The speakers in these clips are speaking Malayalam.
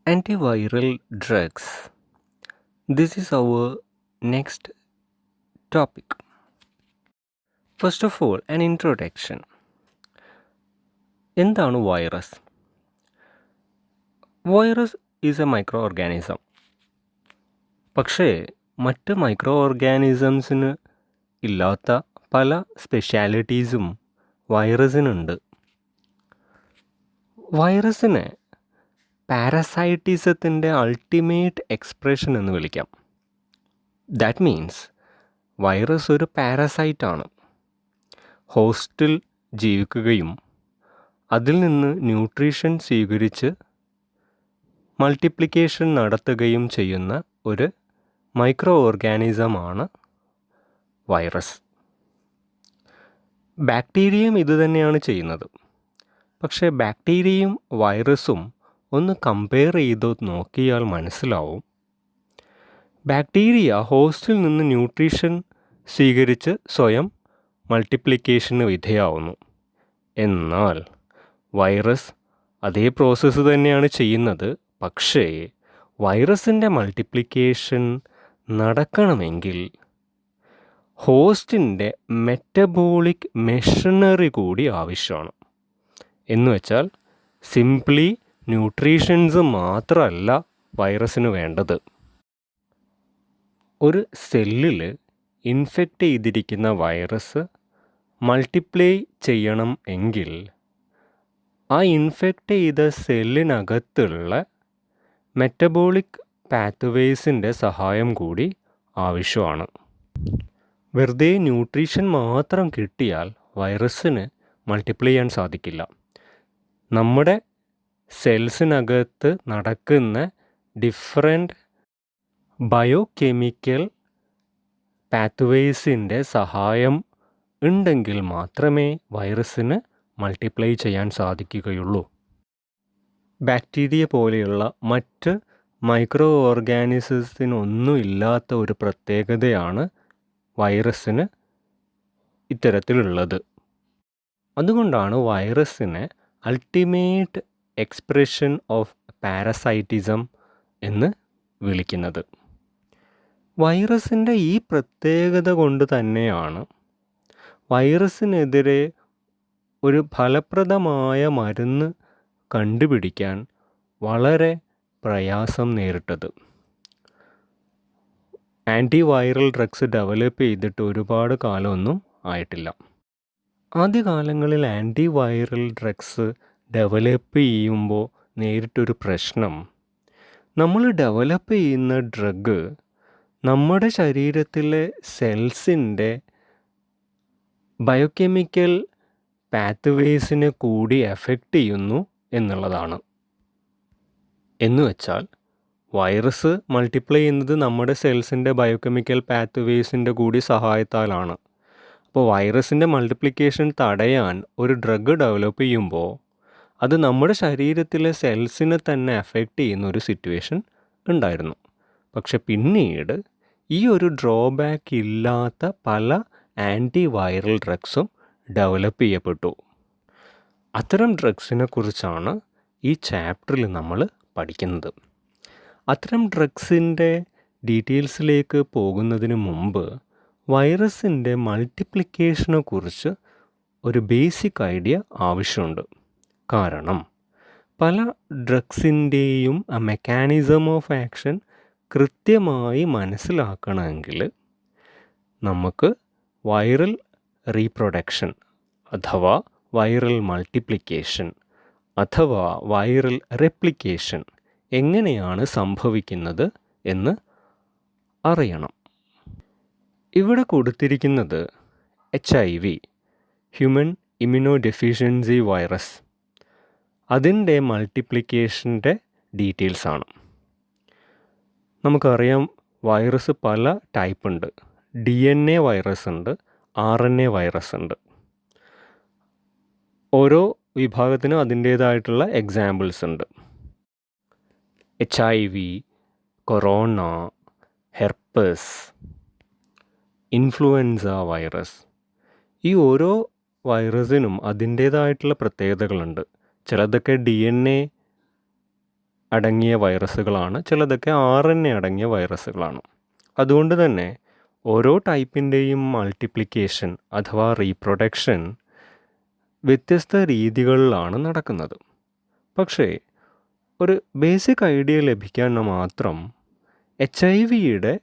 Antiviral drugs. This is our next topic. First of all, an introduction. എന്താണ് virus? Virus is A micro organism. പക്ഷേ മറ്റ് മൈക്രോ ഓർഗാനിസംസിന് ഇല്ലാത്ത പല സ്പെഷ്യാലിറ്റീസും വൈറസിനുണ്ട്. വൈറസിനെ പാരസൈറ്റിസത്തിൻ്റെ അൾട്ടിമേറ്റ് എക്സ്പ്രഷൻ എന്ന് വിളിക്കാം. ദാറ്റ് മീൻസ് വൈറസ് ഒരു പാരസൈറ്റാണ്. ഹോസ്റ്റിൽ ജീവിക്കുകയും അതിൽ നിന്ന് ന്യൂട്രീഷൻ സ്വീകരിച്ച് മൾട്ടിപ്ലിക്കേഷൻ നടത്തുകയും ചെയ്യുന്ന ഒരു മൈക്രോ ഓർഗാനിസമാണ് വൈറസ്. ബാക്ടീരിയയും ഇതുതന്നെയാണ് ചെയ്യുന്നത്. പക്ഷേ ബാക്ടീരിയയും വൈറസും ഒന്ന് കമ്പയർ ചെയ്ത് നോക്കിയാൽ മനസ്സിലാവും, ബാക്ടീരിയ ഹോസ്റ്റിൽ നിന്ന് ന്യൂട്രീഷൻ സ്വീകരിച്ച് സ്വയം മൾട്ടിപ്ലിക്കേഷന് വിധേയമാവുന്നു. എന്നാൽ വൈറസ് അതേ പ്രോസസ്സ് തന്നെയാണ് ചെയ്യുന്നത്. പക്ഷേ വൈറസിൻ്റെ മൾട്ടിപ്ലിക്കേഷൻ നടക്കണമെങ്കിൽ ഹോസ്റ്റിൻ്റെ മെറ്റബോളിക് മെഷീനറി കൂടി ആവശ്യമാണ്. എന്നുവെച്ചാൽ സിംപ്ലി ന്യൂട്രീഷൻസ് മാത്രമല്ല വൈറസിന് വേണ്ടത്. ഒരു സെല്ലിൽ ഇൻഫെക്റ്റ് ചെയ്തിരിക്കുന്ന വൈറസ് മൾട്ടിപ്ലൈ ചെയ്യണം എങ്കിൽ ആ ഇൻഫെക്റ്റ് ചെയ്ത സെല്ലിനകത്തുള്ള മെറ്റബോളിക് പാത്വേസിൻ്റെ സഹായം കൂടി ആവശ്യമാണ്. വെറുതെ ന്യൂട്രീഷൻ മാത്രം കിട്ടിയാൽ വൈറസിന് മൾട്ടിപ്ലൈ ചെയ്യാൻ സാധിക്കില്ല. നമ്മുടെ സെൽസിനകത്ത് നടക്കുന്ന ഡിഫറെൻറ്റ് ബയോകെമിക്കൽ പാത്വേസിൻ്റെ സഹായം ഉണ്ടെങ്കിൽ മാത്രമേ വൈറസിന് മൾട്ടിപ്ലൈ ചെയ്യാൻ സാധിക്കുകയുള്ളൂ. ബാക്ടീരിയ പോലെയുള്ള മറ്റ് മൈക്രോ ഓർഗാനിസത്തിനൊന്നും ഇല്ലാത്ത ഒരു പ്രത്യേകതയാണ് വൈറസിന് ഇത്തരത്തിലുള്ളത്. അതുകൊണ്ടാണ് വൈറസിനെ അൾട്ടിമേറ്റ് എക്സ്പ്രഷൻ ഓഫ് പാരസൈറ്റിസം എന്ന് വിളിക്കുന്നത്. വൈറസിൻ്റെ ഈ പ്രത്യേകത കൊണ്ട് തന്നെയാണ് വൈറസിനെതിരെ ഒരു ഫലപ്രദമായ മരുന്ന് കണ്ടുപിടിക്കാൻ വളരെ പ്രയാസം നേരിട്ടത്. ആൻറ്റിവൈറൽ ഡ്രഗ്സ് ഡെവലപ്പ് ചെയ്തിട്ട് ഒരുപാട് കാലമൊന്നും ആയിട്ടില്ല. ആദ്യകാലങ്ങളിൽ ആൻറ്റിവൈറൽ ഡ്രഗ്സ് ഡെവലപ്പ് ചെയ്യുമ്പോൾ നേരിട്ടൊരു പ്രശ്നം, നമ്മൾ ഡെവലപ്പ് ചെയ്യുന്ന ഡ്രഗ് നമ്മുടെ ശരീരത്തിലെ സെൽസിൻ്റെ ബയോകെമിക്കൽ പാത്വേസിനെ കൂടി എഫക്റ്റ് ചെയ്യുന്നു എന്നുള്ളതാണ്. എന്നുവെച്ചാൽ വൈറസ് മൾട്ടിപ്ലൈ ചെയ്യുന്നത് നമ്മുടെ സെൽസിൻ്റെ ബയോകെമിക്കൽ പാത്വേസിൻ്റെ കൂടി സഹായത്താലാണ്. അപ്പോൾ വൈറസിൻ്റെ മൾട്ടിപ്ലിക്കേഷൻ തടയാൻ ഒരു ഡ്രഗ് ഡെവലപ്പ് ചെയ്യുമ്പോൾ അത് നമ്മുടെ ശരീരത്തിലെ സെൽസിനെ തന്നെ എഫക്റ്റ് ചെയ്യുന്ന ഒരു സിറ്റുവേഷൻ ഉണ്ടായിരുന്നു. പക്ഷെ പിന്നീട് ഈ ഒരു ഡ്രോബാക്ക് ഇല്ലാത്ത പല ആൻറ്റിവൈറൽ ഡ്രഗ്സും ഡെവലപ്പ് ചെയ്യപ്പെട്ടു. അത്തരം ഡ്രഗ്സിനെ കുറിച്ചാണ് ഈ ചാപ്റ്ററിൽ നമ്മൾ പഠിക്കുന്നത്. അത്തരം ഡ്രഗ്സിൻ്റെ ഡീറ്റെയിൽസിലേക്ക് പോകുന്നതിന് മുമ്പ് വൈറസിൻ്റെ മൾട്ടിപ്ലിക്കേഷനെ കുറിച്ച് ഒരു ബേസിക് ഐഡിയ ആവശ്യമുണ്ട്. കാരണം പല ഡ്രഗ്സിൻ്റെയും മെക്കാനിസം ഓഫ് ആക്ഷൻ കൃത്യമായി മനസ്സിലാക്കണമെങ്കിൽ നമുക്ക് വൈറൽ റീപ്രൊഡക്ഷൻ അഥവാ വൈറൽ മൾട്ടിപ്ലിക്കേഷൻ അഥവാ വൈറൽ റെപ്ലിക്കേഷൻ എങ്ങനെയാണ് സംഭവിക്കുന്നത് എന്ന് അറിയണം. ഇവിടെ കൊടുത്തിരിക്കുന്നത് HIV human immuno deficiency virus, അതിൻ്റെ മൾട്ടിപ്ലിക്കേഷൻ്റെ ഡീറ്റെയിൽസാണ്. നമുക്കറിയാം വൈറസ് പല ടൈപ്പ് ഉണ്ട്. DNA വൈറസ് ഉണ്ട്, RNA വൈറസ് ഉണ്ട്. ഓരോ വിഭാഗത്തിനും അതിൻ്റേതായിട്ടുള്ള എക്സാമ്പിൾസ് ഉണ്ട്. HIV, corona, herpes, influenza virus. ഈ ഓരോ വൈറസിനും അതിൻ്റേതായിട്ടുള്ള പ്രത്യേകതകളുണ്ട്. ചിലതൊക്കെ DNA അടങ്ങിയ വൈറസുകളാണ്, ചിലതൊക്കെ RNA അടങ്ങിയ വൈറസുകളാണ്. അതുകൊണ്ട് തന്നെ ഓരോ ടൈപ്പിൻ്റെയും മൾട്ടിപ്ലിക്കേഷൻ അഥവാ റീപ്രൊഡക്ഷൻ വ്യത്യസ്ത രീതികളിലാണ് നടക്കുന്നത്. പക്ഷേ ഒരു ബേസിക് ഐഡിയ ലഭിക്കാൻ മാത്രം HIV-യുടെ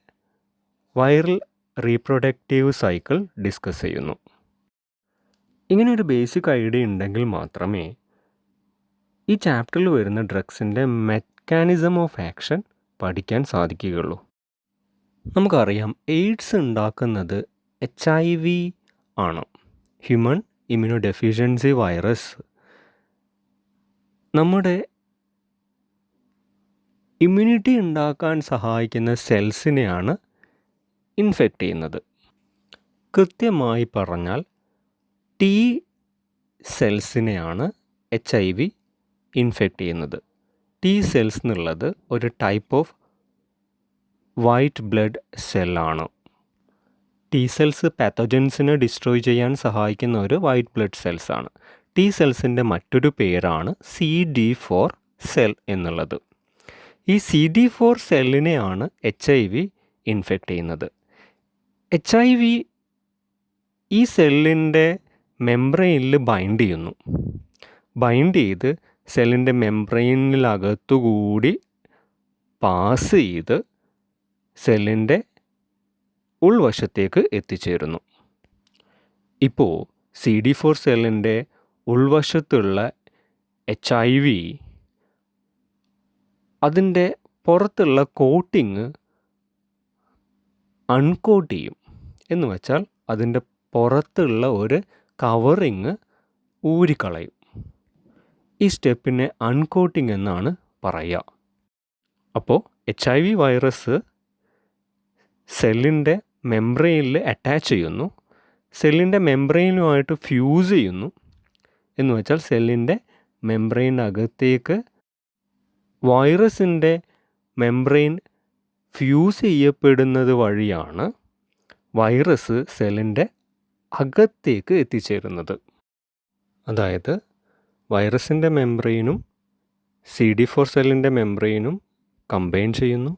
വൈറൽ റീപ്രൊഡക്റ്റീവ് സൈക്കിൾ ഡിസ്കസ് ചെയ്യുന്നു. ഇങ്ങനെ ഒരു ബേസിക് ഐഡിയ ഉണ്ടെങ്കിൽ മാത്രമേ ഈ ചാപ്റ്ററിൽ വരുന്ന ഡ്രഗ്സിൻ്റെ മെക്കാനിസം ഓഫ് ആക്ഷൻ പഠിക്കാൻ സാധിക്കുകയുള്ളൂ. നമുക്കറിയാം, എയ്ഡ്സ് ഉണ്ടാക്കുന്നത് HIV ആണ്. ഹ്യൂമൻ ഇമ്മ്യൂണോ ഡെഫിഷ്യൻസി വൈറസ് നമ്മുടെ ഇമ്മ്യൂണിറ്റി ഉണ്ടാക്കാൻ സഹായിക്കുന്ന സെൽസിനെയാണ് ഇൻഫെക്റ്റ് ചെയ്യുന്നത്. കൃത്യമായി പറഞ്ഞാൽ T സെൽസിനെയാണ് HIV ഇൻഫെക്റ്റ് ചെയ്യുന്നത്. T സെൽസ് എന്നുള്ളത് ഒരു ടൈപ്പ് ഓഫ് വൈറ്റ് ബ്ലഡ് സെല്ലാണ്. T സെൽസ് പാത്തോജൻസിനെ ഡിസ്ട്രോയ് ചെയ്യാൻ സഹായിക്കുന്ന ഒരു വൈറ്റ് ബ്ലഡ് സെൽസാണ്. T സെൽസിൻ്റെ മറ്റൊരു പേരാണ് CD4 സെൽ എന്നുള്ളത്. ഈ CD4 സെല്ലിനെയാണ് HIV ഇൻഫെക്റ്റ് ചെയ്യുന്നത്. HIV ഈ സെല്ലിൻ്റെ മെംബ്രെയിനിൽ ബൈൻഡ് ചെയ്യുന്നു. ബൈൻഡ് ചെയ്ത് സെല്ലിൻ്റെ മെംബ്രെയിനിലകത്തുകൂടി പാസ് ചെയ്ത് സെല്ലിൻ്റെ ഉൾവശത്തേക്ക് എത്തിച്ചേരുന്നു. ഇപ്പോൾ CD4 സെല്ലിൻ്റെ ഉൾവശത്തുള്ള HIV അതിൻ്റെ പുറത്തുള്ള കോട്ടിങ് അൺകോട്ട് ചെയ്യും. എന്ന് വെച്ചാൽ അതിൻ്റെ പുറത്തുള്ള ഒരു കവറിങ് ഊരിക്കളയും. ഈ സ്റ്റെപ്പിനെ അൺകോട്ടിങ് എന്നാണ് പറയുക. അപ്പോൾ HIV വൈറസ് സെല്ലിൻ്റെ മെംബ്രെയിനിൽ അറ്റാച്ച് ചെയ്യുന്നു. സെല്ലിൻ്റെ മെംബ്രെയിനുമായിട്ട് ഫ്യൂസ് ചെയ്യുന്നു. എന്ന് വെച്ചാൽ സെല്ലിൻ്റെ മെംബ്രെയിനകത്തേക്ക് വൈറസിൻ്റെ മെംബ്രെയിൻ ഫ്യൂസ് ചെയ്യപ്പെടുന്നത് വഴിയാണ് വൈറസ് സെല്ലിൻ്റെ അകത്തേക്ക് എത്തിച്ചേരുന്നത്. അതായത് വൈറസിൻ്റെ മെംബ്രെയിനും CD4 സെല്ലിൻ്റെ മെംബ്രെയിനും കമ്പൈൻ ചെയ്യുന്നു.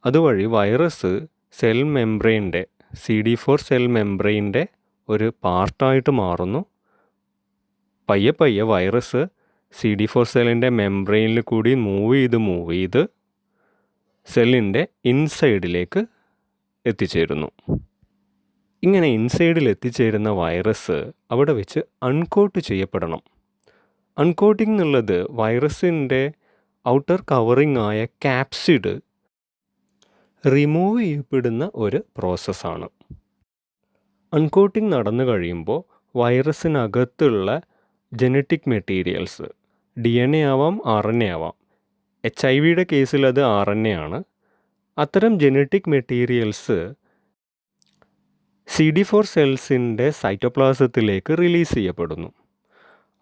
അതുവഴി വൈറസ് സെൽ മെംബ്രെയിൻ്റെ CD4 സെൽ മെംബ്രെയിൻ്റെ ഒരു പാർട്ടായിട്ട് മാറുന്നു. പയ്യെ പയ്യെ വൈറസ് CD4 സെല്ലിൻ്റെ മെംബ്രെയിനിൽ കൂടി മൂവ് ചെയ്ത് സെല്ലിൻ്റെ ഇൻസൈഡിലേക്ക് എത്തിച്ചേരുന്നു. ഇങ്ങനെ ഇൻസൈഡിൽ എത്തിച്ചേരുന്ന വൈറസ് അവിടെ വെച്ച് അൺകോട്ട് ചെയ്യപ്പെടണം. അൺകോട്ടിംഗ് എന്നുള്ളത് വൈറസിൻ്റെ ഔട്ടർ കവറിംഗ് ആയ ക്യാപ്സിഡ് റിമൂവ് ചെയ്യപ്പെടുന്ന ഒരു പ്രോസസ്സാണ്. അൺകോട്ടിംഗ് നടന്നു കഴിയുമ്പോൾ വൈറസിനകത്തുള്ള ജനറ്റിക് മെറ്റീരിയൽസ് DNA ആവാം, RNA ആവാം. HIV-യുടെ കേസിൽ അത് RNA ആണ്. അത്തരം ജനറ്റിക് മെറ്റീരിയൽസ് CD4 സെൽസിൻ്റെ സൈറ്റോപ്ലാസത്തിലേക്ക് റിലീസ് ചെയ്യപ്പെടുന്നു.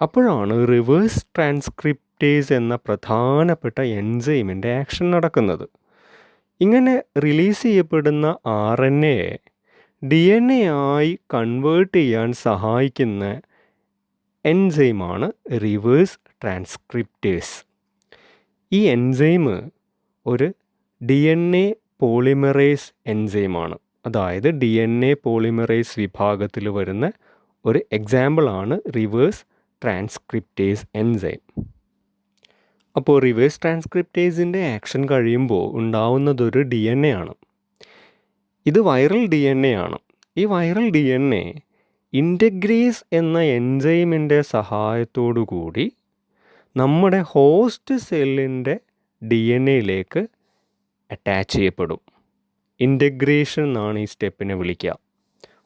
അപ്പോഴാണ് റിവേഴ്സ് ട്രാൻസ്ക്രിപ്റ്റേസ് എന്ന പ്രധാനപ്പെട്ട എൻസൈമിൻ്റെ ആക്ഷൻ നടക്കുന്നത്. ഇങ്ങനെ റിലീസ് ചെയ്യപ്പെടുന്ന RNA DNA ആയി കൺവേർട്ട് ചെയ്യാൻ സഹായിക്കുന്ന എൻസൈമാണ് റിവേഴ്സ് ട്രാൻസ്ക്രിപ്റ്റേസ്. ഈ എൻസൈം ഒരു DNA പോളിമറേസ് എൻസൈമാണ്. അതായത് DNA പോളിമറേസ് വിഭാഗത്തിൽ വരുന്ന ഒരു എക്സാമ്പിളാണ് റിവേഴ്സ് ട്രാൻസ്ക്രിപ്റ്റേസ് എൻസൈം. അപ്പോൾ റിവേഴ്സ് ട്രാൻസ്ക്രിപ്റ്റേസിൻ്റെ ആക്ഷൻ കഴിയുമ്പോൾ ഉണ്ടാവുന്നതൊരു DNA ആണ്. ഇത് വൈറൽ DNA ആണ്. ഈ വൈറൽ DNA ഇൻ്റഗ്രേസ് എന്ന എൻസൈമിൻ്റെ സഹായത്തോടു കൂടി നമ്മുടെ ഹോസ്റ്റ് സെല്ലിൻ്റെ DNAയിലേക്ക് അറ്റാച്ച് ചെയ്യപ്പെടും. ഇൻ്റഗ്രേഷൻ എന്നാണ് ഈ സ്റ്റെപ്പിനെ വിളിക്കുക.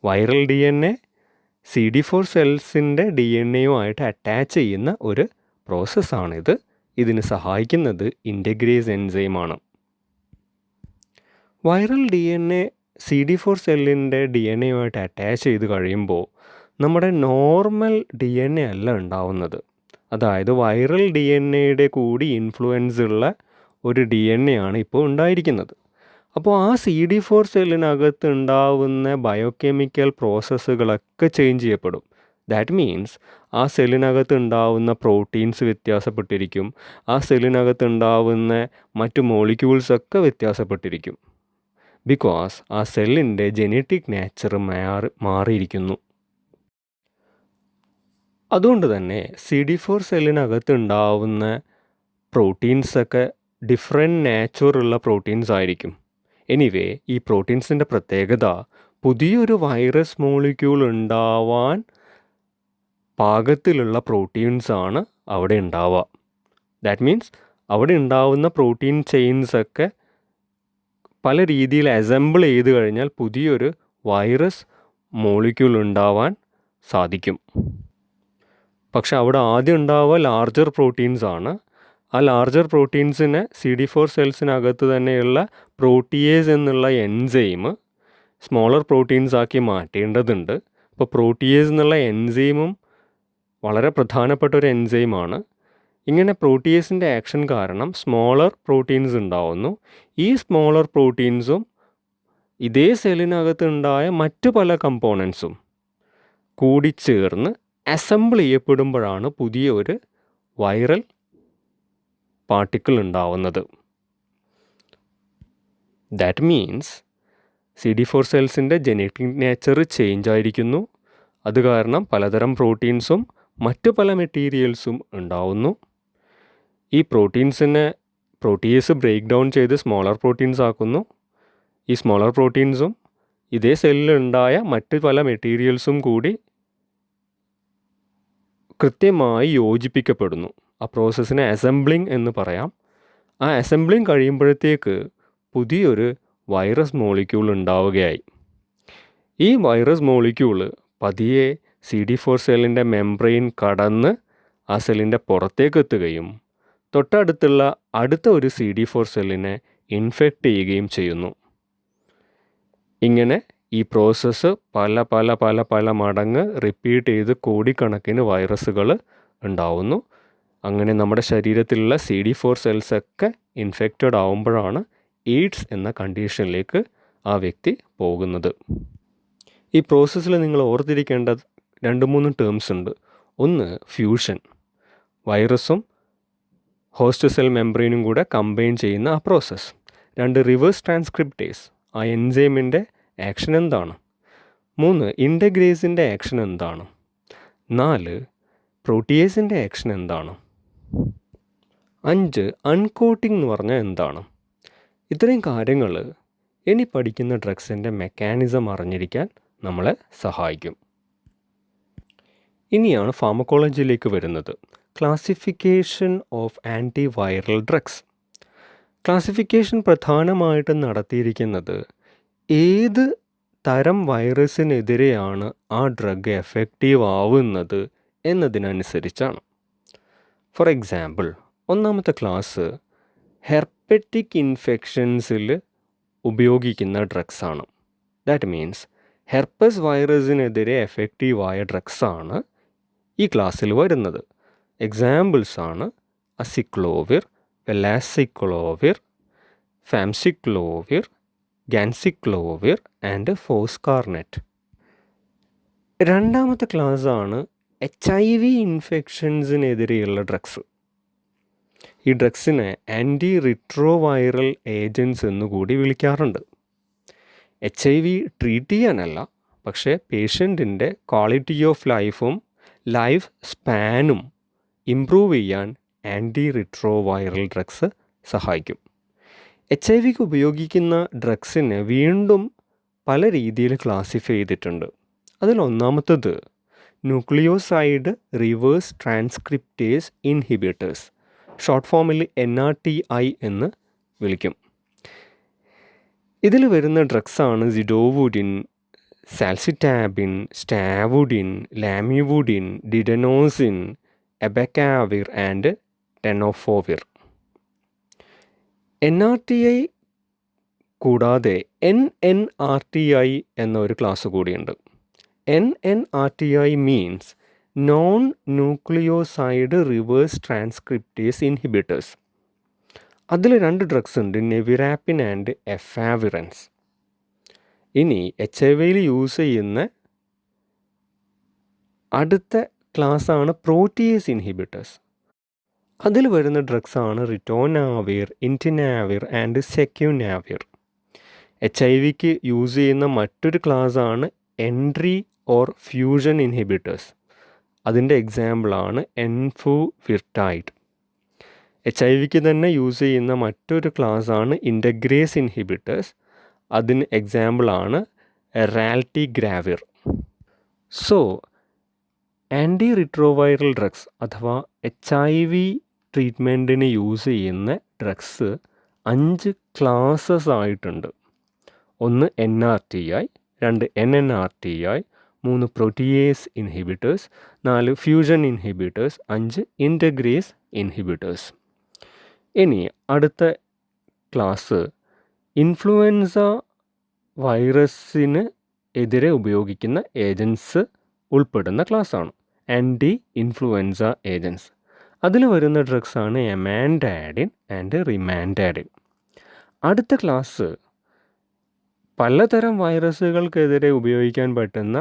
വൈറൽ DNA CD4 സെൽസിൻ്റെ DNAയുമായിട്ട് അറ്റാച്ച് ചെയ്യുന്ന ഒരു പ്രോസസ്സാണിത്. ഇതിന് സഹായിക്കുന്നത് ഇൻ്റഗ്രേസ് എൻസൈമാണ്. വൈറൽ DNA CD4 സെല്ലിൻ്റെ DNAയുമായിട്ട് അറ്റാച്ച് ചെയ്ത് കഴിയുമ്പോൾ നമ്മുടെ നോർമൽ DNA അല്ല ഉണ്ടാവുന്നത്. അതായത് വൈറൽ DNAയുടെ കൂടി ഇൻഫ്ലുവൻസ് ഉള്ള ഒരു DNA ആണ് ഇപ്പോൾ ഉണ്ടായിരിക്കുന്നത്. അപ്പോൾ ആ CD4 സെല്ലിനകത്ത് ഉണ്ടാവുന്ന ബയോകെമിക്കൽ പ്രോസസ്സുകളൊക്കെ ചേഞ്ച് ചെയ്യപ്പെടും. ദാറ്റ് മീൻസ് ആ സെല്ലിനകത്ത് ഉണ്ടാവുന്ന പ്രോട്ടീൻസ് വ്യത്യാസപ്പെട്ടിരിക്കും. ആ സെല്ലിനകത്ത് ഉണ്ടാവുന്ന മറ്റു മോളിക്യൂൾസൊക്കെ വ്യത്യാസപ്പെട്ടിരിക്കും. ബിക്കോസ് ആ സെല്ലിൻ്റെ ജെനറ്റിക് നേച്ചർ മാറിയിരിക്കുന്നു. അതുകൊണ്ട് തന്നെ CD4 സെല്ലിനകത്ത് ഉണ്ടാവുന്ന പ്രോട്ടീൻസൊക്കെ ഡിഫറെൻറ്റ് നേച്ചറുള്ള പ്രോട്ടീൻസ് ആയിരിക്കും. എനിവേ, ഈ പ്രോട്ടീൻസിൻ്റെ പ്രത്യേകത പുതിയൊരു വൈറസ് മോളിക്യൂൾ ഉണ്ടാവാൻ പാകത്തിലുള്ള പ്രോട്ടീൻസാണ് അവിടെ ഉണ്ടാവുക. ദാറ്റ് മീൻസ് അവിടെ ഉണ്ടാവുന്ന പ്രോട്ടീൻ ചെയിൻസൊക്കെ പല രീതിയിൽ അസംബിൾ ചെയ്ത് കഴിഞ്ഞാൽ പുതിയൊരു വൈറസ് മോളിക്യൂൾ ഉണ്ടാവാൻ സാധിക്കും. പക്ഷെ അവിടെ ആദ്യം ഉണ്ടാവുക ലാർജർ പ്രോട്ടീൻസ് ആണ്. ആ ലാർജർ പ്രോട്ടീൻസിനെ CD4 സെൽസിനകത്ത് തന്നെയുള്ള പ്രോട്ടിയേസ് എന്നുള്ള എൻസൈം സ്മോളർ പ്രോട്ടീൻസ് ആക്കി മാറ്റേണ്ടതുണ്ട്. അപ്പോൾ പ്രോട്ടിയേസ് എന്നുള്ള എൻസൈമും വളരെ പ്രധാനപ്പെട്ട ഒരു എൻസൈമാണ്. ഇങ്ങനെ പ്രോട്ടിയേസിൻ്റെ ആക്ഷൻ കാരണം സ്മോളർ പ്രോട്ടീൻസ് ഉണ്ടാവുന്നു. ഈ സ്മോളർ പ്രോട്ടീൻസും ഇതേ സെല്ലിനകത്ത് ഉണ്ടായ മറ്റു പല കമ്പോണൻസും കൂടിച്ചേർന്ന് അസംബിൾ ചെയ്യപ്പെടുമ്പോഴാണ് പുതിയ ഒരു വൈറൽ പാർട്ടിക്കിൾ ഉണ്ടാവുന്നത്. ദാറ്റ് മീൻസ് CD4 സെൽസിൻ്റെ ജെനറ്റിക് നേച്ചർ ചേഞ്ച് ആയിരിക്കുന്നു. അത് കാരണം പലതരം പ്രോട്ടീൻസും മറ്റു പല മെറ്റീരിയൽസും ഉണ്ടാവുന്നു. ഈ പ്രോട്ടീയേസ് ബ്രേക്ക് ഡൗൺ ചെയ്ത് സ്മോളർ പ്രോട്ടീൻസ് ആക്കുന്നു. ഈ സ്മോളർ പ്രോട്ടീൻസും ഇതേ സെല്ലിലുണ്ടായ മറ്റു പല മെറ്റീരിയൽസും കൂടി കൃത്യമായി യോജിപ്പിക്കപ്പെടുന്നു. ആ പ്രോസസ്സിനെ അസംബ്ലിംഗ് എന്ന് പറയാം. ആ അസംബ്ലിംഗ് കഴിയുമ്പോഴത്തേക്ക് പുതിയൊരു വൈറസ് മോളിക്യൂൾ ഉണ്ടാവുകയായി. ഈ വൈറസ് മോളിക്യൂള് പതിയെ CD4 സെല്ലിൻ്റെ മെംബ്രെയിൻ കടന്ന് ആ സെല്ലിൻ്റെ പുറത്തേക്ക് എത്തുകയും തൊട്ടടുത്തുള്ള അടുത്ത ഒരു CD4 സെല്ലിനെ ഇൻഫെക്റ്റ് ചെയ്യുകയും ചെയ്യുന്നു. ഇങ്ങനെ ഈ പ്രോസസ്സ് പല പല പല പല മടങ്ങ് റിപ്പീറ്റ് ചെയ്ത് കോടിക്കണക്കിന് വൈറസുകൾ ഉണ്ടാവുന്നു. അങ്ങനെ നമ്മുടെ ശരീരത്തിലുള്ള CD4 സെൽസൊക്കെ ഇൻഫെക്റ്റഡ് ആവുമ്പോഴാണ് എയ്ഡ്സ് എന്ന കണ്ടീഷനിലേക്ക് ആ വ്യക്തി പോകുന്നത്. ഈ പ്രോസസ്സിൽ നിങ്ങൾ ഓർത്തിരിക്കേണ്ട 2-3 ടേംസ് ഉണ്ട്. ഒന്ന് ഫ്യൂഷൻ, വൈറസും ഹോസ്റ്റ് സെൽ മെംബ്രെയിനും കൂടെ കമ്പൈൻ ചെയ്യുന്ന ആ പ്രോസസ്സ്. 2 റിവേഴ്സ് ട്രാൻസ്ക്രിപ്റ്റേസ്, ആ എൻസൈമിൻ്റെ ആക്ഷൻ എന്താണ്. 3 ഇൻ്റഗ്രേസിൻ്റെ ആക്ഷൻ എന്താണ്. 4 പ്രോട്ടിയേസിൻ്റെ ആക്ഷൻ എന്താണ്. 5 അൺകോട്ടിംഗ് എന്ന് പറഞ്ഞാൽ എന്താണ്. ഇത്രയും കാര്യങ്ങൾ ഇനി പഠിക്കുന്ന ഡ്രഗ്സിൻ്റെ മെക്കാനിസം അറിഞ്ഞിരിക്കാൻ നമ്മളെ സഹായിക്കും. ഇനിയാണ് ഫാർമക്കോളജിയിലേക്ക് വരുന്നത്. Classification of antiviral drugs. Classification പ്രധാനമായിട്ടും നടത്തിയിരിക്കുന്നത് ഏത് തരം വൈറസിനെതിരെയാണ് ആ ഡ്രഗ് എഫക്റ്റീവ് ആവുന്നത് എന്നതിനനുസരിച്ചാണ്. ഫോർ എക്സാമ്പിൾ, ഒന്നാമത്തെ ക്ലാസ് ഹെർപ്പറ്റിക് ഇൻഫെക്ഷൻസിൽ ഉപയോഗിക്കുന്ന ഡ്രഗ്സാണ്. ദാറ്റ് മീൻസ് ഹെർപ്പസ് വൈറസിനെതിരെ എഫക്റ്റീവായ ഡ്രഗ്സാണ് ഈ ക്ലാസ്സിൽ വരുന്നത്. എക്സാമ്പിൾസാണ് അസിക്ലോവിർ, വെലാസിക്ലോവിർ, ഫാംസിക്ലോവിർ, ഗാൻസിക്ലോവിർ ആൻഡ് ഫോസ്കാർനെറ്റ്. രണ്ടാമത്തെ ക്ലാസ്സാണ് HIV ഇൻഫെക്ഷൻസിനെതിരെയുള്ള ഡ്രഗ്സ്. ഈ ഡ്രഗ്സിനെ ആൻറ്റി റിട്രോവൈറൽ ഏജൻറ്റ്സ് എന്നുകൂടി വിളിക്കാറുണ്ട്. HIV ട്രീറ്റ് ചെയ്യാനല്ല, പക്ഷേ പേഷ്യൻറ്റിൻ്റെ ക്വാളിറ്റി ഓഫ് ലൈഫും ലൈഫ് സ്പാനും ഇംപ്രൂവ് ചെയ്യാൻ ആൻറ്റി റിട്രോവൈറൽ ഡ്രഗ്സ് സഹായിക്കും. HIV ഉപയോഗിക്കുന്ന ഡ്രഗ്സിനെ വീണ്ടും പല രീതിയിൽ ക്ലാസിഫൈ ചെയ്തിട്ടുണ്ട്. അതിലൊന്നാമത്തത് nucleoside reverse transcriptase inhibitors, short ഫോമിൽ NRTI എന്ന് വിളിക്കും. ഇതിൽ വരുന്ന ഡ്രഗ്സാണ് zidovudine, zalcitabine, stavudine, lamivudine, didanosine, abacavir and tenofovir. NRTI കൂടാതെ NNRTI എന്നൊരു ക്ലാസ് കൂടിയുണ്ട്. NNRTI means non nucleoside reverse transcriptase inhibitors. അതിൽ 2 ഡ്രഗ്സ് ഉണ്ട്, നെവിറാപ്പിൻ ആൻഡ് എഫാവിറൻസ്. ഇനി HIV യൂസ് ചെയ്യുന്ന അടുത്ത ക്ലാസ്സാണ് പ്രോട്ടിയേസ് ഇൻഹിബിറ്റേഴ്സ്. അതിൽ വരുന്ന ഡ്രഗ്സാണ് റിറ്റോനാവിർ, ഇൻറ്റിനാവിർ ആൻഡ് സെക്യുനാവിർ. HIV-ക്ക് യൂസ് ചെയ്യുന്ന മറ്റൊരു ക്ലാസ്സാണ് എൻട്രി ഓർ ഫ്യൂഷൻ ഇൻഹിബിറ്റേഴ്സ്. അതിൻ്റെ എക്സാമ്പിളാണ് എൻഫുവിർട്ടൈഡ്. HIV-ക്ക് തന്നെ യൂസ് ചെയ്യുന്ന മറ്റൊരു ക്ലാസ്സാണ് ഇൻ്റഗ്രേസ് ഇൻഹിബിറ്റേഴ്സ്. അതിന് എക്സാമ്പിളാണ് raltegravir. So anti retroviral drugs അഥവാ HIV ട്രീറ്റ്മെൻറ്റിന് യൂസ് ചെയ്യുന്ന ഡ്രഗ്സ് 5 ക്ലാസ്സസ് ആയിട്ടുണ്ട്. 1 NRTI, 2 NNRTI, 3 protease inhibitors, 4 fusion inhibitors, 5 integrase inhibitors. ഇനി അടുത്ത ക്ലാസ് ഇൻഫ്ലുവൻസ വൈറസിന് എതിരെ ഉപയോഗിക്കുന്ന ഏജൻസ് ഉൾപ്പെടുന്ന ക്ലാസ്സാണ് ആൻറ്റി ഇൻഫ്ലുവൻസ ഏജൻസ്. അതിൽ വരുന്ന ഡ്രഗ്സാണ് എമാൻഡാഡിൻ ആൻഡ് റിമാൻഡാഡിൻ. അടുത്ത ക്ലാസ് പലതരം വൈറസുകൾക്കെതിരെ ഉപയോഗിക്കാൻ പറ്റുന്ന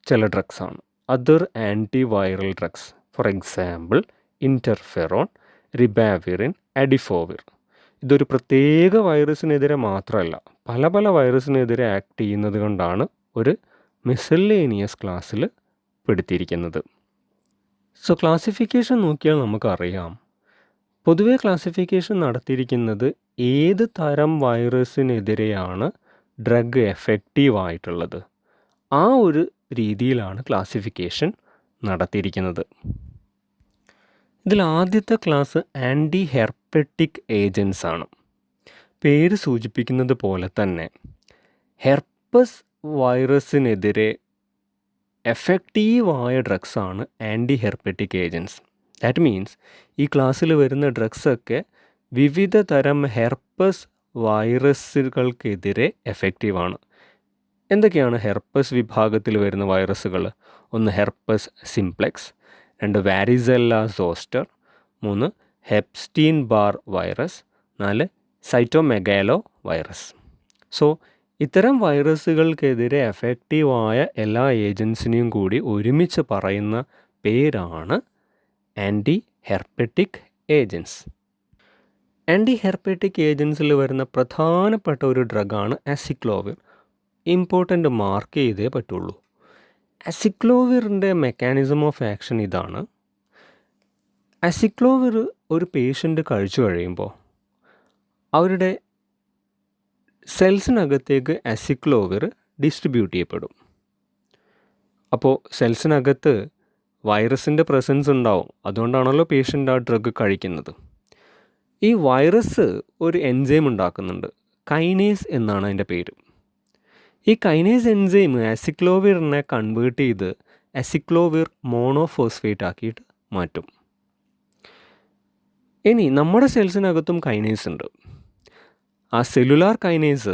ചില ഡ്രഗ്സാണ് other anti viral drugs. For example interferon, ribavirin, adefovir. ഇതൊരു പ്രത്യേക വൈറസിനെതിരെ മാത്രമല്ല പല പല വൈറസിനെതിരെ ആക്ട് ചെയ്യുന്നത് കൊണ്ടാണ് ഒരു മിസലേനിയസ് ക്ലാസ്സിൽ പെടുത്തിയിരിക്കുന്നത്. സോ ക്ലാസിഫിക്കേഷൻ നോക്കിയാൽ നമുക്കറിയാം, പൊതുവെ ക്ലാസിഫിക്കേഷൻ നടത്തിയിരിക്കുന്നത് ഏത് തരം വൈറസിനെതിരെയാണ് ഡ്രഗ് എഫക്റ്റീവായിട്ടുള്ളത് ആ ഒരു രീതിയിലാണ് ക്ലാസിഫിക്കേഷൻ നടത്തിയിരിക്കുന്നത്. ഇതിൽ ആദ്യത്തെ ക്ലാസ് ആൻറ്റി ഹെർപ്പറ്റിക് ഏജൻസ് ആണ്. പേര് സൂചിപ്പിക്കുന്നത് പോലെ തന്നെ ഹെർപ്പസ് വൈറസിനെതിരെ എഫക്റ്റീവായ ഡ്രഗ്സാണ് anti herpetic agents. That means ഈ ക്ലാസ്സിൽ വരുന്ന ഡ്രഗ്സൊക്കെ വിവിധ തരം ഹെർപ്പസ് വൈറസുകൾക്കെതിരെ എഫക്റ്റീവാണ്. എന്തൊക്കെയാണ് ഹെർപ്പസ് വിഭാഗത്തിൽ വരുന്ന വൈറസുകൾ? 1 herpes simplex, 2 varicella zoster, 3 Epstein Barr virus, 4 cytomegalovirus. So ഇത്തരം വൈറസുകൾക്കെതിരെ എഫക്റ്റീവായ എല്ലാ ഏജൻസിനെയും കൂടി ഒരുമിച്ച് പറയുന്ന പേരാണ് anti herpetic agents. Anti herpetic ഏജൻസിൽ വരുന്ന പ്രധാനപ്പെട്ട ഒരു ഡ്രഗാണ് അസിക്ലോവിർ. ഇമ്പോർട്ടൻ്റ് മാർക്ക് ചെയ്തേ പറ്റുള്ളൂ. അസിക്ലോവിറിൻ്റെ മെക്കാനിസം ഓഫ് ആക്ഷൻ ഇതാണ്. അസിക്ലോവിർ ഒരു പേഷ്യൻ്റ് കഴിച്ചു കഴിയുമ്പോൾ അവരുടെ സെൽസിനകത്തേക്ക് അസിക്ലോവിർ ഡിസ്ട്രിബ്യൂട്ട് ചെയ്യപ്പെടും. അപ്പോൾ സെൽസിനകത്ത് വൈറസിൻ്റെ പ്രസൻസ് ഉണ്ടാവും. അതുകൊണ്ടാണല്ലോ പേഷ്യൻ്റ് ആ ഡ്രഗ് കഴിക്കുന്നത്. ഈ വൈറസ് ഒരു എൻസൈം ഉണ്ടാക്കുന്നുണ്ട്. കൈനേസ് എന്നാണ് അതിൻ്റെ പേര്. ഈ കൈനേസ് എൻസൈം അസിക്ലോവിറിനെ കൺവേർട്ട് ചെയ്ത് അസിക്ലോവിർ മോണോഫോസ്ഫേറ്റ് ആക്കിയിട്ട് മാറ്റും. ഇനി നമ്മുടെ സെൽസിനകത്തും കൈനേസ് ഉണ്ട്. ആ സെല്ലുലാർ കൈനേസ്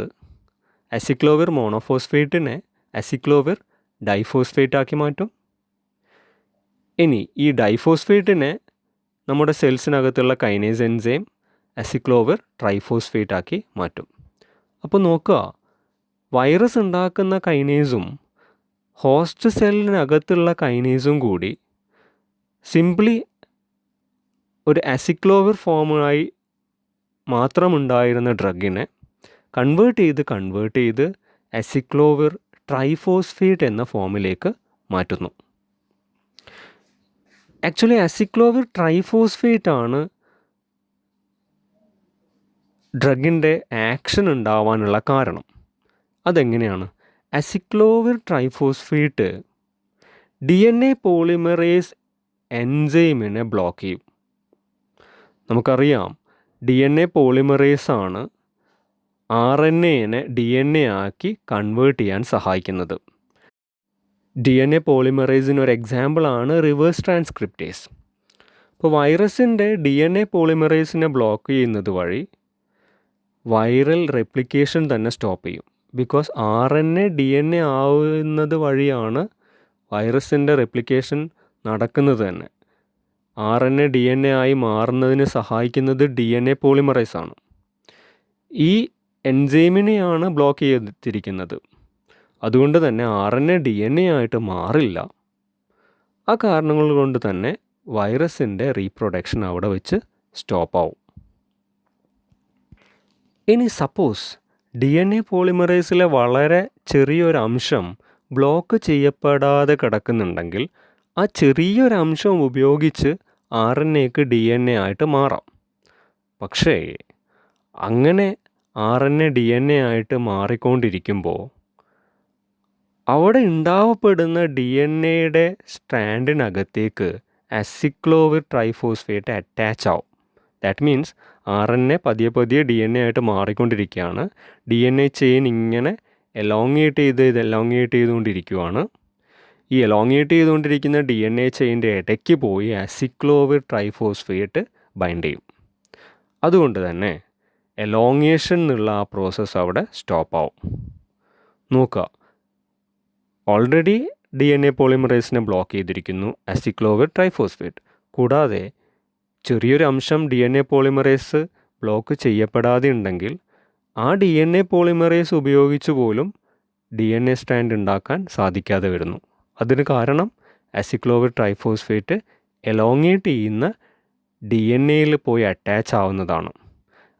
അസിക്ലോവിർ മോണോഫോസ്ഫേറ്റിനെ അസിക്ലോവിർ ഡൈഫോസ്ഫേറ്റ് ആക്കി മാറ്റും. ഇനി ഈ ഡൈഫോസ്ഫേറ്റിനെ നമ്മുടെ സെൽസിനകത്തുള്ള കൈനേസ് എൻസൈം അസിക്ലോവിർ ട്രൈഫോസ്ഫേറ്റ് ആക്കി മാറ്റും. അപ്പോൾ നോക്കുക, വൈറസ് ഉണ്ടാക്കുന്ന കൈനേസും ഹോസ്റ്റ് സെല്ലിനകത്തുള്ള കൈനേസും കൂടി സിംപ്ലി ഒരു അസിക്ലോവിർ ഫോമായി മാത്രമുണ്ടായിരുന്ന ഡ്രഗിനെ കൺവേർട്ട് ചെയ്ത് അസിക്ലോവിർ ട്രൈഫോസ്ഫേറ്റ് എന്ന ഫോമിലേക്ക് മാറ്റുന്നു. ആക്ച്വലി അസിക്ലോവിർ ട്രൈഫോസ്ഫേറ്റ് ആണ് ഡ്രഗിൻ്റെ ആക്ഷൻ ഉണ്ടാവാനുള്ള കാരണം. അതെങ്ങനെയാണ്? അസിക്ലോവിർ ട്രൈഫോസ്ഫേറ്റ് DNA പോളിമറേസ് എൻസൈമിനെ ബ്ലോക്ക് ചെയ്യും. നമുക്കറിയാം DNA പോളിമറേസ് ആണ് RNAനെ DNA ആക്കി കൺവേർട്ട് ചെയ്യാൻ സഹായിക്കുന്നത്. DNA പോളിമറേസിന് ഒരു എക്സാമ്പിളാണ് റിവേഴ്സ് ട്രാൻസ്ക്രിപ്റ്റേസ്. അപ്പോൾ വൈറസിൻ്റെ DNA പോളിമറേസിനെ ബ്ലോക്ക് ചെയ്യുന്നത് വഴി വൈറൽ റെപ്ലിക്കേഷൻ തന്നെ സ്റ്റോപ്പ് ചെയ്യും. ബിക്കോസ് RNA DNA ആവുന്നത് വഴിയാണ് വൈറസിൻ്റെ റെപ്ലിക്കേഷൻ നടക്കുന്നത് തന്നെ. RNA DNA ആയി മാറുന്നതിന് സഹായിക്കുന്നത് DNA പോളിമറേസ് ആണ്. ഈ എൻസൈമിനെയാണ് ബ്ലോക്ക് ചെയ്തിരിക്കുന്നത്. അതുകൊണ്ട് തന്നെ RNA DNA ആയിട്ട് മാറില്ല. ആ കാരണങ്ങൾ കൊണ്ട് തന്നെ വൈറസിൻ്റെ റീപ്രൊഡക്ഷൻ അവിടെ വെച്ച് സ്റ്റോപ്പ് ആവും. ഇനി സപ്പോസ് DNA പോളിമറേസിലെ വളരെ ചെറിയൊരു അംശം ബ്ലോക്ക് ചെയ്യപ്പെടാതെ കിടക്കുന്നുണ്ടെങ്കിൽ ആ ചെറിയൊരു അംശം ഉപയോഗിച്ച് RNAക്ക് DNA ആയിട്ട് മാറാം. പക്ഷേ അങ്ങനെ RNA DNA ആയിട്ട് മാറിക്കൊണ്ടിരിക്കുമ്പോൾ അവിടെ ഉണ്ടാവപ്പെടുന്ന DNAയുടെ സ്ട്രാൻഡിനകത്തേക്ക് അസിക്ലോവിർ ട്രൈഫോസ്ഫേറ്റ് അറ്റാച്ച് ആവും. ദാറ്റ് മീൻസ് RNA പതിയെ പതിയെ DNA ആയിട്ട് മാറിക്കൊണ്ടിരിക്കുകയാണ്. DNA ചെയിൻ ഇങ്ങനെ എലോങ്ങേറ്റ് ചെയ്തുകൊണ്ടിരിക്കുകയാണ്. ഈ എലോങ്ങേറ്റ് ചെയ്തുകൊണ്ടിരിക്കുന്ന DNA ചെയിൻ്റെ ഇടയ്ക്ക് പോയി അസിക്ലോവിർ ട്രൈഫോസ്ഫേറ്റ് ബൈൻഡ് ചെയ്യും. അതുകൊണ്ട് തന്നെ എലോങ്ങേഷൻ എന്നുള്ള ആ പ്രോസസ്സ് അവിടെ സ്റ്റോപ്പ് ആവും. നോക്കുക, ഓൾറെഡി DNA പോളിമറേസിനെ ബ്ലോക്ക് ചെയ്തിരിക്കുന്നു അസിക്ലോവിർ ട്രൈഫോസ്ഫേറ്റ്. കൂടാതെ ചെറിയൊരു അംശം DNA പോളിമറേസ് ബ്ലോക്ക് ചെയ്യപ്പെടാതെ ഉണ്ടെങ്കിൽ ആ DNA പോളിമറേസ് ഉപയോഗിച്ച് പോലും DNA സ്ട്രാൻഡ് ഉണ്ടാക്കാൻ സാധിക്കാതെ വരുന്നു. അതിന് കാരണം അസിക്ലോവിർ ട്രൈഫോസ്ഫേറ്റ് എലോങ്ങേറ്റ് ചെയ്യുന്ന DNAയിൽ പോയി അറ്റാച്ച് ആവുന്നതാണ്.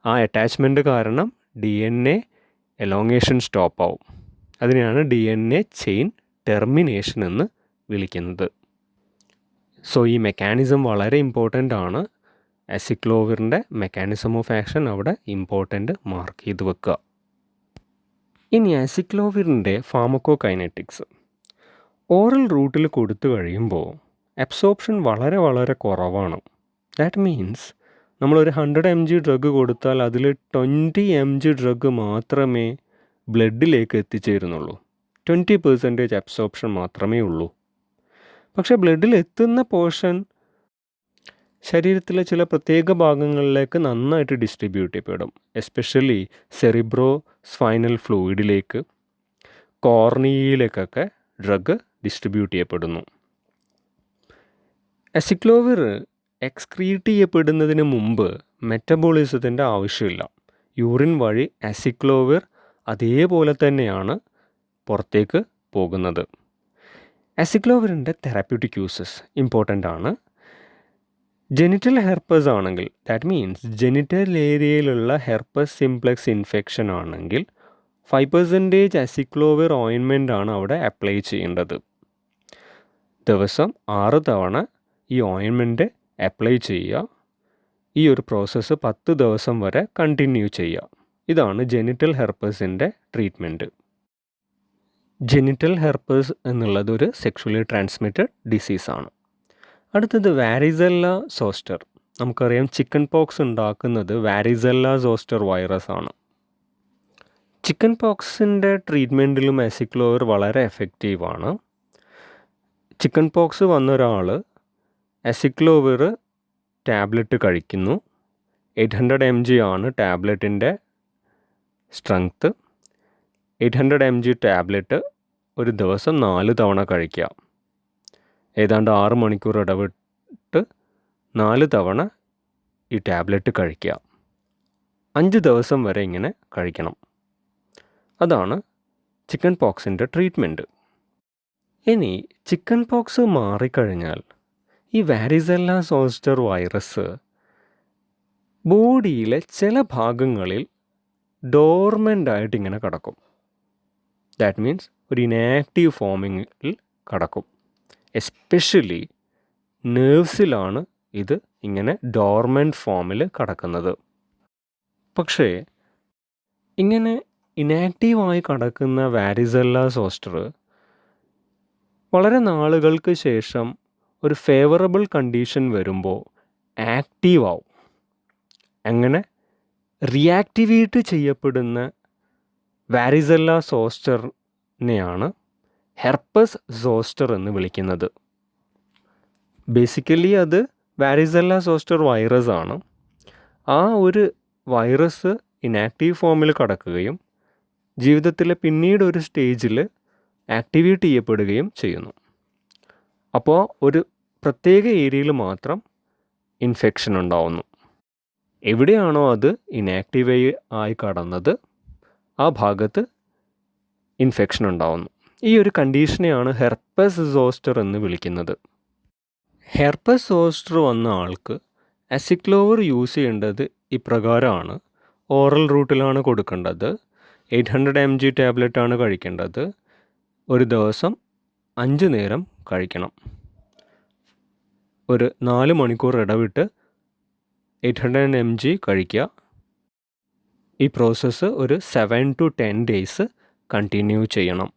ആ അറ്റാച്ച്മെൻറ്റ് കാരണം DNA എലോങ്ങേഷൻ സ്റ്റോപ്പ് ആവും. അതിനെയാണ് DNA ചെയിൻ ടെർമിനേഷൻ എന്ന് വിളിക്കുന്നത്. സോ ഈ മെക്കാനിസം വളരെ ഇമ്പോർട്ടൻ്റ് ആണ്. അസിക്ലോവിറിൻ്റെ മെക്കാനിസം ഓഫ് ആക്ഷൻ അവിടെ ഇമ്പോർട്ടൻ്റ് മാർക്ക് ചെയ്ത് വെക്കുക. ഇനി അസിക്ലോവിറിൻ്റെ ഫാർമക്കോകൈനറ്റിക്സ്. ഓറൽ റൂട്ടിൽ കൊടുത്തു കഴിയുമ്പോൾ അബ്സോർപ്ഷൻ വളരെ വളരെ കുറവാണ്. ദാറ്റ് മീൻസ് നമ്മളൊരു 100 mg ഡ്രഗ് കൊടുത്താൽ അതിൽ 20 mg ഡ്രഗ് മാത്രമേ ബ്ലഡിലേക്ക് എത്തിച്ചേരുന്നുള്ളൂ. 20% അബ്സോർപ്ഷൻ മാത്രമേ ഉള്ളൂ. പക്ഷേ ബ്ലഡിൽ എത്തുന്ന പോർഷൻ ശരീരത്തിലെ ചില പ്രത്യേക ഭാഗങ്ങളിലേക്ക് നന്നായിട്ട് ഡിസ്ട്രിബ്യൂട്ട് ചെയ്യപ്പെടും. എസ്പെഷ്യലി സെറിബ്രോ സ്പൈനൽ ഫ്ലൂയിഡിലേക്ക്, കോർണിയയിലേക്കൊക്കെ ഡ്രഗ് ഡിസ്ട്രിബ്യൂട്ട് ചെയ്യപ്പെടുന്നു. അസിക്ലോവിർ എക്സ്ക്രീറ്റ് ചെയ്യപ്പെടുന്നതിന് മുമ്പ് മെറ്റബോളിസത്തിൻ്റെ ആവശ്യമില്ല. യൂറിൻ വഴി അസിക്ലോവിർ അതേപോലെ തന്നെയാണ് പുറത്തേക്ക് പോകുന്നത്. അസിക്ലോവിറിൻ്റെ തെറാപ്യൂട്ടിക് യൂസസ് ഇമ്പോർട്ടൻ്റ് ആണ്. ജെനിറ്റൽ ഹെർപ്പസ് ആണെങ്കിൽ, ദാറ്റ് മീൻസ് ജെനിറ്റൽ ഏരിയയിലുള്ള ഹെർപ്പസ് സിംപ്ലെക്സ് ഇൻഫെക്ഷൻ ആണെങ്കിൽ 5% അസിക്ലോവിർ ഓയിൻമെൻ്റ് ആണ് അവിടെ അപ്ലൈ ചെയ്യേണ്ടത്. ദിവസം 6 തവണ ഈ ഓയിൻമെൻറ്റ് അപ്ലൈ ചെയ്യുക. ഈ ഒരു പ്രോസസ്സ് 10 ദിവസം വരെ കണ്ടിന്യൂ ചെയ്യുക. ഇതാണ് ജെനിറ്റൽ ഹെർപ്പസിൻ്റെ ട്രീറ്റ്മെൻറ്റ്. ജെനിറ്റൽ ഹെർപ്പസ് എന്നുള്ളത് ഒരു സെക്ഷുവലി ട്രാൻസ്മിറ്റഡ് ഡിസീസാണ്. അടുത്തത് വാരിസെല്ല സോസ്റ്റർ. നമുക്കറിയാം ചിക്കൻ പോക്സ് ഉണ്ടാക്കുന്നത് വാരിസെല്ല സോസ്റ്റർ വൈറസ് ആണ്. ചിക്കൻ പോക്സിൻ്റെ ട്രീറ്റ്മെൻറ്റിലും അസിക്ലോവിർ വളരെ എഫക്റ്റീവാണ്. ചിക്കൻ പോക്സ് വന്ന ഒരാൾ അസിക്ലോവിർ ടാബ്ലറ്റ് കഴിക്കുന്നു. 800 mg ആണ് ടാബ്ലറ്റിൻ്റെ സ്ട്രെങ്ത്ത്. 800 mg ടാബ്ലറ്റ് ഒരു ദിവസം 4 തവണ കഴിക്കുക. ഏതാണ്ട് 6 മണിക്കൂർ ഇടവിട്ട് 4 തവണ ഈ ടാബ്ലറ്റ് കഴിക്കുക. 5 ദിവസം വരെ ഇങ്ങനെ കഴിക്കണം. അതാണ് ചിക്കൻ പോക്സിൻ്റെ ട്രീറ്റ്മെൻറ്റ്. ഇനി ചിക്കൻ പോക്സ് മാറിക്കഴിഞ്ഞാൽ ഈ വാരിസെല്ല സോസ്റ്റർ വൈറസ് ബോഡിയിലെ ചില ഭാഗങ്ങളിൽ ഡോർമെൻ്റ് ആയിട്ട് ഇങ്ങനെ കിടക്കും. ദാറ്റ് മീൻസ് ഒരു ഇനാക്റ്റീവ് ഫോമിങ്ങിൽ കിടക്കും. എസ്പെഷ്യലി നെർവ്സിലാണ് ഇത് ഇങ്ങനെ ഡോർമെൻ്റ് ഫോമിൽ കിടക്കുന്നത്. പക്ഷേ ഇങ്ങനെ ഇനാക്റ്റീവായി കിടക്കുന്ന വാരിസെല്ല സോസ്റ്റർ വളരെ നാളുകൾക്ക് ശേഷം ഒരു ഫേവറബിൾ കണ്ടീഷൻ വരുമ്പോൾ ആക്റ്റീവ് ആവും. അങ്ങനെ റിയാക്ടിവേറ്റ് ചെയ്യപ്പെടുന്ന വാരിസെല്ല സോസ്റ്ററിനെയാണ് ഹെർപ്പസ് സോസ്റ്റർ എന്ന് വിളിക്കുന്നത്. ബേസിക്കലി അത് വാരിസെല്ല സോസ്റ്റർ വൈറസ് ആണ്. ആ ഒരു വൈറസ് ഇനാക്റ്റീവ് ഫോമിൽ കിടക്കുകയും ജീവിതത്തിലെ പിന്നീട് ഒരു സ്റ്റേജിൽ ആക്ടിവേറ്റ് ചെയ്യപ്പെടുകയും ചെയ്യുന്നു. അപ്പോൾ ഒരു പ്രത്യേക ഏരിയയിൽ മാത്രം ഇൻഫെക്ഷൻ ഉണ്ടാവുന്നു. എവിടെയാണോ അത് ഇനാക്റ്റീവ് ആയി കടന്നത് ആ ഭാഗത്ത് ഇൻഫെക്ഷൻ ഉണ്ടാവുന്നു. ഈ ഒരു കണ്ടീഷനെയാണ് ഹെർപ്പസ് സോസ്റ്റർ എന്ന് വിളിക്കുന്നത്. ഹെർപ്പസ് സോസ്റ്റർ വന്ന ആൾക്ക് അസിക്ലോവർ യൂസ് ചെയ്യേണ്ടത് ഇപ്രകാരമാണ്. ഓറൽ റൂട്ടിലാണ് കൊടുക്കേണ്ടത്. 800 mg ടാബ്ലറ്റാണ് കഴിക്കേണ്ടത്. ഒരു ദിവസം 5 നേരം കഴിക്കണം. ഒരു 4 മണിക്കൂർ ഇടവിട്ട് 800 mg കഴിക്കുക. ഈ പ്രോസസ്സ് ഒരു 7 to 10 ഡേയ്സ് കണ്ടിന്യൂ ചെയ്യണം.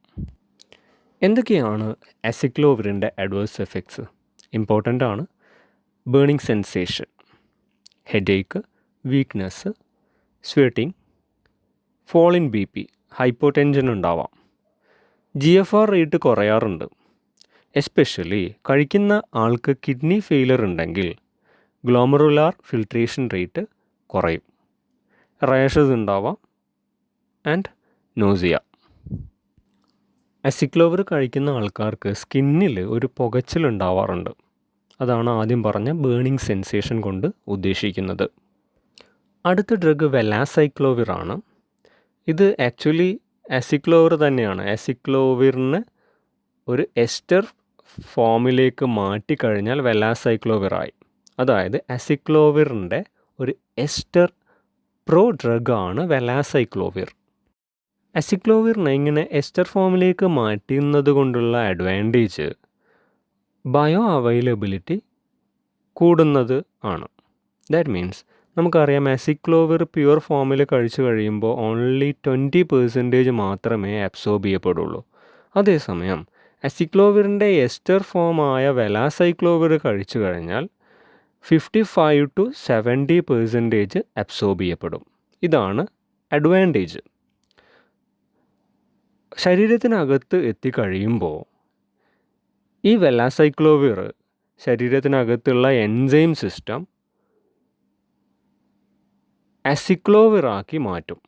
എന്തൊക്കെയാണ് അസിക്ലോവിറിൻ്റെ അഡ്വേഴ്സ് എഫക്ട്സ്? ഇമ്പോർട്ടൻ്റ് ആണ്. Burning sensation, headache, weakness, sweating, fall in BP, hypotension ഉണ്ടാവാം. GFR റേറ്റ് കുറയാറുണ്ട്. എസ്പെഷ്യലി കഴിക്കുന്ന ആൾക്ക് കിഡ്നി ഫെയിലർ ഉണ്ടെങ്കിൽ ഗ്ലോമറുലാർ ഫിൽട്രേഷൻ റേറ്റ് കുറയും. റാഷസ് ഉണ്ടാവാം ആൻഡ് നോസിയ. അസിക്ലോവർ കഴിക്കുന്ന ആൾക്കാർക്ക് സ്കിന്നിൽ ഒരു പുകച്ചിലുണ്ടാവാറുണ്ട്. അതാണ് ആദ്യം പറഞ്ഞ ബേണിംഗ് സെൻസേഷൻ കൊണ്ട് ഉദ്ദേശിക്കുന്നത്. അടുത്ത ഡ്രഗ് വെലാസൈക്ലോവിർ ആണ്. ഇത് ആക്ച്വലി അസിക്ലോവർ തന്നെയാണ്. അസിക്ലോവിറിന് ഒരു എസ്റ്റർ ഫോമിലേക്ക് മാറ്റിക്കഴിഞ്ഞാൽ വെലാസൈക്ലോവിറായി. അതായത് അസിക്ലോവിറിൻ്റെ ഒരു എസ്റ്റർ പ്രോ ഡ്രഗാണ് വെലാസൈക്ലോവിർ. അസിക്ലോവിറിനെ ഇങ്ങനെ എസ്റ്റർ ഫോമിലേക്ക് മാറ്റുന്നത് കൊണ്ടുള്ള അഡ്വാൻറ്റേജ് ബയോ അവൈലബിലിറ്റി കൂടുന്നത് ആണ്. ദാറ്റ് മീൻസ് നമുക്കറിയാം അസിക്ലോവിർ പ്യുവർ ഫോമിൽ കഴിച്ചു കഴിയുമ്പോൾ ഓൺലി 20% മാത്രമേ അബ്സോർബ് ചെയ്യപ്പെടുള്ളൂ. അതേസമയം അസിക്ലോവിറിൻ്റെ എസ്റ്റർ ഫോമായ വെലാസൈക്ലോവിർ കഴിച്ചു കഴിഞ്ഞാൽ 55 to 70% അബ്സോർബ് ചെയ്യപ്പെടും. ഇതാണ് അഡ്വാൻറ്റേജ്. ശരീരത്തിനകത്ത് എത്തിക്കഴിയുമ്പോൾ ഈ വെലാസൈക്ലോവിർ ശരീരത്തിനകത്തുള്ള എൻസൈം സിസ്റ്റം അസിക്ലോവിറാക്കി മാറ്റും.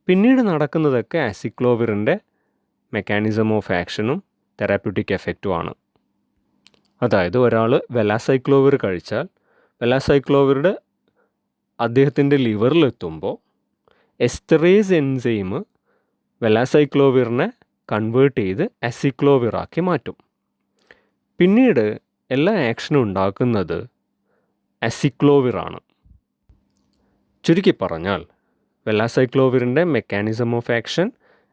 പിന്നീട് നടക്കുന്നതൊക്കെ അസിക്ലോവിറിൻ്റെ മെക്കാനിസം ഓഫ് ആക്ഷനും തെറാപ്യൂട്ടിക് എഫക്റ്റുമാണ്. അതായത് ഒരാൾ വെലാസൈക്ലോവിർ കഴിച്ചാൽ വെലാസൈക്ലോവിറുടെ അദ്ദേഹത്തിൻ്റെ ലിവറിലെത്തുമ്പോൾ എസ്റ്ററേസ് എൻസൈം വെലാസൈക്ലോവിറിനെ കൺവേർട്ട് ചെയ്ത് അസിക്ലോവിറാക്കി മാറ്റും. പിന്നീട് എല്ലാ ആക്ഷനും ഉണ്ടാക്കുന്നത് അസിക്ലോവിറാണ്. ചുരുക്കി പറഞ്ഞാൽ വെലാസൈക്ലോവിറിൻ്റെ മെക്കാനിസം ഓഫ് ആക്ഷൻ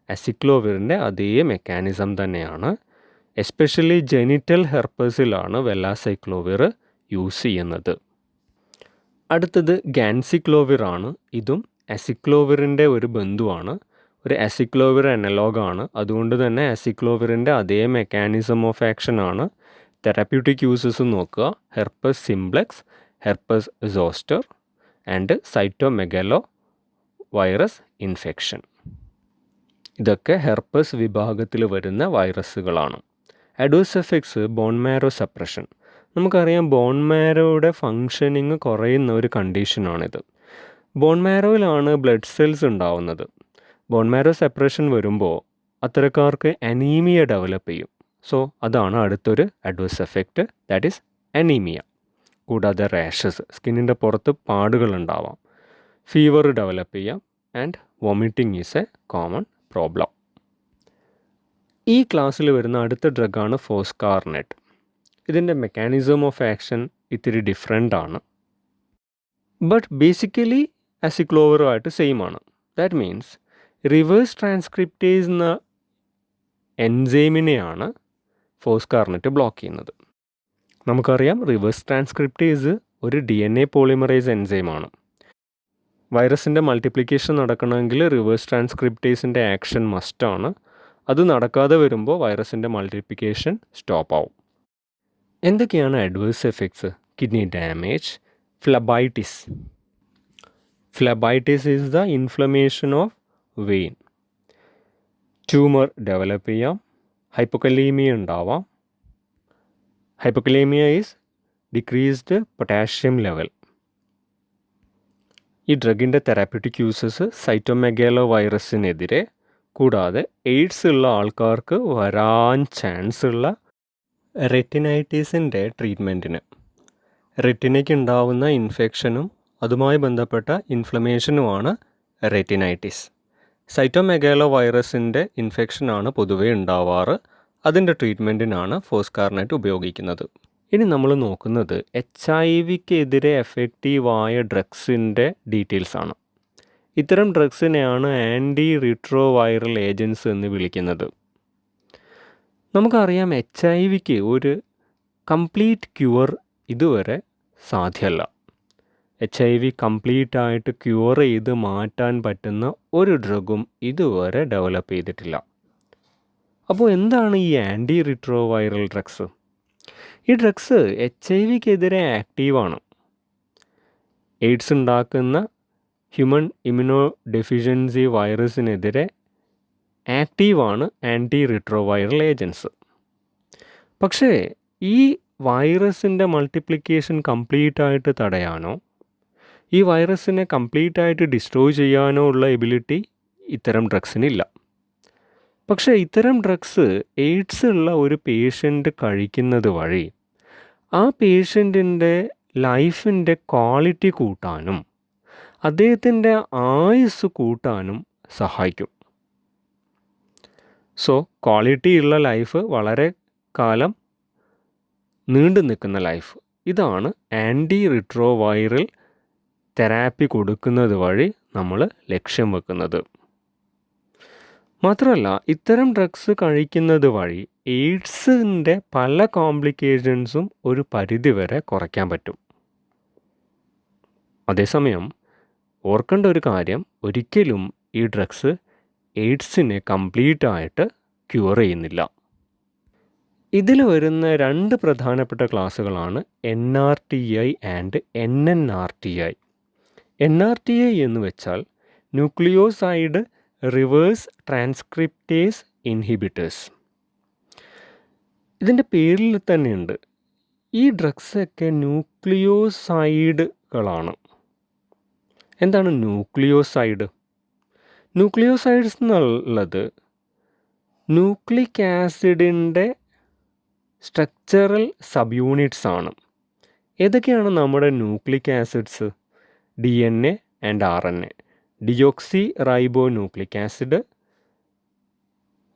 അസിക്ലോവിറിൻ്റെ അതേ മെക്കാനിസം തന്നെയാണ്. എസ്പെഷ്യലി ജെനിറ്റൽ ഹെർപ്പസിലാണ് വെലാസൈക്ലോവിർ യൂസ് ചെയ്യുന്നത്. അടുത്തത് ഗാൻസിക്ലോവിർ ആണ്. ഇതും അസിക്ലോവിറിൻ്റെ ഒരു ബന്ധുവാണ്. ഒരു അസിക്ലോവിർ അനലോഗാണ്. അതുകൊണ്ട് തന്നെ അസിക്ലോവിറിൻ്റെ അതേ മെക്കാനിസം ഓഫ് ആക്ഷൻ ആണ്. തെറാപ്യൂട്ടിക് യൂസസ് നോക്കുക: herpes simplex, herpes zoster and cytomegalovirus infection. ഇതൊക്കെ ഹെർപ്പസ് വിഭാഗത്തിൽ വരുന്ന വൈറസുകളാണ്. Adverse effects: bone marrow suppression. നമുക്കറിയാം ബോൺ മാരോയുടെ ഫങ്ഷനിങ് കുറയുന്ന ഒരു കണ്ടീഷനാണിത്. ബോൺ മാരോയിലാണ് ബ്ലഡ് സെൽസ് ഉണ്ടാവുന്നത്. ബോൺ മാരോ സെപ്പറേഷൻ വരുമ്പോൾ അത്തരക്കാർക്ക് അനീമിയ ഡെവലപ്പ് ചെയ്യും. സോ അതാണ് അടുത്തൊരു adverse effect, that is anaemia. കൂടാതെ റാഷസ്, സ്കിന്നിൻ്റെ പുറത്ത് പാടുകളുണ്ടാവാം. ഫീവർ ഡെവലപ്പ് ചെയ്യാം and vomiting is a common problem. ഈ ക്ലാസ്സിൽ വരുന്ന അടുത്ത ഡ്രഗാണ് ഫോസ്കാർനെറ്റ്. ഇതിൻ്റെ മെക്കാനിസം ഓഫ് ആക്ഷൻ ഇത്തിരി ഡിഫറെൻ്റ് ആണ്. ബട്ട് ബേസിക്കലി അസിക്ലോവറുമായിട്ട് സെയിം ആണ്. ദാറ്റ് മീൻസ് റിവേഴ്സ് ട്രാൻസ്ക്രിപ്റ്റേസ് എന്ന എൻസൈമിനെയാണ് ഫോസ്കാർനെറ്റ് ബ്ലോക്ക് ചെയ്യുന്നത്. നമുക്കറിയാം റിവേഴ്സ് ട്രാൻസ്ക്രിപ്റ്റേസ് ഒരു DNA പോളിമറൈസ് എൻസൈമാണ്. വൈറസിൻ്റെ മൾട്ടിപ്ലിക്കേഷൻ നടക്കണമെങ്കിൽ റിവേഴ്സ് ട്രാൻസ്ക്രിപ്റ്റേസിൻ്റെ ആക്ഷൻ മസ്റ്റാണ്. അത് നടക്കാതെ വരുമ്പോൾ വൈറസിൻ്റെ മൾട്ടിപ്ലിക്കേഷൻ സ്റ്റോപ്പ് ആവും. എന്തൊക്കെയാണ് adverse effects? Kidney damage, phlebitis. Phlebitis is the inflammation of vein. Tumour develop ചെയ്യാം. ഹൈപ്പോക്കലീമിയ ഉണ്ടാവാം. Hypokalaemia is decreased potassium level. ഈ ഡ്രഗിൻ്റെ തെറാപ്യൂട്ടിക് യൂസസ് സൈറ്റോമെഗാലോ വൈറസിനെതിരെ, കൂടാതെ എയ്ഡ്സ് ഉള്ള ആൾക്കാർക്ക് വരാൻ ചാൻസ് ഉള്ള റെറ്റിനൈറ്റിസിൻ്റെ ട്രീറ്റ്മെൻറ്റിന്. റെറ്റിനയ്ക്ക് ഉണ്ടാവുന്ന ഇൻഫെക്ഷനും അതുമായി ബന്ധപ്പെട്ട ഇൻഫ്ലമേഷനുമാണ് റെറ്റിനൈറ്റിസ്. സൈറ്റോമെഗാലോ വൈറസിൻ്റെ ഇൻഫെക്ഷനാണ് പൊതുവേ ഉണ്ടാവാറ്. അതിൻ്റെ ട്രീറ്റ്മെൻറ്റിനാണ് ഫോസ്കാർനെറ്റ് ഉപയോഗിക്കുന്നത്. ഇനി നമ്മൾ നോക്കുന്നത് HIV-ക്കെതിരെ എഫക്റ്റീവായ ഡ്രഗ്സിൻ്റെ ഡീറ്റെയിൽസാണ്. ഇത്തരം ഡ്രഗ്സിനെയാണ് ആൻറ്റി റിട്രോവൈറൽ ഏജൻസ് എന്ന് വിളിക്കുന്നത്. നമുക്കറിയാം HIV-ക്ക് ഒരു കംപ്ലീറ്റ് ക്യൂർ ഇതുവരെ സാധ്യമല്ല. HIV കംപ്ലീറ്റായിട്ട് ക്യൂർ ചെയ്ത് മാറ്റാൻ പറ്റുന്ന ഒരു ഡ്രഗും ഇതുവരെ ഡെവലപ്പ് ചെയ്തിട്ടില്ല. അപ്പോൾ എന്താണ് ഈ ആൻറ്റി റിട്രോവൈറൽ ഡ്രഗ്സ്? ഈ ഡ്രഗ്സ് HIV-ക്കെതിരെ ആക്റ്റീവാണ്. എയ്ഡ്സ് ഉണ്ടാക്കുന്ന ഹ്യൂമൻ ഇമ്മ്യൂണോ ഡെഫിഷ്യൻസി വൈറസിനെതിരെ ആക്റ്റീവാണ് ആൻറ്റി റിട്രോവൈറൽ ഏജൻസ്. പക്ഷേ ഈ വൈറസിൻ്റെ മൾട്ടിപ്ലിക്കേഷൻ കംപ്ലീറ്റായിട്ട് തടയാനോ ഈ വൈറസിനെ കംപ്ലീറ്റായിട്ട് ഡിസ്ട്രോയ് ചെയ്യാനോ ഉള്ള എബിലിറ്റി ഇത്തരം ഡ്രഗ്സിനില്ല. പക്ഷേ ഇത്തരം ഡ്രഗ്സ് എയ്ഡ്സ് ഉള്ള ഒരു പേഷ്യൻ്റ് കഴിക്കുന്നത് വഴി ആ പേഷ്യൻറ്റിൻ്റെ ലൈഫിൻ്റെ ക്വാളിറ്റി കൂട്ടാനും അദ്ദേഹത്തിൻ്റെ ആയുസ് കൂട്ടാനും സഹായിക്കും. സോ ക്വാളിറ്റി ഉള്ള ലൈഫ്, വളരെ കാലം നീണ്ടു നിൽക്കുന്ന ലൈഫ്, ഇതാണ് ആൻറ്റി റിട്രോവൈറൽ തെറാപ്പി കൊടുക്കുന്നത് വഴി നമ്മൾ ലക്ഷ്യം വെക്കുന്നത്. മാത്രമല്ല ഇത്തരം ഡ്രഗ്സ് കഴിക്കുന്നത് വഴി എയ്ഡ്സിൻ്റെ പല കോംപ്ലിക്കേഷൻസും ഒരു പരിധിവരെ കുറയ്ക്കാൻ പറ്റും. അതേസമയം ഓർക്കേണ്ട ഒരു കാര്യം, ഒരിക്കലും ഈ ഡ്രഗ്സ് എയ്ഡ്സിനെ കംപ്ലീറ്റായിട്ട് ക്യൂർ ചെയ്യുന്നില്ല. ഇതിൽ വരുന്ന 2 പ്രധാനപ്പെട്ട ക്ലാസ്സുകളാണ് NRTI ആൻഡ് NNRTI. NRTI എന്ന് വെച്ചാൽ ന്യൂക്ലിയോസൈഡ് റിവേഴ്സ് ട്രാൻസ്ക്രിപ്റ്റേസ് ഇൻഹിബിറ്റേഴ്സ്. ഇതിൻ്റെ പേരിൽ തന്നെയുണ്ട്, ഈ ഡ്രഗ്സൊക്കെ ന്യൂക്ലിയോസൈഡുകളാണ്. എന്താണ് ന്യൂക്ലിയോസൈഡ്? ന്യൂക്ലിയോസൈഡ്സ് എന്നുള്ളത് ന്യൂക്ലിക് ആസിഡിൻ്റെ സ്ട്രക്ചറൽ സബ് യൂണിറ്റ്സ് ആണ്. ഏതൊക്കെയാണ് നമ്മുടെ nucleic acids? DNA and RNA. Deoxy റൈബോ nucleic acid,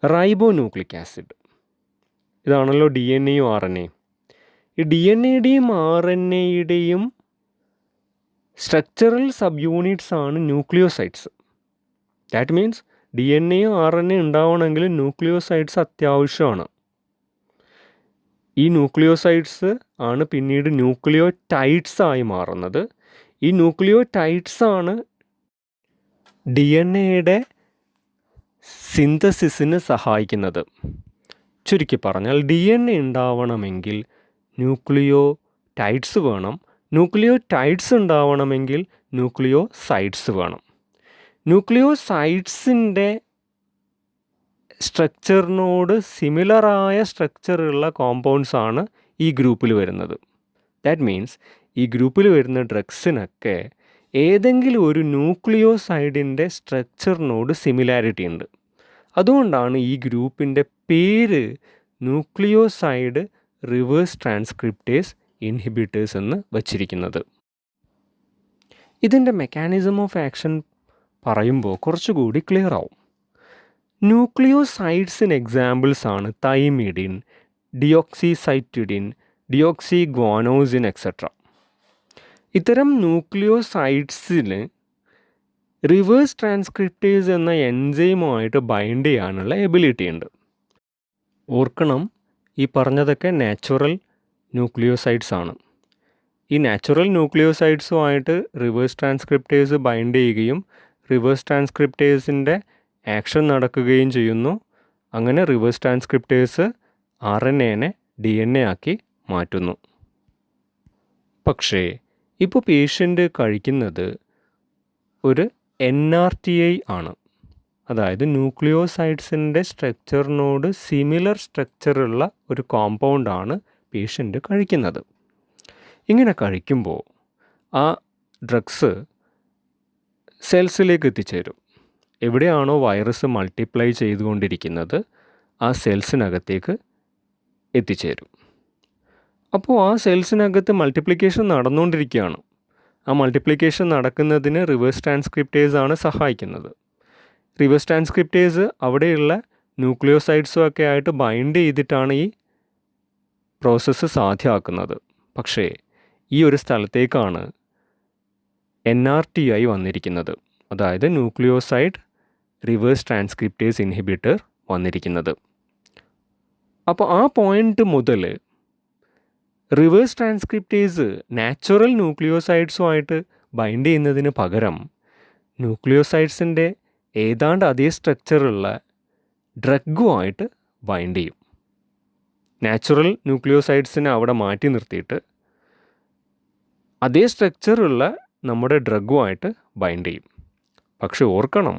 റൈബോ nucleic acid. ഇതാണല്ലോ DNA-യും RNA-യും. ഈ DNA-യുടെയും RNA-യുടെയും സ്ട്രക്ചറൽ സബ് യൂണിറ്റ്സ് ആണ് ന്യൂക്ലിയോസൈഡ്സ്. ദാറ്റ് മീൻസ് DNA-യും RNA ഉണ്ടാവണമെങ്കിൽ ന്യൂക്ലിയോസൈഡ്സ് അത്യാവശ്യമാണ്. ഈ ന്യൂക്ലിയോസൈഡ്സ് ആണ് പിന്നീട് ന്യൂക്ലിയോടൈഡ്സ് ആയി മാറുന്നത്. ഈ ന്യൂക്ലിയോടൈഡ്സ് ആണ് DNA-യുടെ സിന്തസിസിന് സഹായിക്കുന്നത്. ചുരുക്കി പറഞ്ഞാൽ DNA ഉണ്ടാവണമെങ്കിൽ ന്യൂക്ലിയോടൈഡ്സ് വേണം. ന്യൂക്ലിയോടൈഡ്സ് ഉണ്ടാവണമെങ്കിൽ ന്യൂക്ലിയോസൈഡ്സ് വേണം. ന്യൂക്ലിയോസൈഡ്സിൻ്റെ സ്ട്രക്ചറിനോട് സിമിലറായ സ്ട്രക്ചറുള്ള കോമ്പൗണ്ട്സ് ആണ് ഈ ഗ്രൂപ്പിൽ വരുന്നത്. ദാറ്റ് മീൻസ് ഈ ഗ്രൂപ്പിൽ വരുന്ന ഡ്രഗ്സിനൊക്കെ ഏതെങ്കിലും ഒരു ന്യൂക്ലിയോസൈഡിൻ്റെ സ്ട്രക്ചറിനോട് സിമിലാരിറ്റി ഉണ്ട്. അതുകൊണ്ടാണ് ഈ ഗ്രൂപ്പിൻ്റെ പേര് ന്യൂക്ലിയോസൈഡ് റിവേഴ്സ് ട്രാൻസ്ക്രിപ്റ്റേസ് ഇൻഹിബിറ്റേഴ്സ് എന്ന് വച്ചിരിക്കുന്നത്. ഇതിൻ്റെ മെക്കാനിസം ഓഫ് ആക്ഷൻ പറയുമ്പോൾ കുറച്ചുകൂടി ക്ലിയർ ആവും. ന്യൂക്ലിയോസൈഡ്സിന് എക്സാമ്പിൾസ് ആണ് തൈമിഡിൻ, ഡിയോക്സിസൈറ്റിഡിൻ, ഡിയോക്സി ഗ്വാനോസിൻ എക്സെട്ര. ഇത്തരം ന്യൂക്ലിയോസൈഡ്സിന് റിവേഴ്സ് ട്രാൻസ്ക്രിപ്റ്റേസ് എന്ന എൻസൈമുമായിട്ട് ബൈൻഡ് ചെയ്യാനുള്ള എബിലിറ്റി ഉണ്ട്. ഓർക്കണം, ഈ പറഞ്ഞതൊക്കെ നാച്ചുറൽ ന്യൂക്ലിയോസൈഡ്സ് ആണ്. ഈ നാച്ചുറൽ ന്യൂക്ലിയോസൈഡ്സുമായിട്ട് റിവേഴ്സ് ട്രാൻസ്ക്രിപ്റ്റേസ് ബൈൻഡ് ചെയ്യുകയും റിവേഴ്സ് ട്രാൻസ്ക്രിപ്റ്റേസിൻ്റെ ആക്ഷൻ നടക്കുകയും ചെയ്യുന്നു. അങ്ങനെ റിവേഴ്സ് ട്രാൻസ്ക്രിപ്റ്റേസ് RNA-നെ DNA ആക്കി മാറ്റുന്നു. പക്ഷേ ഇപ്പോൾ പേഷ്യൻ്റ് കഴിക്കുന്നത് ഒരു NRTI ആണ്. അതായത് ന്യൂക്ലിയോസൈഡ്സിൻ്റെ സ്ട്രക്ചറിനോട് സിമിലർ സ്ട്രക്ചറുള്ള ഒരു കോമ്പൗണ്ടാണ് പേഷ്യൻ്റ് കഴിക്കുന്നത്. ഇങ്ങനെ കഴിക്കുമ്പോൾ ആ ഡ്രഗ്സ് സെൽസിലേക്ക് എത്തിച്ചേരും. എവിടെയാണോ വൈറസ് മൾട്ടിപ്ലൈ ചെയ്തുകൊണ്ടിരിക്കുന്നത് ആ സെൽസിനകത്തേക്ക് എത്തിച്ചേരും. അപ്പോൾ ആ സെൽസിനകത്ത് മൾട്ടിപ്ലിക്കേഷൻ നടന്നുകൊണ്ടിരിക്കുകയാണ്. ആ മൾട്ടിപ്ലിക്കേഷൻ നടക്കുന്നതിന് റിവേഴ്സ് ട്രാൻസ്ക്രിപ്റ്റേസ് ആണ് സഹായിക്കുന്നത്. റിവേഴ്സ് ട്രാൻസ്ക്രിപ്റ്റേസ് അവിടെയുള്ള ന്യൂക്ലിയോസൈഡ്സും ഒക്കെ ആയിട്ട് ബൈൻഡ് ചെയ്തിട്ടാണ് ഈ പ്രോസസ്സ് സാധ്യമാക്കുന്നത്. പക്ഷേ ഈ ഒരു സ്ഥലത്തേക്കാണ് NRTI വന്നിരിക്കുന്നത്, അതായത് ന്യൂക്ലിയോസൈഡ് റിവേഴ്സ് ട്രാൻസ്ക്രിപ്റ്റേസ് ഇൻഹിബിറ്റർ വന്നിരിക്കുന്നത്. അപ്പോൾ ആ പോയിൻ്റ് മുതൽ റിവേഴ്സ് ട്രാൻസ്ക്രിപ്റ്റേസ് നാച്ചുറൽ ന്യൂക്ലിയോസൈഡ്സുമായിട്ട് ബൈൻഡ് ചെയ്യുന്നതിന് പകരം ന്യൂക്ലിയോസൈഡ്സിൻ്റെ ഏതാണ്ട് അതേ സ്ട്രക്ചറുള്ള ഡ്രഗുമായിട്ട് ബൈൻഡ് ചെയ്യും. നാച്ചുറൽ ന്യൂക്ലിയോസൈഡ്സിനെ അവിടെ മാറ്റി നിർത്തിയിട്ട് അതേ സ്ട്രക്ചറുള്ള നമ്മുടെ ഡ്രഗുമായിട്ട് ബൈൻഡ് ചെയ്യും. പക്ഷെ ഓർക്കണം,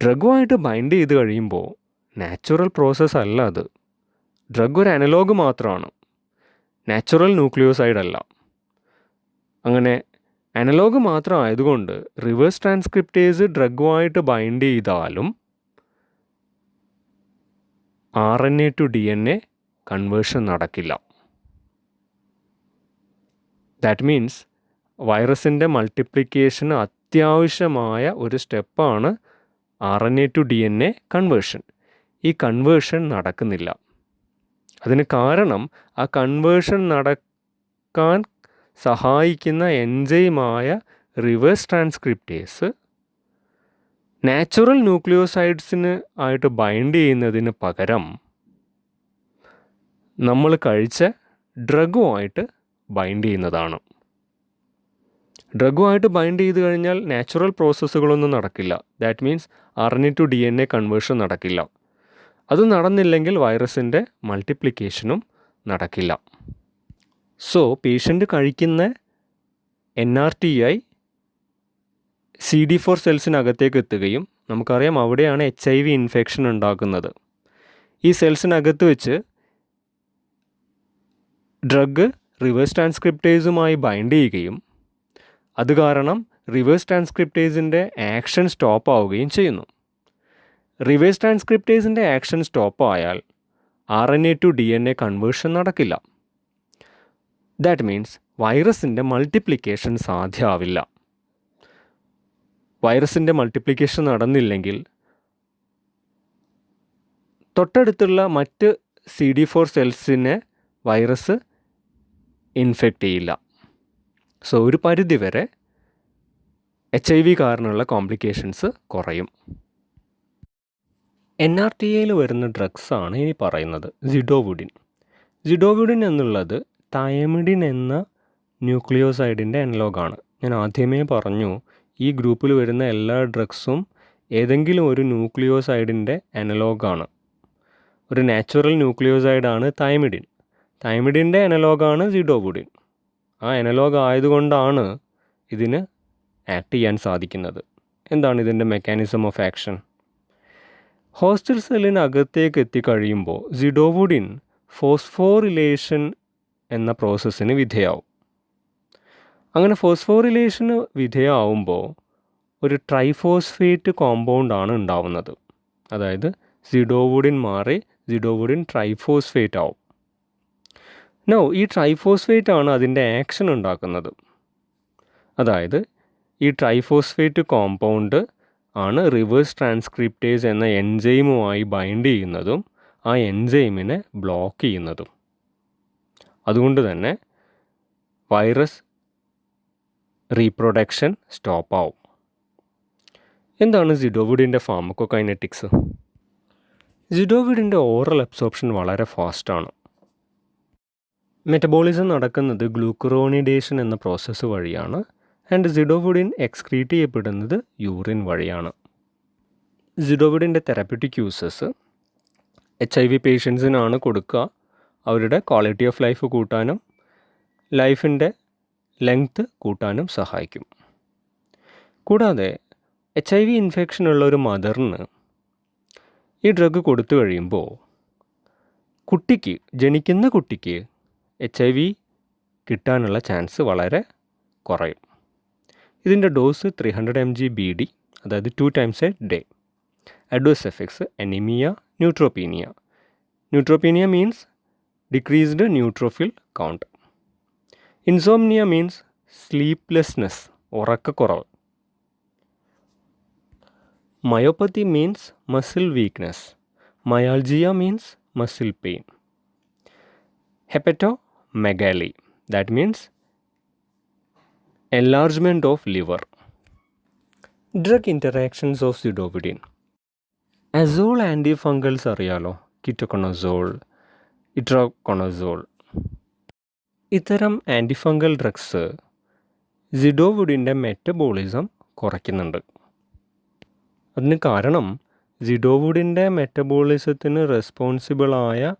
ഡ്രഗുമായിട്ട് ബൈൻഡ് ചെയ്ത് കഴിയുമ്പോൾ നാച്ചുറൽ പ്രോസസ്സ് അല്ല അത്. ഡ്രഗ് ഒരു അനലോഗ് മാത്രമാണ്, നാച്ചുറൽ ന്യൂക്ലിയോസൈഡ് അല്ല. അങ്ങനെ അനലോഗ് മാത്രം ആയതുകൊണ്ട് റിവേഴ്സ് ട്രാൻസ്ക്രിപ്റ്റേസ് ഡ്രഗുമായിട്ട് ബൈൻഡ് ചെയ്താലും RNA to DNA കൺവേർഷൻ നടക്കില്ല. ദാറ്റ് മീൻസ് വൈറസിൻ്റെ മൾട്ടിപ്ലിക്കേഷന് അത്യാവശ്യമായ ഒരു സ്റ്റെപ്പാണ് RNA to DNA കൺവേർഷൻ. ഈ കൺവേർഷൻ നടക്കുന്നില്ല. അതിന് കാരണം ആ കൺവേർഷൻ നടക്കാൻ സഹായിക്കുന്ന എൻസൈമായ റിവേഴ്സ് ട്രാൻസ്ക്രിപ്റ്റേസ് നാച്ചുറൽ ന്യൂക്ലിയോസൈഡ്സിന് ആയിട്ട് ബൈൻഡ് ചെയ്യുന്നതിന് പകരം നമ്മൾ കഴിച്ച ഡ്രഗുമായിട്ട് ബൈൻഡ് ചെയ്യുന്നതാണ്. ഡ്രഗുമായിട്ട് ബൈൻഡ് ചെയ്ത് കഴിഞ്ഞാൽ നാച്ചുറൽ പ്രോസസ്സുകളൊന്നും നടക്കില്ല. That means RNA to DNA conversion നടക്കില്ല. അത് നടന്നില്ലെങ്കിൽ വൈറസിൻ്റെ മൾട്ടിപ്ലിക്കേഷനും നടക്കില്ല. സോ പേഷ്യൻ്റ് കഴിക്കുന്ന NRTI CD4 സെൽസിനകത്തേക്ക് എത്തുകയും നമുക്കറിയാം അവിടെയാണ് HIV ഇൻഫെക്ഷൻ ഉണ്ടാക്കുന്നത്. ഈ സെൽസിനകത്ത് വെച്ച് ഡ്രഗ് റിവേഴ്സ് ട്രാൻസ്ക്രിപ്റ്റേസുമായി ബൈൻഡ് ചെയ്യുകയും അത് കാരണം റിവേഴ്സ് ട്രാൻസ്ക്രിപ്റ്റേസിൻ്റെ ആക്ഷൻ സ്റ്റോപ്പ് ആവുകയും ചെയ്യുന്നു. റിവേഴ്സ് ട്രാൻസ്ക്രിപ്റ്റേസിൻ്റെ ആക്ഷൻ സ്റ്റോപ്പ് ആയാൽ RNA to DNA കൺവേർഷൻ നടക്കില്ല. ദാറ്റ് മീൻസ് വൈറസിൻ്റെ മൾട്ടിപ്ലിക്കേഷൻ സാധ്യമാവില്ല. വൈറസിൻ്റെ മൾട്ടിപ്ലിക്കേഷൻ നടന്നില്ലെങ്കിൽ തൊട്ടടുത്തുള്ള മറ്റ് CD4 സെൽസിനെ വൈറസ് ഇൻഫെക്റ്റ് ചെയ്യില്ല. സോ ഒരു പരിധിവരെ HIV കാരണമുള്ള കോംപ്ലിക്കേഷൻസ് കുറയും. NRTIയിൽ വരുന്ന ഡ്രഗ്സാണ് ഇനി പറയുന്നത് സിഡോവുഡിൻ. സിഡോവുഡിൻ എന്നുള്ളത് തൈമിഡിൻ എന്ന ന്യൂക്ലിയോസൈഡിൻ്റെ അനലോഗാണ്. ഞാൻ ആദ്യമേ പറഞ്ഞു, ഈ ഗ്രൂപ്പിൽ വരുന്ന എല്ലാ ഡ്രഗ്സും ഏതെങ്കിലും ഒരു ന്യൂക്ലിയോസൈഡിൻ്റെ അനലോഗാണ്. ഒരു നാച്ചുറൽ ന്യൂക്ലിയോസൈഡാണ് തൈമിഡിൻ. തൈമിഡിൻ്റെ അനലോഗാണ് സിഡോവുഡിൻ. ആ അനലോഗ് ആയതുകൊണ്ടാണ് ഇതിന് ആക്ട് ചെയ്യാൻ സാധിക്കുന്നത്. എന്താണ് ഇതിൻ്റെ മെക്കാനിസം ഓഫ് ആക്ഷൻ? ഹോസ്റ്റൽ സെല്ലിനകത്തേക്ക് എത്തിക്കഴിയുമ്പോൾ സിഡോവുഡിൻ ഫോസ്ഫോറിലേഷൻ എന്ന പ്രോസസ്സിന് വിധേയമാവും. അങ്ങനെ ഫോസ്ഫോറിലേഷന് വിധേയമാവുമ്പോൾ ഒരു ട്രൈഫോസ്ഫേറ്റ് കോമ്പൗണ്ടാണ് ഉണ്ടാവുന്നത്. അതായത് സിഡോവുഡിൻ മാറി സിഡോവുഡിൻ ട്രൈഫോസ്ഫേറ്റ് ആവും. നോ, ഈ ട്രൈഫോസ്ഫേറ്റ് ആണ് അതിൻ്റെ ആക്ഷൻ ഉണ്ടാക്കുന്നത്. അതായത് ഈ ട്രൈഫോസ്ഫേറ്റ് കോമ്പൗണ്ട് ആണ് റിവേഴ്സ് ട്രാൻസ്ക്രിപ്റ്റേസ് എന്ന എൻസൈമുമായി ബൈൻഡ് ചെയ്യുന്നതും ആ എൻസൈമിനെ ബ്ലോക്ക് ചെയ്യുന്നതും. അതുകൊണ്ട് തന്നെ വൈറസ് റീപ്രൊഡക്ഷൻ സ്റ്റോപ്പ് ആവും. എന്താണ് സിഡോവുഡിൻ്റെ ഫാർമക്കോകൈനറ്റിക്സ്? സിഡോവുഡിൻ്റെ ഓറൽ അബ്സോർപ്ഷൻ വളരെ ഫാസ്റ്റാണ്. മെറ്റബോളിസം നടക്കുന്നത് ഗ്ലൂക്കറോണിഡേഷൻ എന്ന പ്രോസസ്സ് വഴിയാണ്. ആൻഡ് സിഡോവുഡിൻ എക്സ്ക്രീറ്റ് ചെയ്യപ്പെടുന്നത് യൂറിൻ വഴിയാണ്. സിഡോവുഡിൻ്റെ തെറാപ്യൂട്ടിക് യൂസസ് HIV പേഷ്യൻസിനാണ് കൊടുക്കുക. അവരുടെ ക്വാളിറ്റി ഓഫ് ലൈഫ് കൂട്ടാനും ലൈഫിൻ്റെ ലെങ്ത് കൂട്ടാനും സഹായിക്കും. കൂടാതെ HIV ഇൻഫെക്ഷനുള്ള ഒരു മദറിന് ഈ ഡ്രഗ് കൊടുത്തു കഴിയുമ്പോൾ ജനിക്കുന്ന കുട്ടിക്ക് HIV കിട്ടാനുള്ള ചാൻസ് വളരെ കുറയും. ഇതിൻ്റെ ഡോസ് 300 mg BD, അതായത് 2 times a day. Adverse effects anaemia, neutropenia. Neutropenia means decreased neutrophil count. Insomnia means sleeplessness, ഉറക്കക്കുറവ്. Myopathy means muscle weakness. Myalgia means muscle pain. hepatomegaly, that means enlargement of liver. Drug interactions of pseudobudin. അസോൾ ആൻറ്റിഫംഗൽസ് അറിയാലോ, കിറ്റോകോണസോൾ, ഇട്രോകോണസോൾ. ഇത്തരം ആൻറ്റിഫംഗൽ ഡ്രഗ്സ് സിഡോവുഡിൻ്റെ മെറ്റബോളിസം കുറയ്ക്കുന്നുണ്ട്. അതിന് കാരണം സിഡോവുഡിൻ്റെ മെറ്റബോളിസത്തിന് റെസ്പോൺസിബിളായ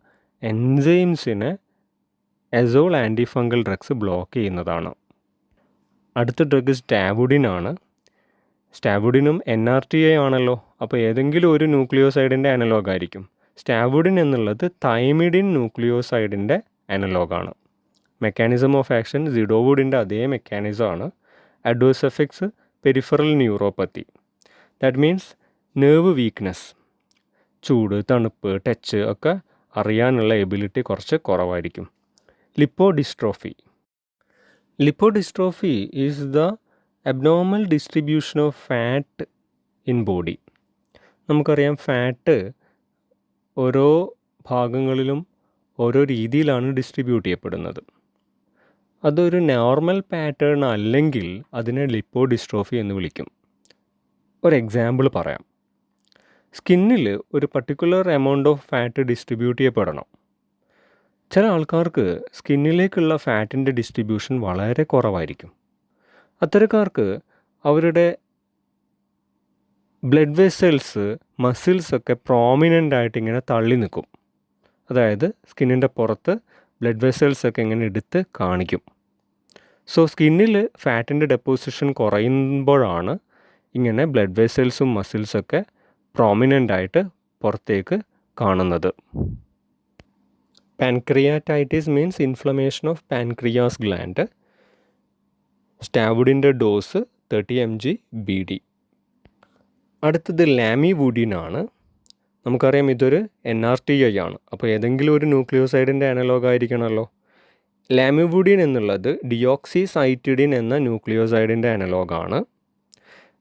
എൻസൈംസിനെ അസോൾ ആൻറ്റിഫംഗൽ ഡ്രഗ്സ് ബ്ലോക്ക് ചെയ്യുന്നതാണ്. അടുത്ത ഡ്രഗ് സ്റ്റാവുഡിനാണ്. സ്റ്റാവുഡിനും NRTA ആണല്ലോ, അപ്പോൾ ഏതെങ്കിലും ഒരു ന്യൂക്ലിയോസൈഡിൻ്റെ അനലോഗ് ആയിരിക്കും. സ്റ്റാവുഡിൻ എന്നുള്ളത് തൈമിഡിൻ ന്യൂക്ലിയോസൈഡിൻ്റെ അനലോഗാണ്. മെക്കാനിസം ഓഫ് ആക്ഷൻ സിഡോവുഡിൻ്റെ അതേ മെക്കാനിസമാണ്. Adverse effects peripheral neuropathy, that means nerve weakness, ചൂട്, തണുപ്പ്, ടച്ച് ഒക്കെ അറിയാനുള്ള എബിലിറ്റി കുറച്ച് കുറവായിരിക്കും. Lipodystrophy. Lipodystrophy is the abnormal distribution of fat in body. നമുക്കറിയാം ഫാറ്റ് ഓരോ ഭാഗങ്ങളിലും ഓരോ രീതിയിലാണ് ഡിസ്ട്രിബ്യൂട്ട് ചെയ്യപ്പെടുന്നത്. അതൊരു നോർമൽ പാറ്റേൺ അല്ലെങ്കിൽ അതിനെ ലിപ്പോഡിസ്ട്രോഫി എന്ന് വിളിക്കും. ഒരു എക്സാമ്പിൾ പറയാം. സ്കിന്നിൽ ഒരു particular amount of fat distribute ചെയ്യപ്പെടണം. ചില ആൾക്കാർക്ക് സ്കിന്നിലേക്കുള്ള ഫാറ്റിൻ്റെ ഡിസ്ട്രിബ്യൂഷൻ വളരെ കുറവായിരിക്കും. അത്തരക്കാർക്ക് അവരുടെ ബ്ലഡ് വെസൽസ്, മസിൽസൊക്കെ പ്രോമിനൻ്റ് ആയിട്ട് ഇങ്ങനെ തള്ളി നിൽക്കും. അതായത് സ്കിന്നിൻ്റെ പുറത്ത് ബ്ലഡ് വെസൽസൊക്കെ ഇങ്ങനെ എടുത്ത് കാണിക്കും. സോ സ്കിന്നിൽ ഫാറ്റിൻ്റെ ഡെപ്പോസിഷൻ കുറയുമ്പോഴാണ് ഇങ്ങനെ ബ്ലഡ് വെസൽസും മസിൽസൊക്കെ പ്രോമിനൻ്റ് ആയിട്ട് പുറത്തേക്ക് കാണുന്നത്. Pancreatitis means inflammation of pancreas gland. സ്റ്റാവുഡിൻ്റെ ഡോസ് 30 mg BD. അടുത്തത് ലാമിവുഡിനാണ്. നമുക്കറിയാം ഇതൊരു NRTA ആണ്, അപ്പോൾ ഏതെങ്കിലും ഒരു ന്യൂക്ലിയോസൈഡിൻ്റെ അനലോഗ് ആയിരിക്കണമല്ലോ. ലാമിവുഡിൻ എന്നുള്ളത് ഡിയോക്സിസൈറ്റിഡിൻ എന്ന ന്യൂക്ലിയോസൈഡിൻ്റെ അനലോഗാണ്.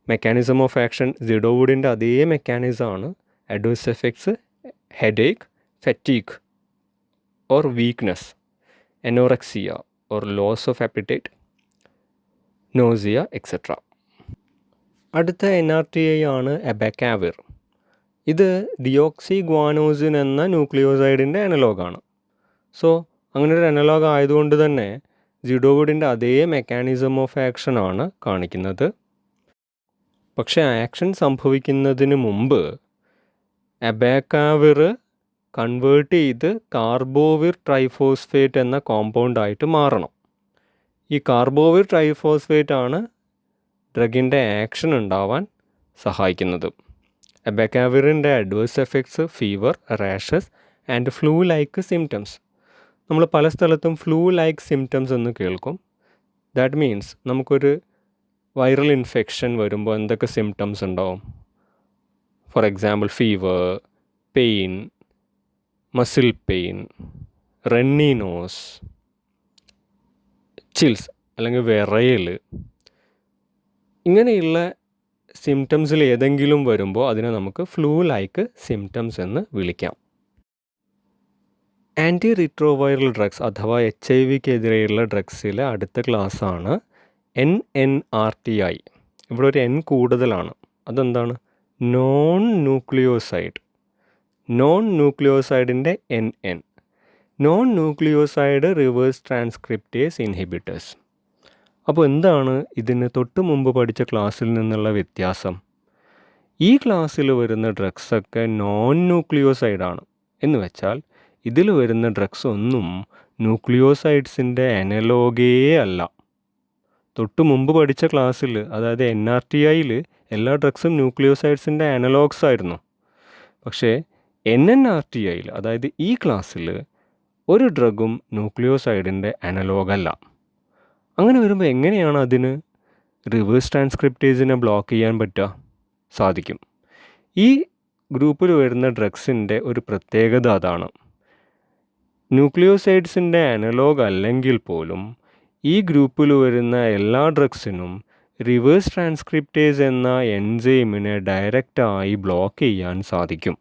മെക്കാനിസം ഓഫ് ആക്ഷൻ സിഡോവുഡിൻ്റെ അതേ മെക്കാനിസമാണ്. Adverse effects headache, fatigue or weakness, anorexia or loss of appetite, nausea etcetera. അടുത്ത NRTA ആണ് എബാക്കാവിർ. ഇത് ഡിയോക്സി ഗ്വാനോസിൻ എന്ന ന്യൂക്ലിയോസൈഡിൻ്റെ അനലോഗാണ്. സോ അങ്ങനെ ഒരു അനലോഗ് ആയതുകൊണ്ട് തന്നെ സിഡോവുഡിൻ്റെ അതേ മെക്കാനിസം ഓഫ് ആക്ഷനാണ് കാണിക്കുന്നത്. പക്ഷേ ആക്ഷൻ സംഭവിക്കുന്നതിന് മുമ്പ് എബാക്കാവിർ കൺവേർട്ട് ചെയ്ത് കാർബോവിർ ട്രൈഫോസ്ഫേറ്റ് എന്ന കോമ്പൗണ്ടായിട്ട് മാറണം. ഈ കാർബോവിർ ട്രൈഫോസ്ഫേറ്റ് ആണ് ഡ്രഗിൻ്റെ ആക്ഷൻ ഉണ്ടാവാൻ സഹായിക്കുന്നത്. എബാക്കാവിറിൻ്റെ adverse effects fever, rashes and flu like symptoms. നമ്മൾ പല സ്ഥലത്തും ഫ്ലൂ ലൈക്ക് സിംറ്റംസ് എന്ന് കേൾക്കും. ദാറ്റ് മീൻസ് നമുക്കൊരു വൈറൽ ഇൻഫെക്ഷൻ വരുമ്പോൾ എന്തൊക്കെ സിംറ്റംസ് ഉണ്ടാവും? For example fever, pain, muscle pain, runny nose, chills അല്ലെങ്കിൽ വിറയൽ, ഇങ്ങനെയുള്ള സിംറ്റംസിൽ ഏതെങ്കിലും വരുമ്പോൾ അതിനെ നമുക്ക് ഫ്ലൂ ലൈക്ക് സിംറ്റംസ് എന്ന് വിളിക്കാം. ആൻറ്റി റിട്രോവൈറൽ ഡ്രഗ്സ് അഥവാ HIV-ക്കെതിരെയുള്ള ഡ്രഗ്സിലെ അടുത്ത ക്ലാസ്സാണ് NNRTI. ഇവിടെ ഒരു N കൂടുതലാണ്. അതെന്താണ്? Non nucleoside. നോൺ ന്യൂക്ലിയോസൈഡിൻ്റെ NN. Non nucleoside reverse transcriptase inhibitors. അപ്പോൾ എന്താണ് ഇതിന് തൊട്ട് മുമ്പ് പഠിച്ച ക്ലാസ്സിൽ നിന്നുള്ള വ്യത്യാസം? ഈ ക്ലാസ്സിൽ വരുന്ന ഡ്രഗ്സൊക്കെ നോൺ ന്യൂക്ലിയോസൈഡാണ്. എന്ന് വെച്ചാൽ ഇതിൽ വരുന്ന ഡ്രഗ്സ് ഒന്നും ന്യൂക്ലിയോസൈഡ്സിൻ്റെ അനലോഗേ അല്ല. തൊട്ട് മുമ്പ് പഠിച്ച ക്ലാസ്സിൽ, അതായത് NRTIയിൽ എല്ലാ ഡ്രഗ്സും ന്യൂക്ലിയോസൈഡ്സിൻ്റെ അനലോഗ്സ് ആയിരുന്നു. പക്ഷേ NNRTIയിൽ, അതായത് ഈ ക്ലാസ്സിൽ, ഒരു ഡ്രഗും ന്യൂക്ലിയോസൈഡിൻ്റെ അനലോഗല്ല. അങ്ങനെ വരുമ്പോൾ എങ്ങനെയാണ് അതിന് റിവേഴ്സ് ട്രാൻസ്ക്രിപ്റ്റേസിനെ ബ്ലോക്ക് ചെയ്യാൻ പറ്റുക? സാധിക്കും. ഈ ഗ്രൂപ്പിൽ വരുന്ന ഡ്രഗ്സിൻ്റെ ഒരു പ്രത്യേകത അതാണ്. ന്യൂക്ലിയോസൈഡ്സിൻ്റെ അനലോഗ് അല്ലെങ്കിൽ പോലും ഈ ഗ്രൂപ്പിൽ വരുന്ന എല്ലാ ഡ്രഗ്സിനും റിവേഴ്സ് ട്രാൻസ്ക്രിപ്റ്റേസ് എന്ന എൻസൈമിനെ ഡയറക്റ്റായി ബ്ലോക്ക് ചെയ്യാൻ സാധിക്കും.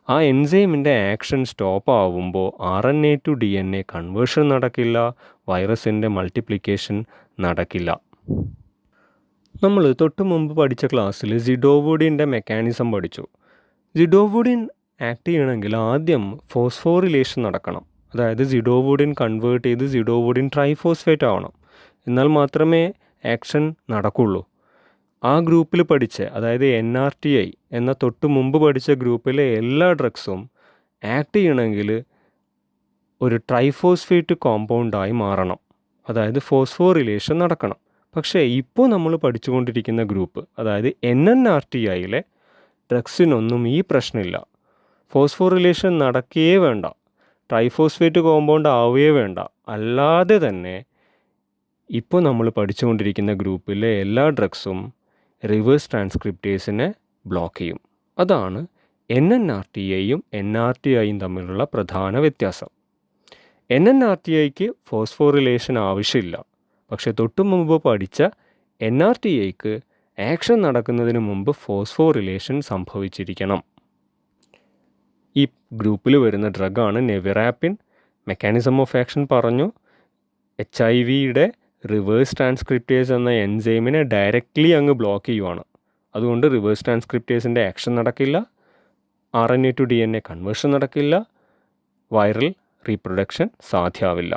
ആ എൻസൈമിൻ്റെ ആക്ഷൻ സ്റ്റോപ്പ് ആവുമ്പോൾ RNA ടു DNA കൺവേർഷൻ നടക്കില്ല, വൈറസിൻ്റെ മൾട്ടിപ്ലിക്കേഷൻ നടക്കില്ല. നമ്മൾ തൊട്ട് മുമ്പ് പഠിച്ച ക്ലാസ്സിൽ സിഡോവുഡിൻ്റെ മെക്കാനിസം പഠിച്ചു. സിഡോവുഡിൻ ആക്ട് ചെയ്യണമെങ്കിൽ ആദ്യം ഫോസ്ഫോറിലേഷൻ നടക്കണം. അതായത് സിഡോവുഡിൻ കൺവേർട്ട് ചെയ്ത് സിഡോവുഡിൻ ട്രൈഫോസ്ഫേറ്റ് ആവണം. എന്നാൽ മാത്രമേ ആക്ഷൻ നടക്കുള്ളൂ. ആ ഗ്രൂപ്പിൽ പഠിച്ച, അതായത് NRTI എന്ന തൊട്ട് മുമ്പ് പഠിച്ച ഗ്രൂപ്പിലെ എല്ലാ ഡ്രഗ്സും ആക്ട് ചെയ്യണമെങ്കിൽ ഒരു ട്രൈഫോസ്ഫേറ്റ് കോമ്പൗണ്ടായി മാറണം. അതായത് ഫോസ്ഫോറിലേഷൻ നടക്കണം. പക്ഷേ ഇപ്പോൾ നമ്മൾ പഠിച്ചുകൊണ്ടിരിക്കുന്ന ഗ്രൂപ്പ്, അതായത് NNRTIയിലെ ഡ്രഗ്സിനൊന്നും ഈ പ്രശ്നമില്ല. ഫോസ്ഫോറിലേഷൻ നടക്കുകയേ വേണ്ട, ട്രൈഫോസ്ഫേറ്റ് കോമ്പൗണ്ട് ആവുകയേ വേണ്ട. അല്ലാതെ തന്നെ ഇപ്പോൾ നമ്മൾ പഠിച്ചുകൊണ്ടിരിക്കുന്ന ഗ്രൂപ്പിലെ എല്ലാ ഡ്രഗ്സും റിവേഴ്സ് ട്രാൻസ്ക്രിപ്റ്റേസിനെ ബ്ലോക്ക് ചെയ്യും. അതാണ് NNRTIയും NRTIയും തമ്മിലുള്ള പ്രധാന വ്യത്യാസം. NNRTIക്ക് ഫോസ്ഫോറിലേഷൻ ആവശ്യമില്ല. പക്ഷേ തൊട്ടു മുമ്പ് പഠിച്ച NRTIക്ക് ആക്ഷൻ നടക്കുന്നതിന് മുമ്പ് ഫോസ്ഫോറിലേഷൻ സംഭവിച്ചിരിക്കണം. ഈ ഗ്രൂപ്പിൽ വരുന്ന ഡ്രഗാണ് നെവിറാപ്പിൻ. മെക്കാനിസം ഓഫ് ആക്ഷൻ പറഞ്ഞു. HIV-യുടെ റിവേഴ്സ് ട്രാൻസ്ക്രിപ്റ്റേസ് എന്ന എൻസൈമിനെ ഡയറക്റ്റ്ലി അങ്ങ് ബ്ലോക്ക് ചെയ്യുവാണ്. അതുകൊണ്ട് റിവേഴ്സ് ട്രാൻസ്ക്രിപ്റ്റേസിൻ്റെ ആക്ഷൻ നടക്കില്ല, RNA ടു DNA കൺവേർഷൻ നടക്കില്ല, വൈറൽ റീപ്രൊഡക്ഷൻ സാധ്യമാവില്ല.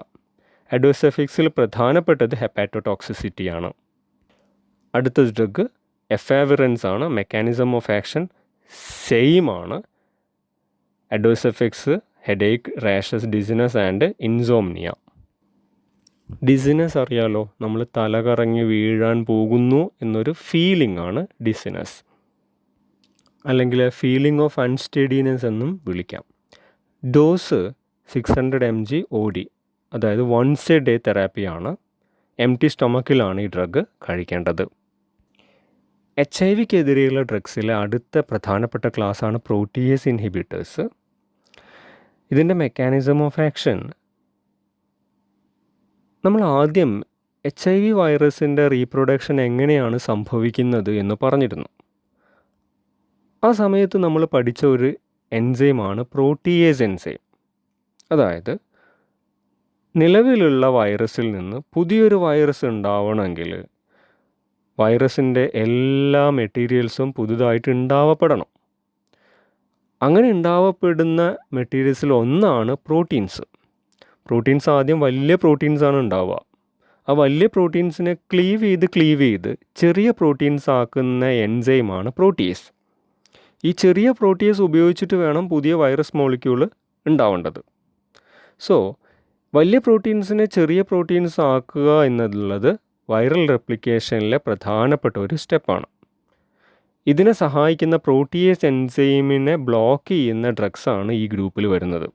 അഡ്വേഴ്സ് എഫക്ട്സിൽ പ്രധാനപ്പെട്ടത് ഹെപ്പാറ്റോടോക്സിസിറ്റിയാണ്. അടുത്ത ഡ്രഗ് എഫാവിറൻസ് ആണ്. മെക്കാനിസം ഓഫ് ആക്ഷൻ സെയിം ആണ്. Adverse effects headache, rashes, dizziness and insomnia. Dizziness അറിയാലോ, നമ്മൾ തല കറങ്ങി വീഴാൻ പോകുന്നു എന്നൊരു ഫീലിംഗ് ആണ് ഡിസിനസ്, അല്ലെങ്കിൽ ഫീലിംഗ് ഓഫ് അൺസ്റ്റഡിനെസ് എന്നും വിളിക്കാം. ഡോസ് 600 mg OD, അതായത് വൺസ് എ ഡേ തെറാപ്പിയാണ്. എംപ്റ്റി സ്റ്റൊമക്കിലാണ് ഈ ഡ്രഗ് കഴിക്കേണ്ടത്. HIV-ക്കെതിരെയുള്ള ഡ്രഗ്സിലെ അടുത്ത പ്രധാനപ്പെട്ട ക്ലാസ്സാണ് പ്രോട്ടിയേസ് ഇൻഹിബിറ്റേഴ്സ്. ഇതിൻ്റെ മെക്കാനിസം ഓഫ് ആക്ഷൻ, നമ്മൾ ആദ്യം HIV വൈറസിൻ്റെ റീപ്രൊഡക്ഷൻ എങ്ങനെയാണ് സംഭവിക്കുന്നത് എന്ന് പറഞ്ഞിരുന്നു. ആ സമയത്ത് നമ്മൾ പഠിച്ച ഒരു എൻസൈമാണ് പ്രോട്ടിയേസ് എൻസൈം. അതായത് നിലവിലുള്ള വൈറസിൽ നിന്ന് പുതിയൊരു വൈറസ് ഉണ്ടാവണമെങ്കിൽ വൈറസിൻ്റെ എല്ലാ മെറ്റീരിയൽസും പുതുതായിട്ട് ഉണ്ടാവപ്പെടണം. അങ്ങനെ ഉണ്ടാവപ്പെടുന്ന മെറ്റീരിയൽസിൽ ഒന്നാണ് പ്രോട്ടീൻസ്. പ്രോട്ടീൻസ് ആദ്യം വലിയ പ്രോട്ടീൻസാണ് ഉണ്ടാവുക. ആ വലിയ പ്രോട്ടീൻസിനെ ക്ലീവ് ചെയ്ത് ചെറിയ പ്രോട്ടീൻസ് ആക്കുന്ന എൻസൈമാണ് പ്രോട്ടിയേസ്. ഈ ചെറിയ പ്രോട്ടിയേസ് ഉപയോഗിച്ചിട്ട് വേണം പുതിയ വൈറസ് മോളിക്യൂൾ ഉണ്ടാവേണ്ടത്. സോ വലിയ പ്രോട്ടീൻസിനെ ചെറിയ പ്രോട്ടീൻസ് ആക്കുക എന്നുള്ളത് വൈറൽ റെപ്ലിക്കേഷനിലെ പ്രധാനപ്പെട്ട ഒരു സ്റ്റെപ്പാണ്. ഇതിനെ സഹായിക്കുന്ന പ്രോട്ടിയേസ് എൻസൈമിനെ ബ്ലോക്ക് ചെയ്യുന്ന ഡ്രഗ്സാണ് ഈ ഗ്രൂപ്പിൽ വരുന്നത്.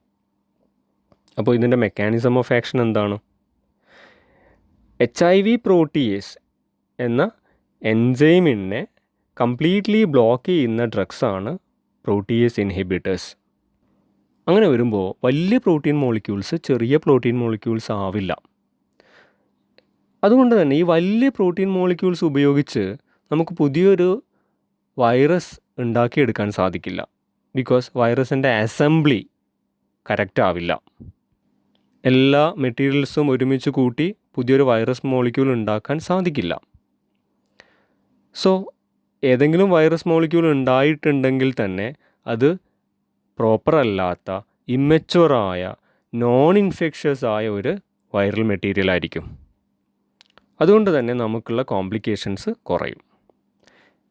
അപ്പോൾ ഇതിൻ്റെ മെക്കാനിസം ഓഫ് ആക്ഷൻ എന്താണ്? HIV പ്രോട്ടിയേസ് എന്ന എൻസൈമിനെ കംപ്ലീറ്റ്ലി ബ്ലോക്ക് ചെയ്യുന്ന ഡ്രഗ്സാണ് പ്രോട്ടിയേസ് ഇൻഹിബിറ്റേഴ്സ്. അങ്ങനെ വരുമ്പോൾ വലിയ പ്രോട്ടീൻ മോളിക്യൂൾസ് ചെറിയ പ്രോട്ടീൻ മോളിക്യൂൾസ് ആവില്ല. അതുകൊണ്ട് തന്നെ ഈ വലിയ പ്രോട്ടീൻ മോളിക്യൂൾസ് ഉപയോഗിച്ച് നമുക്ക് പുതിയൊരു വൈറസ് ഉണ്ടാക്കിയെടുക്കാൻ സാധിക്കില്ല. ബിക്കോസ് വൈറസിൻ്റെ അസംബ്ലി കറക്റ്റ് ആവില്ല. എല്ലാ മെറ്റീരിയൽസും ഒരുമിച്ച് കൂട്ടി പുതിയൊരു വൈറസ് മോളിക്യൂൾ ഉണ്ടാക്കാൻ സാധിക്കില്ല. സോ ഏതെങ്കിലും വൈറസ് മോളിക്യൂൾ ഉണ്ടായിട്ടുണ്ടെങ്കിൽ തന്നെ അത് പ്രോപ്പർ അല്ലാത്ത, ഇമ്മച്വറായ, നോൺ ഇൻഫെക്ഷ്യസ് ആയ ഒരു വൈറൽ മെറ്റീരിയൽ ആയിരിക്കും. അതുകൊണ്ട് തന്നെ നമുക്കുള്ള കോംപ്ലിക്കേഷൻസ് കുറയും.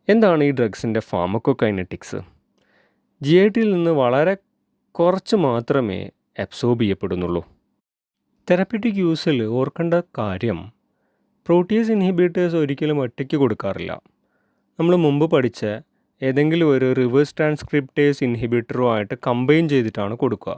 എന്താണ് ഈ ഡ്രഗ്സിൻ്റെ ഫാർമക്കോകൈനറ്റിക്സ്? GITയിൽ നിന്ന് വളരെ കുറച്ച് മാത്രമേ അബ്സോർബ് ചെയ്യപ്പെടുന്നുള്ളൂ. തെറാപ്യൂട്ടിക് യൂസിൽ ഓർക്കേണ്ട കാര്യം, പ്രോട്ടിയേസ് ഇൻഹിബിറ്റേഴ്സ് ഒരിക്കലും ഒറ്റയ്ക്ക് കൊടുക്കാറില്ല. നമ്മൾ മുമ്പ് പഠിച്ച ഏതെങ്കിലും ഒരു റിവേഴ്സ് ട്രാൻസ്ക്രിപ്റ്റേസ് ഇൻഹിബിറ്ററുമായിട്ട് കമ്പൈൻ ചെയ്തിട്ടാണ് കൊടുക്കുക.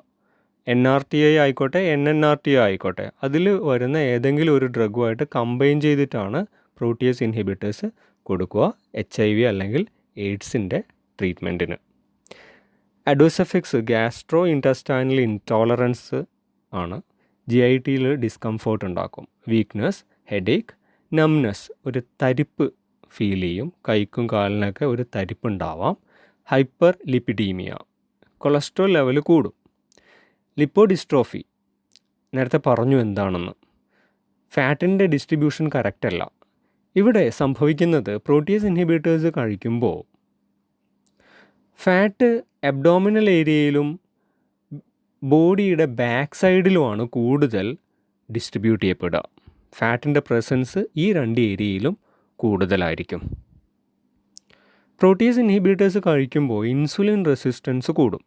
NRTI ആയിക്കോട്ടെ, NNRTI ആയിക്കോട്ടെ, അതിൽ വരുന്ന ഏതെങ്കിലും ഒരു ഡ്രഗുമായിട്ട് കമ്പൈൻ ചെയ്തിട്ടാണ് പ്രോട്ടിയേസ് ഇൻഹിബിറ്റേഴ്സ് കൊടുക്കുക HIV അല്ലെങ്കിൽ എയ്ഡ്സിൻ്റെ ട്രീറ്റ്മെൻറ്റിന്. Adverse effects gastrointestinal intolerance ആണ്. GITയിൽ ഡിസ്കംഫോർട്ട് ഉണ്ടാക്കും. വീക്ക്നെസ്, ഹെഡേക്ക്, നംനെസ്, ഒരു തരിപ്പ് ഫീൽ ചെയ്യും. കൈക്കും കാലിനൊക്കെ ഒരു തരിപ്പ് ഉണ്ടാവാം. ഹൈപ്പർ ലിപ്പിഡീമിയ, കൊളസ്ട്രോൾ ലെവൽ കൂടും. ലിപ്പോഡിസ്ട്രോഫി നേരത്തെ പറഞ്ഞു എന്താണെന്ന്. ഫാറ്റിൻ്റെ ഡിസ്ട്രിബ്യൂഷൻ കറക്റ്റല്ല. ഇവിടെ സംഭവിക്കുന്നത് പ്രോട്ടീസ് ഇൻഹിബിറ്റേഴ്സ് കഴിക്കുമ്പോൾ ഫാറ്റ് അബ്ഡോമിനൽ ഏരിയയിലും ബോഡിയുടെ ബാക്ക് സൈഡിലുമാണ് കൂടുതൽ ഡിസ്ട്രിബ്യൂട്ട് ചെയ്യപ്പെടുക. ഫാറ്റിൻ്റെ പ്രസൻസ് ഈ 2 ഏരിയയിലും കൂടുതലായിരിക്കും. പ്രോട്ടീസ് ഇൻഹിബിറ്റേഴ്സ് കഴിക്കുമ്പോൾ ഇൻസുലിൻ റെസിസ്റ്റൻസ് കൂടും.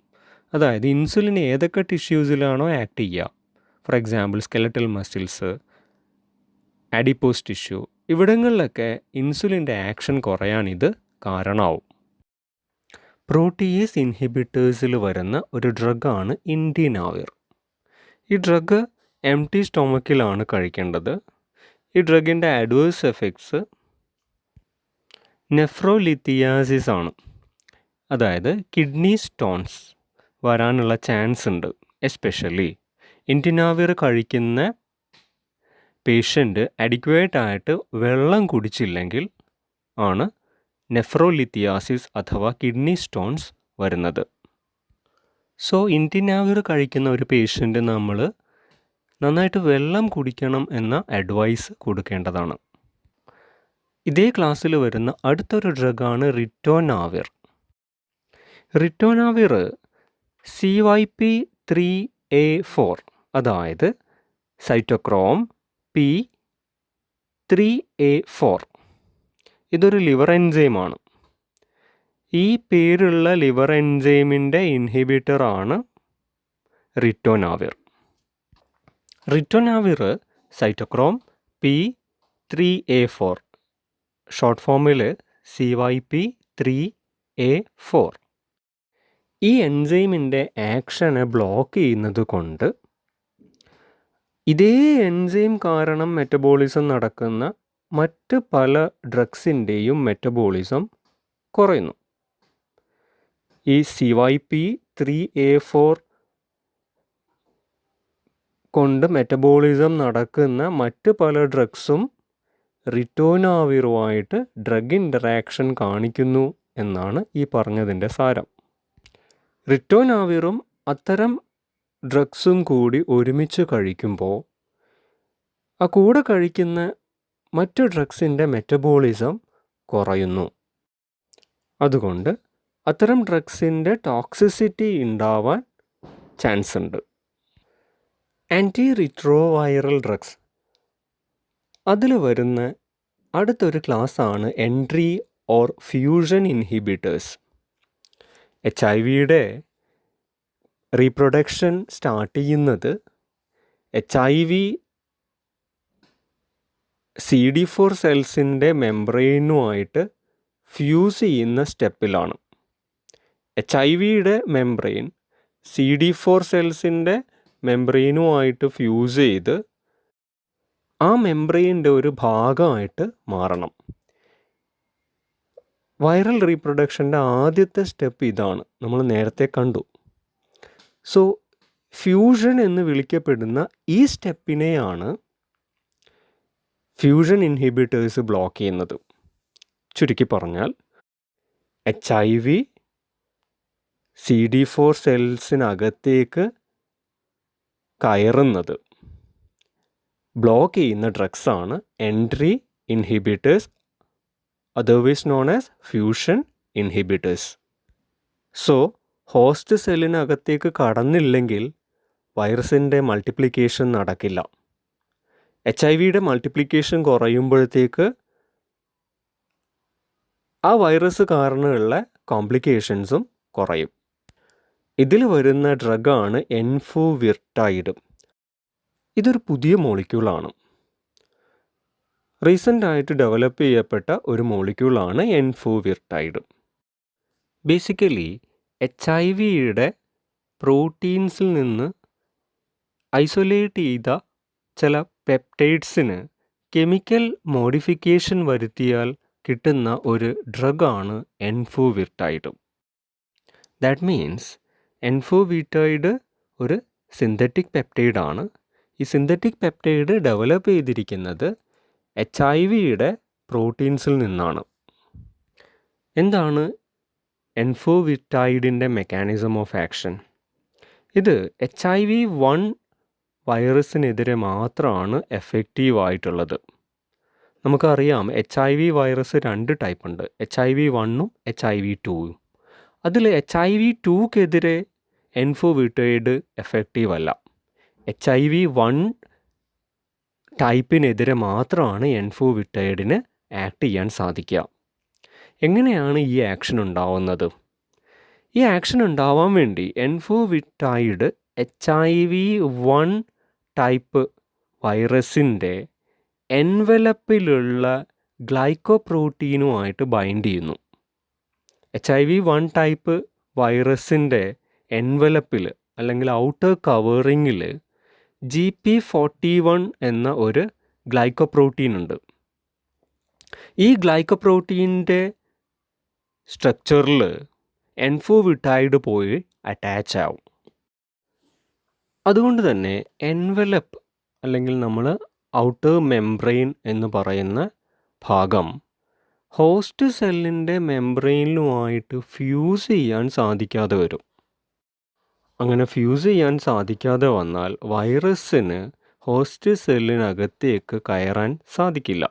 അതായത് ഇൻസുലിൻ ഏതൊക്കെ ടിഷ്യൂസിലാണോ ആക്ട് ചെയ്യുക, for example skeletal muscles, adipose tissue, ഇവിടങ്ങളിലൊക്കെ ഇൻസുലിൻ്റെ ആക്ഷൻ കുറയാൻ ഇത് കാരണമാവും. പ്രോട്ടീസ് ഇൻഹിബിറ്റേഴ്സിൽ വരുന്ന ഒരു ഡ്രഗാണ് ഇൻഡിനാവിർ. ഈ ഡ്രഗ് എംപ്റ്റി സ്റ്റൊമക്കിലാണ് കഴിക്കേണ്ടത്. ഈ ഡ്രഗിൻ്റെ അഡ്വേഴ്സ് എഫക്ട്സ് നെഫ്രോലിത്തിയാസിസ് ആണ്. അതായത് കിഡ്നി സ്റ്റോൺസ് വരാനുള്ള ചാൻസ് ഉണ്ട്. എസ്പെഷ്യലി ഇൻഡിനാവിർ കഴിക്കുന്ന പേഷ്യൻ്റ് അഡിക്വേറ്റ് ആയിട്ട് വെള്ളം കുടിച്ചില്ലെങ്കിൽ ആണ് നെഫ്രോലിത്തിയാസിസ് അഥവാ കിഡ്നി സ്റ്റോൺസ് വരുന്നത്. സോ ഇൻഡിനാവിർ കഴിക്കുന്ന ഒരു പേഷ്യൻ്റ് നമ്മൾ നന്നായിട്ട് വെള്ളം കുടിക്കണം എന്ന അഡ്വൈസ് കൊടുക്കേണ്ടതാണ്. ഇതേ ക്ലാസ്സിൽ വരുന്ന അടുത്തൊരു ഡ്രഗാണ് റിറ്റോനാവിർ. റിറ്റോനാവിർ CYP3A4 അതായത് സൈറ്റോക്രോം P3A4 ഇതൊരു ലിവർ എൻസൈമാണ്. ഈ പേരുള്ള ലിവർ എൻസൈമിൻ്റെ ഇൻഹിബിറ്ററാണ് റിറ്റോനാവിർ. റിറ്റോനാവിർ സൈറ്റോക്രോം P3A4 ഷോർട്ട് ഫോമിൽ CYP3A4 ഈ എൻസൈമിൻ്റെ ആക്ഷനെ ബ്ലോക്ക് ചെയ്യുന്നത് കൊണ്ട് ഇതേ എൻസൈം കാരണം മെറ്റബോളിസം നടക്കുന്ന മറ്റ് പല ഡ്രഗ്സിൻ്റെയും മെറ്റബോളിസം കുറയുന്നു. ഈ CYP3A4 കൊണ്ട് മെറ്റബോളിസം നടക്കുന്ന മറ്റ് പല ഡ്രഗ്സും റിറ്റോനാവിറുമായിട്ട് ഡ്രഗ് ഇൻ്ററാക്ഷൻ കാണിക്കുന്നു എന്നാണ് ഈ പറഞ്ഞതിൻ്റെ സാരം. റിറ്റോനാവിറും അത്തരം ഡ്രഗ്സും കൂടി ഒരുമിച്ച് കഴിക്കുമ്പോൾ ആ കൂടെ കഴിക്കുന്ന മറ്റ് ഡ്രഗ്സിൻ്റെ മെറ്റബോളിസം കുറയുന്നു. അതുകൊണ്ട് അത്തരം ഡ്രഗ്സിൻ്റെ ടോക്സിസിറ്റി ഉണ്ടാവാൻ ചാൻസ് ഉണ്ട്. ആൻറ്റി റിട്രോവൈറൽ ഡ്രഗ്സ് അതിൽ വരുന്ന അടുത്തൊരു ക്ലാസ്സാണ് entry or fusion inhibitors. HIV reproduction start ചെയ്യുന്നത് HIV CD4 സെൽസിൻ്റെ മെംബ്രെയിനുമായിട്ട് ഫ്യൂസ് ചെയ്യുന്ന സ്റ്റെപ്പിലാണ്. HIV മെംബ്രെയിൻ CD4 സെൽസിൻ്റെ മെംബ്രെയിനുമായിട്ട് ഫ്യൂസ് ചെയ്ത് ആ മെംബ്രെയിൻ്റെ ഒരു ഭാഗമായിട്ട് മാറണം. വൈറൽ റീപ്രൊഡക്ഷൻ്റെ ആദ്യത്തെ സ്റ്റെപ്പ് ഇതാണ്, നമ്മൾ നേരത്തെ കണ്ടു. സോ ഫ്യൂഷൻ എന്ന് വിളിക്കപ്പെടുന്ന ഈ സ്റ്റെപ്പിനെയാണ് ഫ്യൂഷൻ ഇൻഹിബിറ്റേഴ്സ് ബ്ലോക്ക് ചെയ്യുന്നത്. ചുരുക്കി പറഞ്ഞാൽ HIV CD4 സെൽസിനകത്തേക്ക് കയറുന്നത് ബ്ലോക്ക് ചെയ്യുന്ന ഡ്രഗ്സാണ് entry inhibitors, otherwise known as fusion inhibitors. So host സെല്ലിനകത്തേക്ക് കടന്നില്ലെങ്കിൽ വൈറസിൻ്റെ മൾട്ടിപ്ലിക്കേഷൻ നടക്കില്ല. HIV മൾട്ടിപ്ലിക്കേഷൻ കുറയുമ്പോഴത്തേക്ക് ആ വൈറസ് കാരണമുള്ള കോംപ്ലിക്കേഷൻസും കുറയും. ഇതിൽ വരുന്ന ഡ്രഗാണ് എൻഫോവിർട്ടൈഡ്. ഇതൊരു പുതിയ മോളിക്യൂളാണ്. റീസെൻ്റായിട്ട് ഡെവലപ്പ് ചെയ്യപ്പെട്ട ഒരു മോളിക്യൂളാണ് എൻഫോവിർട്ടൈഡ്. ബേസിക്കലി HIV പ്രോട്ടീൻസിൽ നിന്ന് ഐസൊലേറ്റ് ചെയ്ത ചില പെപ്റ്റൈഡ്സിന് കെമിക്കൽ മോഡിഫിക്കേഷൻ വരുത്തിയാൽ കിട്ടുന്ന ഒരു ഡ്രഗാണ് എൻഫോവിർട്ടൈഡ്. ദാറ്റ് മീൻസ് എൻഫോവിർട്ടൈഡ് ഒരു സിന്തറ്റിക് പെപ്റ്റൈഡാണ്. ഈ സിന്തറ്റിക് പെപ്റ്റൈഡ് ഡെവലപ്പ് ചെയ്തിരിക്കുന്നത് HIV പ്രോട്ടീൻസിൽ നിന്നാണ്. എന്താണ് എൻഫോവിറ്റൈഡിൻ്റെ മെക്കാനിസം ഓഫ് ആക്ഷൻ. ഇത് HIV-1 വൈറസിനെതിരെ മാത്രമാണ് എഫക്റ്റീവായിട്ടുള്ളത്. നമുക്കറിയാം HIV വൈറസ് 2 ടൈപ്പ് ഉണ്ട്, HIV-1ഉം HIV-2ഉം. അതിൽ HIV-2ക്കെതിരെ എൻഫോവിറ്റൈഡ് എഫക്റ്റീവ് അല്ല. HIV-1 ടൈപ്പിനെതിരെ മാത്രമാണ് എൻഫോവിറ്റൈഡിന് ആക്ട് ചെയ്യാൻ സാധിക്കുക. എങ്ങനെയാണ് ഈ ആക്ഷൻ ഉണ്ടാവുന്നത്? ഈ ആക്ഷൻ ഉണ്ടാവാൻ വേണ്ടി എൻഫോവിറ്റൈഡ് HIV-1 ടൈപ്പ് വൈറസിൻ്റെ എൻവലപ്പിലുള്ള ഗ്ലൈക്കോപ്രോട്ടീനുമായിട്ട് ബൈൻഡ് ചെയ്യുന്നു. HIV-1 ടൈപ്പ് വൈറസിൻ്റെ എൻവലപ്പിൽ അല്ലെങ്കിൽ ഔട്ടർ കവറിങ്ങിൽ GP41 എന്ന ഒരു ഗ്ലൈക്കോപ്രോട്ടീൻ ഉണ്ട്. ഈ ഗ്ലൈക്കോപ്രോട്ടീൻ്റെ സ്ട്രക്ചറിൽ എൻഫോവിറ്റൈഡ് പോയി അറ്റാച്ച് ആവും. അതുകൊണ്ട് തന്നെ എൻവലപ്പ് അല്ലെങ്കിൽ നമ്മൾ ഔട്ടർ മെംബ്രെയിൻ എന്ന് പറയുന്ന ഭാഗം ഹോസ്റ്റ് സെല്ലിൻ്റെ മെംബ്രെയിനുമായിട്ട് ഫ്യൂസ് ചെയ്യാൻ സാധിക്കാതെ വരും. അങ്ങനെ ഫ്യൂസ് ചെയ്യാൻ സാധിക്കാതെ വന്നാൽ വൈറസിന് ഹോസ്റ്റ് സെല്ലിനകത്തേക്ക് കയറാൻ സാധിക്കില്ല.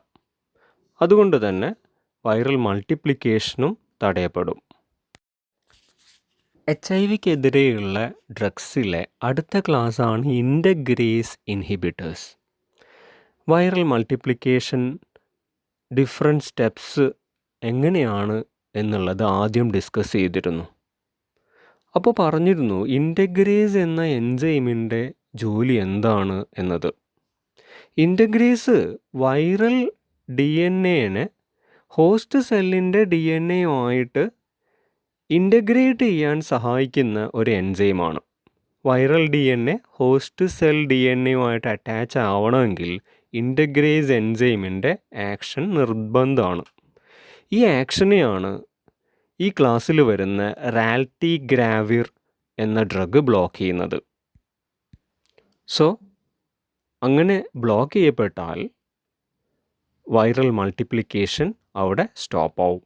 അതുകൊണ്ട് തന്നെ വൈറൽ മൾട്ടിപ്ലിക്കേഷനും തടയപ്പെടും. HIV-ക്കെതിരെയുള്ള ഡ്രഗ്സിലെ അടുത്ത ക്ലാസ്സാണ് integrase inhibitors. Viral multiplication different steps എങ്ങനെയാണ് എന്നുള്ളത് ആദ്യം ഡിസ്കസ് ചെയ്തിരുന്നു. അപ്പോൾ പറഞ്ഞിരുന്നു ഇൻ്റഗ്രേസ് എന്ന എൻസൈമിൻ്റെ ജോലി എന്താണ് എന്നത്. ഇൻ്റഗ്രേസ് വൈറൽ DNA ഹോസ്റ്റ് സെല്ലിൻ്റെ DNAയുമായിട്ട് ഇൻ്റഗ്രേറ്റ് ചെയ്യാൻ സഹായിക്കുന്ന ഒരു എൻസൈമാണ്. വൈറൽ DNA ഹോസ്റ്റ് സെൽ DNAയുമായിട്ട് അറ്റാച്ച് ആവണമെങ്കിൽ ഇൻ്റഗ്രേസ് എൻസൈമിൻ്റെ ആക്ഷൻ നിർബന്ധമാണ്. ഈ ആക്ഷനെയാണ് ഈ ക്ലാസ്സിൽ വരുന്ന റാൽറ്റിഗ്രാവിർ എന്ന ഡ്രഗ് ബ്ലോക്ക് ചെയ്യുന്നത്. സോ അങ്ങനെ ബ്ലോക്ക് ചെയ്യപ്പെട്ടാൽ വൈറൽ മൾട്ടിപ്ലിക്കേഷൻ അവിടെ സ്റ്റോപ്പ് ആവും.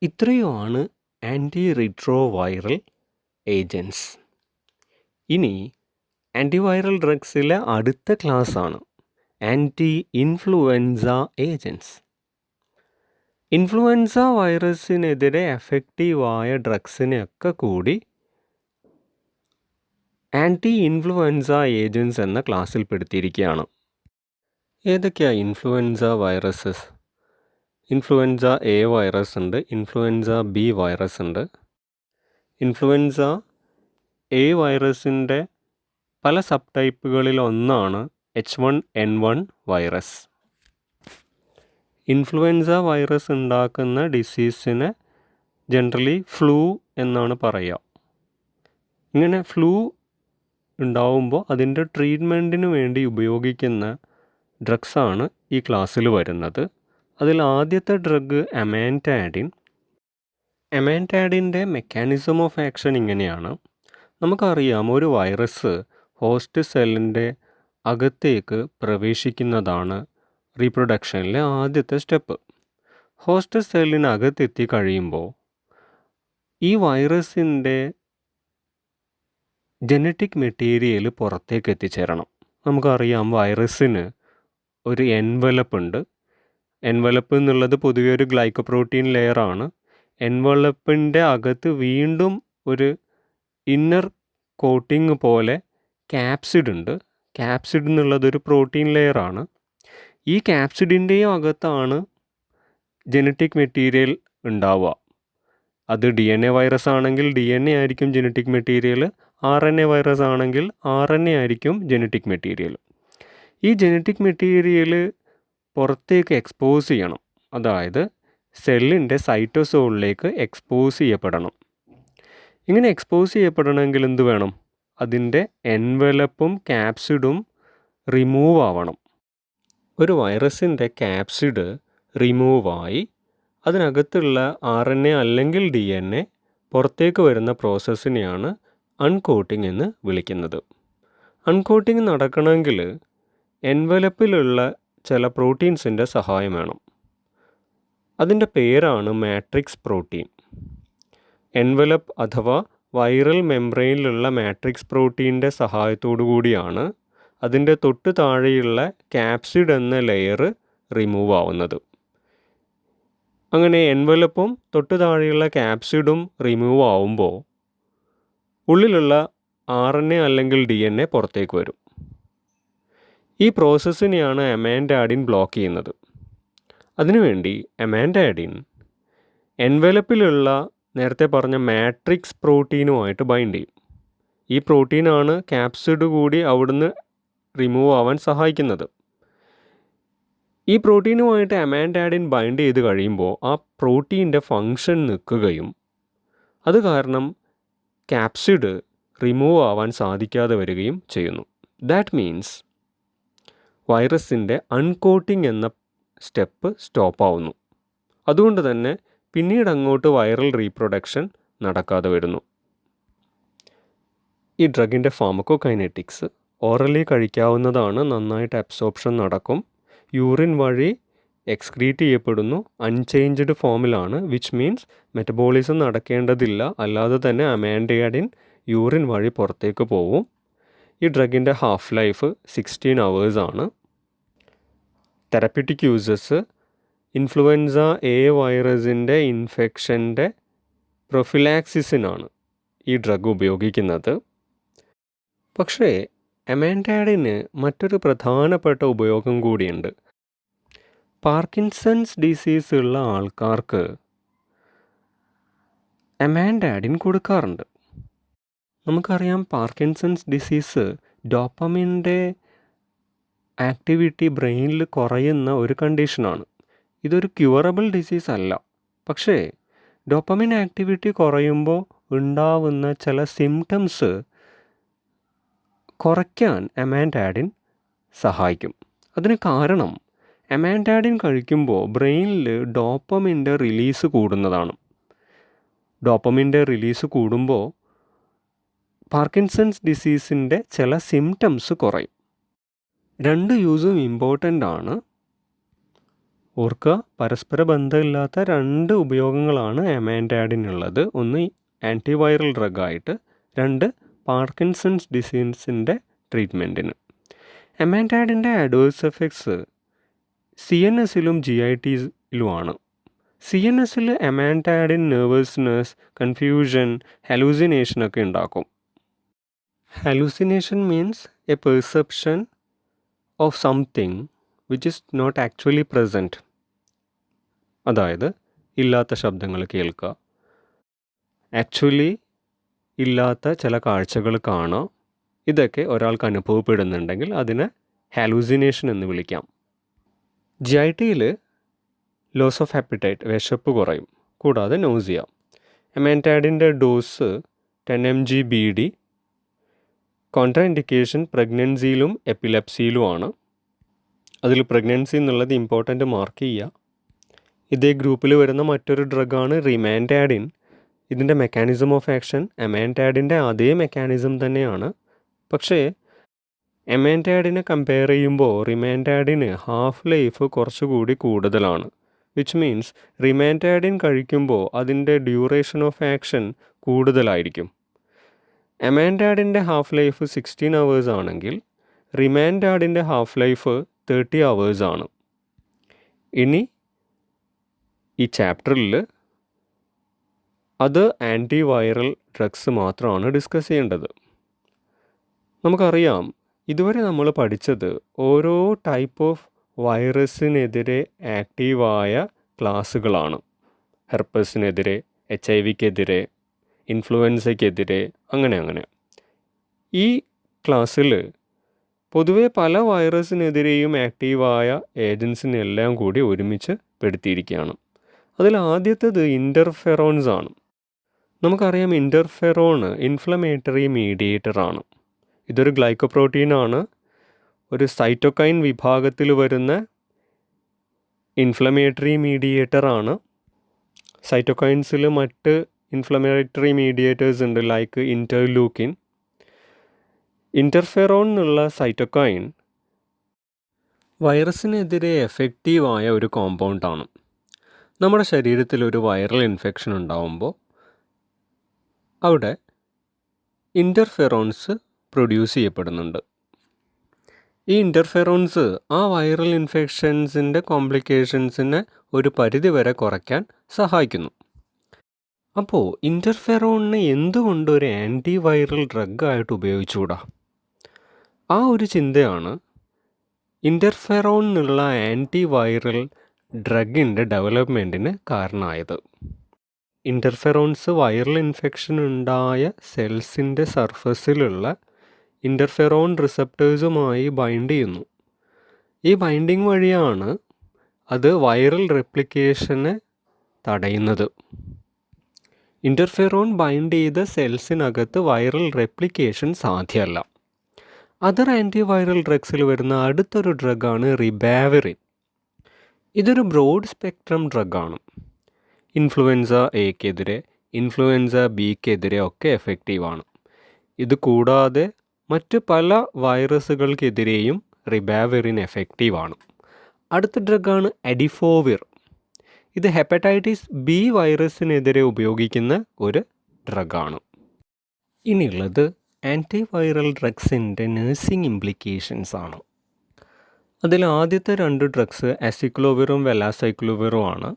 ഇത്രയുമാണ് ആൻറ്റി റിട്രോവൈറൽ ഏജൻസ്. ഇനി ആൻറ്റിവൈറൽ ഡ്രഗ്സിലെ അടുത്ത ക്ലാസ്സാണ് ആൻറ്റി ഇൻഫ്ലുവൻസ ഏജൻസ്. ഇൻഫ്ലുവൻസ വൈറസിനെതിരെ എഫക്റ്റീവായ ഡ്രഗ്സിനെയൊക്കെ കൂടി ആൻറ്റി ഇൻഫ്ലുവൻസ ഏജൻസ് എന്ന ക്ലാസ്സിൽ പെടുത്തിയിരിക്കുകയാണ്. ഏതൊക്കെയാണ് influenza viruses? Influenza A virus ഉണ്ട്, ഇൻഫ്ലുവൻസ B വൈറസ് ഉണ്ട്. ഇൻഫ്ലുവൻസ A വൈറസിൻ്റെ പല സബ് ടൈപ്പുകളിൽ ഒന്നാണ് H1N1 വൈറസ്. ഇൻഫ്ലുവൻസ വൈറസ് ഉണ്ടാക്കുന്ന ഡിസീസിനെ ജനറലി ഫ്ലൂ എന്നാണ് പറയുക. ഇങ്ങനെ ഫ്ലൂ ഉണ്ടാവുമ്പോൾ അതിൻ്റെ ട്രീറ്റ്മെൻറ്റിന് വേണ്ടി ഉപയോഗിക്കുന്ന ഡ്രഗ്സാണ് ഈ ക്ലാസ്സിൽ വരുന്നത്. അതിൽ ആദ്യത്തെ ഡ്രഗ് അമാൻറ്റാഡിൻ. അമാൻറ്റാഡിൻ്റെ മെക്കാനിസം ഓഫ് ആക്ഷൻ ഇങ്ങനെയാണ്. നമുക്കറിയാം ഒരു വൈറസ് ഹോസ്റ്റ് സെല്ലിൻ്റെ അകത്തേക്ക് പ്രവേശിക്കുന്നതാണ് റീപ്രൊഡക്ഷനിലെ ആദ്യത്തെ സ്റ്റെപ്പ്. ഹോസ്റ്റ് സെല്ലിനകത്തെത്തി കഴിയുമ്പോൾ ഈ വൈറസിൻ്റെ ജനറ്റിക് മെറ്റീരിയൽ പുറത്തേക്ക് എത്തിച്ചേരണം. നമുക്കറിയാം വൈറസിന് ഒരു എൻവലപ്പ് ഉണ്ട്. എൻവലപ്പ് എന്നുള്ളത് പൊതുവെ ഒരു ഗ്ലൈക്കോപ്രോട്ടീൻ ലെയറാണ്. എൻവലപ്പിൻ്റെ അകത്ത് വീണ്ടും ഒരു ഇന്നർ കോട്ടിങ് പോലെ ക്യാപ്സിഡ് ഉണ്ട്. ക്യാപ്സിഡ് എന്നുള്ളതൊരു പ്രോട്ടീൻ ലെയറാണ്. ഈ ക്യാപ്സിഡിൻ്റെയും അകത്താണ് ജനറ്റിക് മെറ്റീരിയൽ ഉണ്ടാവുക. അത് DNA വൈറസ് ആണെങ്കിൽ DNA ആയിരിക്കും ജനറ്റിക് മെറ്റീരിയൽ, RNA വൈറസ് ആണെങ്കിൽ RNA ആയിരിക്കും ജനറ്റിക് മെറ്റീരിയൽ. ഈ ജനറ്റിക് മെറ്റീരിയൽ പുറത്തേക്ക് എക്സ്പോസ് ചെയ്യണം. അതായത് സെല്ലിൻ്റെ സൈറ്റോസോളിലേക്ക് എക്സ്പോസ് ചെയ്യപ്പെടണം. ഇങ്ങനെ എക്സ്പോസ് ചെയ്യപ്പെടണമെങ്കിൽ എന്ത് വേണം? അതിൻ്റെ എൻവലപ്പും ക്യാപ്സിഡും റിമൂവ് ആവണം. ഒരു വൈറസിൻ്റെ ക്യാപ്സിഡ് റിമൂവായി അതിനകത്തുള്ള RNA അല്ലെങ്കിൽ DNA പുറത്തേക്ക് വരുന്ന പ്രോസസ്സിനെയാണ് അൺകോട്ടിംഗ് എന്ന് വിളിക്കുന്നത്. അൺകോട്ടിംഗ് നടക്കണമെങ്കിൽ എൻവലപ്പിലുള്ള ചില പ്രോട്ടീൻസിൻ്റെ സഹായം വേണം. അതിൻ്റെ പേരാണ് മാട്രിക്സ് പ്രോട്ടീൻ. എൻവലപ്പ് അഥവാ വൈറൽ മെംബ്രെയിനിലുള്ള മാട്രിക്സ് പ്രോട്ടീൻ്റെ സഹായത്തോടു കൂടിയാണ് അതിൻ്റെ തൊട്ട് താഴെയുള്ള ക്യാപ്സിഡ് എന്ന ലെയർ റിമൂവ് ആവുന്നത്. അങ്ങനെ എൻവലപ്പും തൊട്ട് താഴെയുള്ള ക്യാപ്സിഡും റിമൂവ് ആവുമ്പോൾ ഉള്ളിലുള്ള RNA അല്ലെങ്കിൽ DNA പുറത്തേക്ക് വരും. ഈ പ്രോസസ്സിനെയാണ് അമാൻഡാഡിൻ ബ്ലോക്ക് ചെയ്യുന്നത്. അതിനുവേണ്ടി അമാൻഡാഡിൻ എൻവലപ്പിലുള്ള നേരത്തെ പറഞ്ഞ മാട്രിക്സ് പ്രോട്ടീനുമായിട്ട് ബൈൻഡ് ചെയ്യും. ഈ പ്രോട്ടീനാണ് ക്യാപ്സിഡ് കൂടി അവിടുന്ന് റിമൂവ് ആവാൻ സഹായിക്കുന്നത്. ഈ പ്രോട്ടീനുമായിട്ട് അമാൻഡാഡിൻ ബൈൻഡ് ചെയ്ത് കഴിയുമ്പോൾ ആ പ്രോട്ടീൻ്റെ ഫങ്ഷൻ നിൽക്കുകയും അത് കാരണം ക്യാപ്സിഡ് റിമൂവ് ആവാൻ സാധിക്കാതെ വരികയും ചെയ്യുന്നു. ദാറ്റ് മീൻസ് വൈറസിൻ്റെ അൺകോട്ടിംഗ് എന്ന സ്റ്റെപ്പ് സ്റ്റോപ്പ് ആവുന്നു. അതുകൊണ്ട് തന്നെ പിന്നീട് അങ്ങോട്ട് വൈറൽ റീപ്രൊഡക്ഷൻ നടക്കാതെ വരുന്നു. ഈ ഡ്രഗിൻ്റെ ഫാർമക്കോകൈനറ്റിക്സ് ഓറലി കഴിക്കാവുന്നതാണ്. നന്നായിട്ട് അബ്സോർപ്ഷൻ നടക്കും. യൂറിൻ വഴി എക്സ്ക്രീറ്റ് ചെയ്യപ്പെടുന്നു. അൺചേഞ്ച്ഡ് ഫോമിലാണ്, വിച്ച് മീൻസ് മെറ്റബോളിസം നടക്കേണ്ടതില്ല. അല്ലാതെ തന്നെ അമാൻഡാഡിൻ യൂറിൻ വഴി പുറത്തേക്ക് പോവും. ഈ ഡ്രഗിൻ്റെ ഹാഫ് ലൈഫ് 16 hours ആണ്. തെറപ്യൂട്ടിക് യൂസസ് ഇൻഫ്ലുവൻസ എ വൈറസിൻ്റെ ഇൻഫെക്ഷൻ്റെ പ്രൊഫിലാക്സിസിനാണ് ഈ ഡ്രഗ് ഉപയോഗിക്കുന്നത്. പക്ഷേ അമാൻഡാഡിന് മറ്റൊരു പ്രധാനപ്പെട്ട ഉപയോഗം കൂടിയുണ്ട്. പാർക്കിൻസൺസ് ഡിസീസ് ഉള്ള ആൾക്കാർക്ക് അമാൻഡാഡിൻ കൊടുക്കാറുണ്ട്. നമുക്കറിയാം പാർക്കിൻസൺസ് ഡിസീസ് ഡോപ്പമിൻ്റെ ആക്ടിവിറ്റി ബ്രെയിനിൽ കുറയുന്ന ഒരു കണ്ടീഷനാണ്. ഇതൊരു ക്യൂറബിൾ ഡിസീസ് അല്ല. പക്ഷേ ഡോപ്പമിൻ ആക്ടിവിറ്റി കുറയുമ്പോൾ ഉണ്ടാവുന്ന ചില സിംറ്റംസ് കുറയ്ക്കാൻ അമാൻഡാഡിൻ സഹായിക്കും. അതിന് കാരണം അമാൻഡാഡിൻ കഴിക്കുമ്പോൾ ബ്രെയിനിൽ ഡോപ്പമിൻ്റെ റിലീസ് കൂടുന്നതാണ്. ഡോപ്പമിൻ്റെ റിലീസ് കൂടുമ്പോൾ പാർക്കിൻസൺസ് ഡിസീസിൻ്റെ ചില സിംറ്റംസ് കുറയും. രണ്ട് യൂസും ഇമ്പോർട്ടൻ്റ് ആണ്. ഓർക്കുക, പരസ്പര ബന്ധമില്ലാത്ത രണ്ട് ഉപയോഗങ്ങളാണ് അമാൻഡാഡിനുള്ളത്. ഒന്ന് ആൻറ്റിവൈറൽ ഡ്രഗായിട്ട്, രണ്ട് പാർക്കിൻസൺസ് ഡിസീസിൻ്റെ ട്രീറ്റ്മെൻറ്റിന്. അമാൻഡാഡിൻ്റെ അഡ്വേഴ്സ് എഫക്ട്സ് CNSലും GITയിലുമാണ്. CNSൽ അമാൻഡാഡിൻ നെർവസ്നെസ്, കൺഫ്യൂഷൻ, ഹലൂസിനേഷനൊക്കെ ഉണ്ടാക്കും. Hallucination means a perception of something which is not actually present. അതായത് ഇല്ലാത്ത ശബ്ദങ്ങൾ കേൾക്കുക, ആക്ച്വലി ഇല്ലാത്ത ചില കാഴ്ചകൾ കാണുക. ഇതൊക്കെ ഒരാൾക്ക് അനുഭവപ്പെടുന്നുണ്ടെങ്കിൽ അതിനെ ഹാലൂസിനേഷൻ എന്ന് വിളിക്കാം. GITയിൽ ലോസ് ഓഫ് ആപ്പിറ്റൈറ്റ്, വിശപ്പ് കുറയും, കൂടാതെ നോസിയ. അമാൻഡാഡിൻ്റെ dose 10 mg BD. Contraindication പ്രഗ്നൻസിയിലും എപ്പിലെപ്സിയിലുമാണ്. അതിൽ പ്രഗ്നൻസി എന്നുള്ളത് ഇമ്പോർട്ടൻ്റ് മാർക്ക് ചെയ്യുക. ഇതേ ഗ്രൂപ്പിൽ വരുന്ന മറ്റൊരു ഡ്രഗാണ് റിമാൻഡാഡിൻ. ഇതിൻ്റെ മെക്കാനിസം ഓഫ് ആക്ഷൻ അമാൻഡാഡിൻ്റെ അതേ മെക്കാനിസം തന്നെയാണ്. പക്ഷേ അമാൻഡാഡിനെ കമ്പയർ ചെയ്യുമ്പോൾ റിമാൻഡാഡിന് ഹാഫ് ലൈഫ് കുറച്ചുകൂടി കൂടുതലാണ്. വിച്ച് മീൻസ് റിമാൻഡാഡിൻ കഴിക്കുമ്പോൾ അതിൻ്റെ ഡ്യൂറേഷൻ ഓഫ് ആക്ഷൻ കൂടുതലായിരിക്കും. അമാൻഡാഡിൻ്റെ ഹാഫ് ലൈഫ് 16 hours ആണെങ്കിൽ റിമാൻഡാഡിൻ്റെ ഹാഫ് ലൈഫ് 30 hours ആണ്. ഇനി ഈ ചാപ്റ്ററിൽ അത് ആൻറ്റിവൈറൽ ഡ്രഗ്സ് മാത്രമാണ് ഡിസ്കസ് ചെയ്യേണ്ടത്. നമുക്കറിയാം, ഇതുവരെ നമ്മൾ പഠിച്ചത് ഓരോ ടൈപ്പ് ഓഫ് വൈറസിനെതിരെ ആക്റ്റീവായ ക്ലാസ്സുകളാണ്. ഹെർപ്പസിനെതിരെ, HIV-ക്കെതിരെ, ഇൻഫ്ലുവൻസയ്ക്കെതിരെ, അങ്ങനെ. ഈ ക്ലാസ്സിൽ പൊതുവെ പല വൈറസിനെതിരെയും ആക്റ്റീവായ ഏജൻസിനെല്ലാം കൂടി ഒരുമിച്ച് പെടുത്തിയിരിക്കുകയാണ്. അതിൽ ആദ്യത്തേത് ഇൻ്റർഫെറോൺസ് ആണ്. നമുക്കറിയാം, ഇൻ്റർഫെറോൺ ഇൻഫ്ലമേറ്ററി മീഡിയേറ്ററാണ്. ഇതൊരു ഗ്ലൈക്കോപ്രോട്ടീനാണ്. ഒരു സൈറ്റോകൈൻ വിഭാഗത്തിൽ വരുന്ന ഇൻഫ്ലമേറ്ററി മീഡിയേറ്ററാണ്. സൈറ്റോകൈൻസിൽ മറ്റ് ഇൻഫ്ലമേറ്ററി മീഡിയേറ്റേഴ്സ് ഉണ്ട്, ലൈക്ക് ഇൻ്റർലൂക്കിൻ. ഇൻ്റർഫെറോൺ എന്നുള്ള സൈറ്റോകൈൻ വൈറസിനെതിരെ എഫക്റ്റീവായ ഒരു കോമ്പൗണ്ടാണ്. നമ്മുടെ ശരീരത്തിൽ ഒരു വൈറൽ ഇൻഫെക്ഷൻ ഉണ്ടാവുമ്പോൾ അവിടെ ഇൻ്റർഫെറോൺസ് പ്രൊഡ്യൂസ് ചെയ്യപ്പെടുന്നുണ്ട്. ഈ ഇൻ്റർഫെറോൺസ് ആ വൈറൽ ഇൻഫെക്ഷൻസിൻ്റെ കോംപ്ലിക്കേഷൻസിനെ ഒരു പരിധിവരെ കുറയ്ക്കാൻ സഹായിക്കുന്നു. അപ്പോൾ ഇൻ്റർഫെറോണിനെ എന്തുകൊണ്ട് ഒരു ആൻറ്റി വൈറൽ ഡ്രഗായിട്ട് ഉപയോഗിച്ചുകൂടാ? ആ ഒരു ചിന്തയാണ് ഇൻ്റർഫെറോണിനുള്ള ആൻറ്റി വൈറൽ ഡ്രഗിൻ്റെ ഡെവലപ്മെൻറ്റിന് കാരണമായത്. ഇൻ്റർഫെറോൺസ് വൈറൽ ഇൻഫെക്ഷൻ ഉണ്ടായ സെൽസിൻ്റെ സർഫസിലുള്ള ഇൻ്റർഫെറോൺ റിസപ്റ്റേഴ്സുമായി ബൈൻഡ് ചെയ്യുന്നു. ഈ ബൈൻഡിങ് വഴിയാണ് അത് വൈറൽ റെപ്ലിക്കേഷനെ തടയുന്നത്. ഇൻ്റർഫെറോൺ ബൈൻഡ് ചെയ്ത സെൽസിനകത്ത് വൈറൽ റെപ്ലിക്കേഷൻ സാധ്യമല്ല. അതർ ആൻറ്റിവൈറൽ ഡ്രഗ്സിൽ വരുന്ന അടുത്തൊരു ഡ്രഗാണ് റിബാവിറിൻ. ഇതൊരു ബ്രോഡ് സ്പെക്ട്രം ഡ്രഗാണ്. ഇൻഫ്ലുവൻസ എക്കെതിരെ, ഇൻഫ്ലുവൻസ ബിക്കെതിരെ ഒക്കെ എഫക്റ്റീവാണ്. ഇത് കൂടാതെ മറ്റ് പല വൈറസുകൾക്കെതിരെയും റിബാവിറിൻ എഫക്റ്റീവാണ്. അടുത്ത ഡ്രഗാണ് അഡിഫോവിർ. ഇത് ഹെപ്പറ്റൈറ്റിസ് ബി വൈറസിനെതിരെ ഉപയോഗിക്കുന്ന ഒരു ഡ്രഗാണ്. ഇനിയുള്ളത് ആൻറ്റിവൈറൽ ഡ്രഗ്സിൻ്റെ നഴ്സിംഗ് ഇംപ്ലിക്കേഷൻസ് ആണ്. അതിൽ ആദ്യത്തെ 2 ഡ്രഗ്സ് അസിക്ലോവിറും വെലാസൈക്ലോവിറും ആണ്.